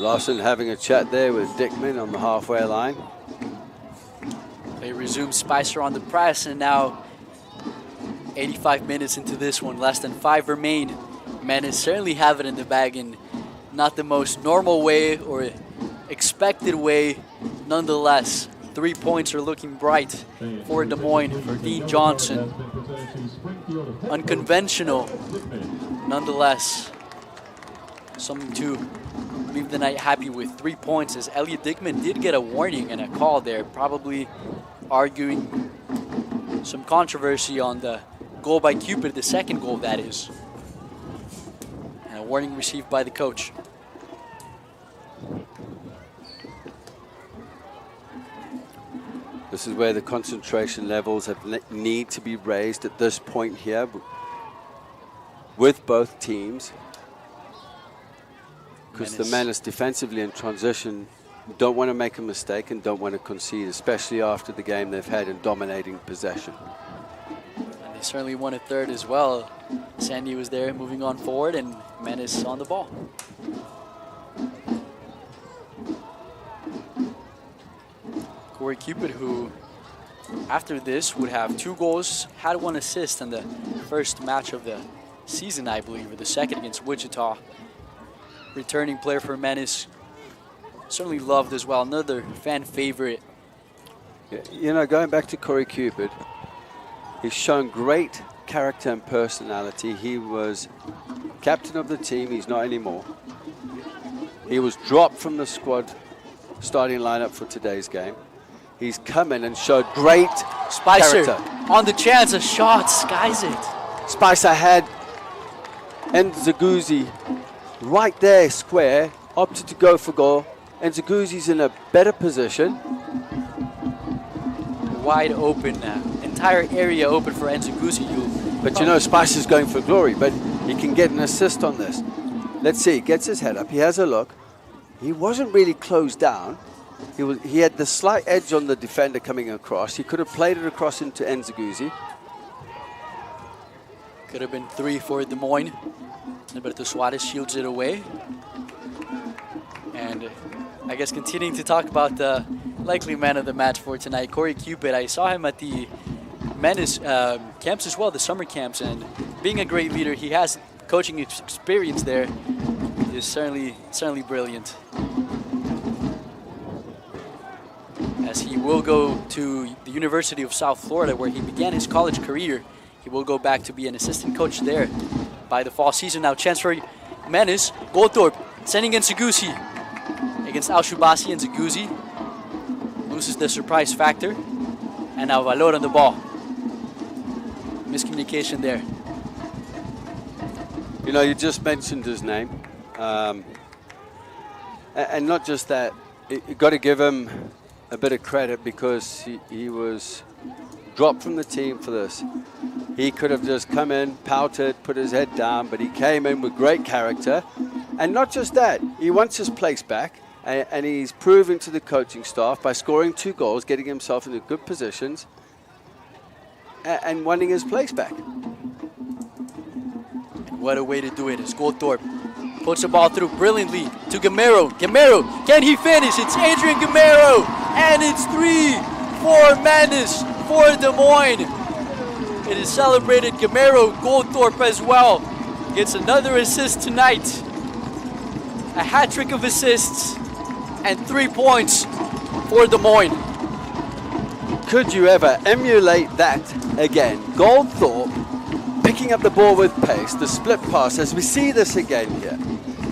Larson having a chat there with Dickman on the halfway line. They resume Spicer on the press, and now 85 minutes into this one, less than 5 remain. Menace certainly have it in the bag in not the most normal way or expected way. Nonetheless, 3 points are looking bright for Des Moines, for Dean Johnson. Unconventional, nonetheless. Something to leave the night happy with. 3 points, as Elliot Dickman did get a warning and a call there, probably arguing some controversy on the goal by Cupid, the second goal that is. And A warning received by the coach. This is where the concentration levels need to be raised at this point here with both teams. Because the Menace defensively in transition don't want to make a mistake and don't want to concede, especially after the game they've had in dominating possession. And they certainly won a third as well. Sandy was there moving on forward and Menace on the ball. Corey Cupid, who after this would have 2 goals, had 1 assist in the first match of the season, I believe, or the second against Wichita. Returning player for Menace, certainly loved as well, another fan favorite. Yeah, you know, going back to Corey Cupid, he's shown great character and personality. He was captain of the team, he's not anymore. He was dropped from the squad starting lineup for today's game. He's come in and showed great Spicer character. On the chance, a shot, skies it. Spicer had Nzagouzi right there, square, opted to go for goal. Nzagouzi's in a better position. Wide open, entire area open for Nzagouzi. But you know, Spicer's going for glory, but he can get an assist on this. Let's see, he gets his head up, he has a look. He wasn't really closed down. He had the slight edge on the defender coming across. He could have played it across into Nzagouzi. Could have been 3 for Des Moines. Alberto Suarez shields it away. And I guess continuing to talk about the likely man of the match for tonight, Corey Cupid. I saw him at the Menace camps as well, the summer camps, and being a great leader, he has coaching experience there. He is certainly brilliant. As he will go to the University of South Florida, where he began his college career. He will go back to be an assistant coach there by the fall season. Now chance for Menace. Goldthorpe sending Nzagouzi against Al-Shubasi. Nzagouzi loses the surprise factor. And now Valor on the ball. Miscommunication there. You know, you just mentioned his name. And not just that, you got to give him a bit of credit because he was dropped from the team for this. He could have just come in, pouted, put his head down, but he came in with great character. And not just that, he wants his place back, and he's proving to the coaching staff by scoring 2 goals, getting himself into good positions, and wanting his place back. What a way to do it is Goldthorpe. Puts the ball through brilliantly to Gamero. Gamero, can he finish? It's Adrian Gamero, and it's 3 for Menace for Des Moines. It is celebrated. Gamero, Goldthorpe as well. Gets another assist tonight. A hat trick of assists and 3 points for Des Moines. Could you ever emulate that again? Goldthorpe picking up the ball with pace, the split pass, as we see this again here.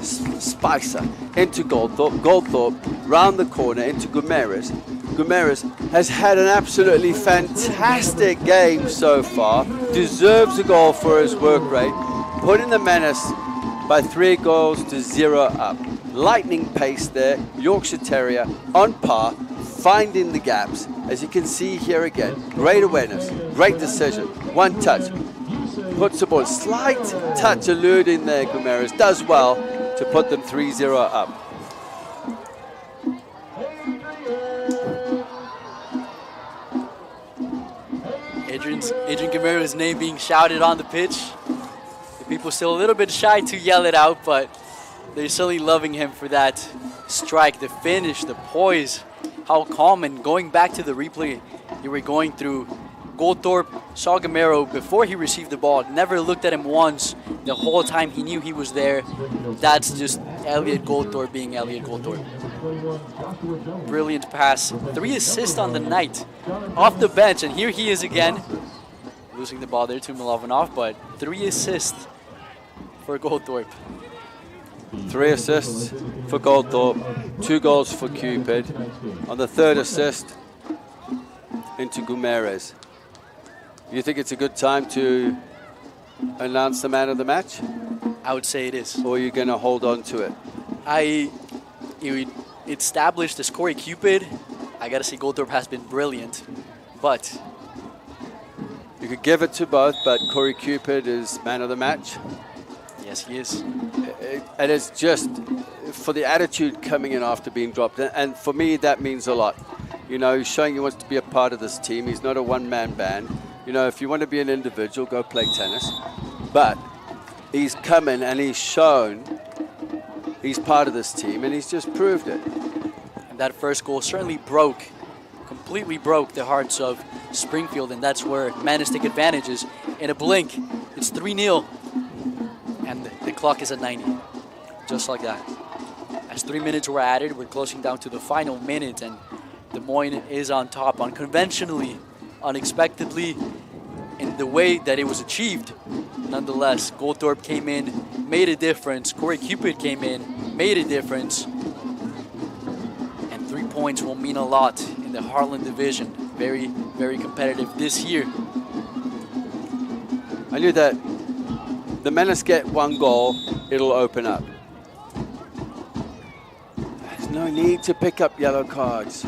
Spicer into Goldthorpe, Goldthorpe round the corner into Guimaraes. Guimaraes has had an absolutely fantastic game so far, deserves a goal for his work rate, putting the Menace by 3 goals to 0 up. Lightning pace there, Yorkshire Terrier on par, finding the gaps. As you can see here again, great awareness, great decision, 1 touch. Puts the ball, slight touch eluding there, Guimaraes does well to put them 3-0 up. Adrian Gamero's name being shouted on the pitch. The people still a little bit shy to yell it out, but they're certainly loving him for that strike, the finish, the poise, how calm. And going back to the replay you were going through, Goldthorpe saw Gamero before he received the ball, never looked at him once the whole time. He knew he was there. That's just Elliot Goldthorpe being Elliot Goldthorpe. Brilliant pass. 3 assists on the night off the bench, and here he is again. Losing the ball there to Milovanov, but 3 assists for Goldthorpe. 3 assists for Goldthorpe, 2 goals for Cupid. On the 3rd assist into Guimaraes. You think it's a good time to announce the man of the match? I would say it is. Or are you going to hold on to it? It established as Corey Cupid. I got to say Goldthorpe has been brilliant, but you could give it to both, but Corey Cupid is man of the match. Yes, he is. And it's just for the attitude coming in after being dropped. And for me, that means a lot. You know, he's showing he wants to be a part of this team. He's not a one-man band. You know, if you want to be an individual, go play tennis. But he's come in and he's shown he's part of this team, and he's just proved it. And that first goal certainly completely broke the hearts of Springfield, and that's where Menace take advantages. In a blink, it's 3-0, and the clock is at 90, just like that. As 3 minutes were added, we're closing down to the final minute, and Des Moines is on top unconventionally, unexpectedly, in the way that it was achieved. Nonetheless, Goldthorpe came in, made a difference. Corey Cupid came in, made a difference. And 3 points will mean a lot in the Heartland division. Very, very competitive this year. I knew that the Menace get 1 goal, it'll open up. There's no need to pick up yellow cards.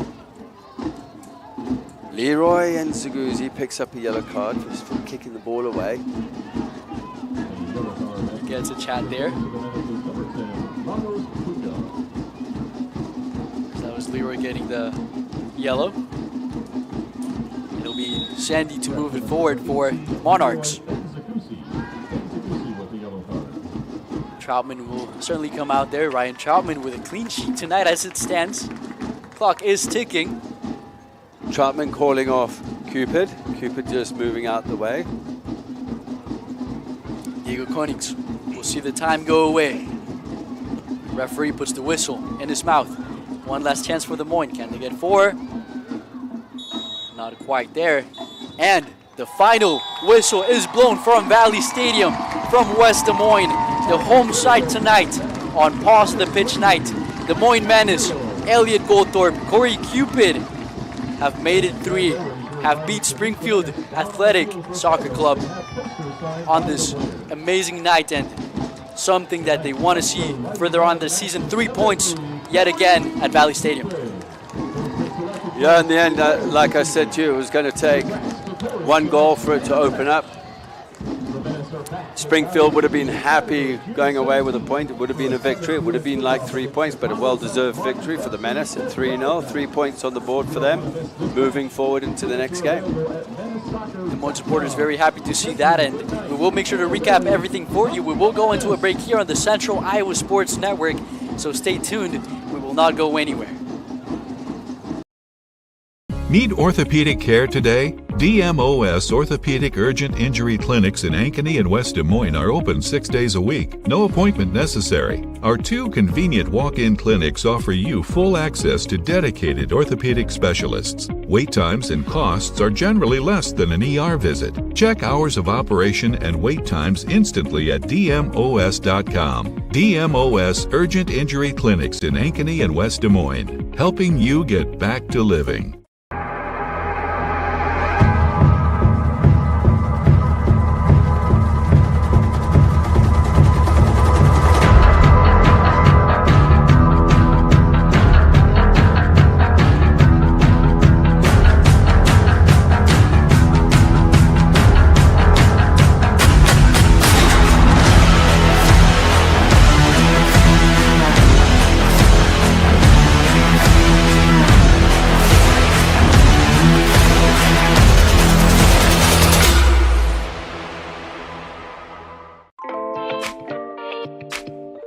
Leroy and Zaguzzi picks up a yellow card just for kicking the ball away. He gets a chat there. That was Leroy getting the yellow. It'll be Sandy to move it forward for Monarchs. Troutman will certainly come out there. Ryan Troutman with a clean sheet tonight as it stands. Clock is ticking. Troutman calling off Cupid. Cupid just moving out the way. Diego Konings will see the time go away. Referee puts the whistle in his mouth. One last chance for Des Moines. Can they get 4? Not quite there. And the final whistle is blown from Valley Stadium from West Des Moines. The home side tonight on Pause the Pitch night. Des Moines Menace, Elliot Goldthorpe, Corey Cupid have made it 3, have beat Springfield Athletic Soccer Club on this amazing night, and something that they want to see further on this season. 3 points yet again at Valley Stadium. Yeah, in the end, like I said to you, it was going to take 1 goal for it to open up. Springfield would have been happy going away with a point. It would have been a victory. It would have been like 3 points, but a well-deserved victory for the Menace at 3-0. 3 points on the board for them, moving forward into the next game. The Moines supporters very happy to see that, and we will make sure to recap everything for you. We will go into a break here on the Central Iowa Sports Network, so stay tuned. We will not go anywhere. Need orthopedic care today? DMOS Orthopedic Urgent Injury Clinics in Ankeny and West Des Moines are open 6 days a week. No appointment necessary. Our 2 convenient walk-in clinics offer you full access to dedicated orthopedic specialists. Wait times and costs are generally less than an ER visit. Check hours of operation and wait times instantly at DMOS.com. DMOS Urgent Injury Clinics in Ankeny and West Des Moines, helping you get back to living.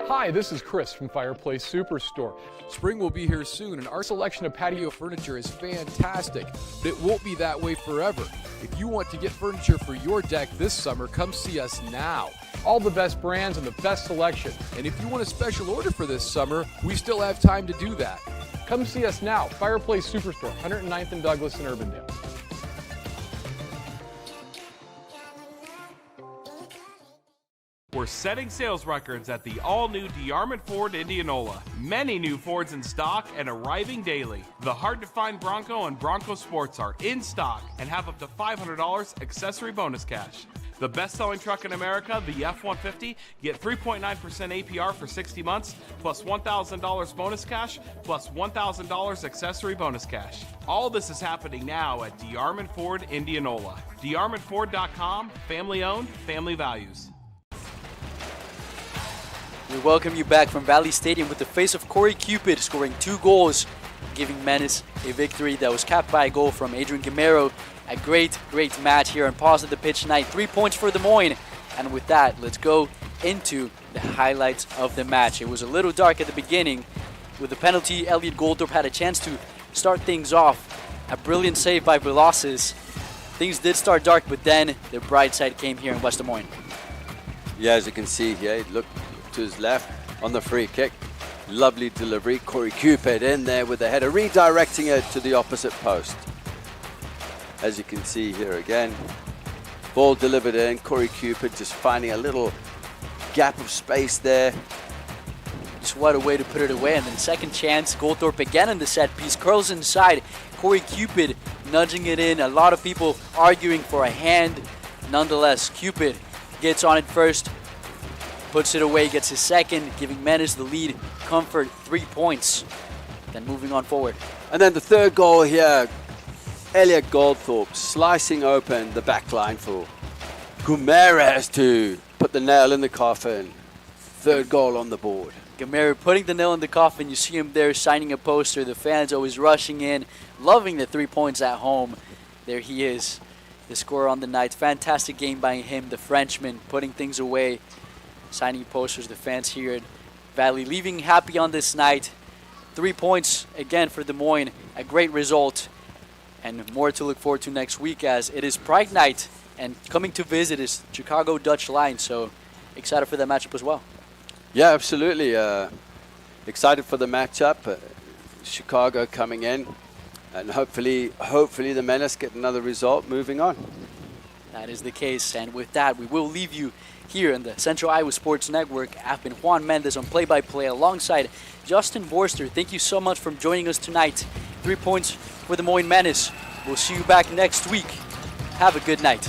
Hi, this is Chris from Fireplace Superstore. Spring will be here soon, and our selection of patio furniture is fantastic, but it won't be that way forever. If you want to get furniture for your deck this summer, come see us now. All the best brands and the best selection. And if you want a special order for this summer, we still have time to do that. Come see us now, Fireplace Superstore, 109th and Douglas in Urbandale. We're setting sales records at the all-new DeArmond Ford Indianola. Many new Fords in stock and arriving daily. The hard-to-find Bronco and Bronco Sports are in stock and have up to $500 accessory bonus cash. The best-selling truck in America, the F-150, get 3.9% APR for 60 months, plus $1,000 bonus cash, plus $1,000 accessory bonus cash. All this is happening now at DeArmond Ford Indianola. DeArmondFord.com, family-owned, family values. We welcome you back from Valley Stadium with the face of Corey Cupid scoring 2 goals, giving Menace a victory that was capped by a goal from Adrian Gamero. A great match here on Pause of the Pitch tonight. 3 points for Des Moines. And with that, let's go into the highlights of the match. It was a little dark at the beginning. With the penalty, Elliot Goldthorpe had a chance to start things off. A brilliant save by Velasquez. Things did start dark, but then the bright side came here in West Des Moines. Yeah, as you can see here, look to his left on the free kick. Lovely delivery. Corey Cupid in there with the header, redirecting it to the opposite post. As you can see here again, ball delivered in. Corey Cupid just finding a little gap of space there. Just what a way to put it away. And then second chance, Goldthorpe again in the set piece, curls inside. Corey Cupid nudging it in. A lot of people arguing for a hand. Nonetheless, Cupid gets on it first, puts it away, gets his second, giving Menace the lead. Comfort, 3 points. Then moving on forward. And then the third goal here, Elliot Goldthorpe slicing open the back line for Guimaraes to put the nail in the coffin. Third goal on the board. Gamero putting the nail in the coffin. You see him there signing a poster. The fans always rushing in, loving the 3 points at home. There he is, the scorer on the night. Fantastic game by him, the Frenchman, putting things away, signing posters. The fans here at Valley leaving happy on this night. 3 points again for Des Moines. A great result. And more to look forward to next week, as it is Pride Night, and coming to visit is Chicago Dutch Line. So excited for that matchup as well. Yeah, absolutely. Excited for the matchup. Chicago coming in, and hopefully the Menace get another result moving on. That is the case, and with that, we will leave you here in the Central Iowa Sports Network. I've been Juan Mendez on play-by-play alongside Justin Vorster. Thank you so much for joining us tonight. 3 points for the Moines Menace. We'll see you back next week. Have a good night.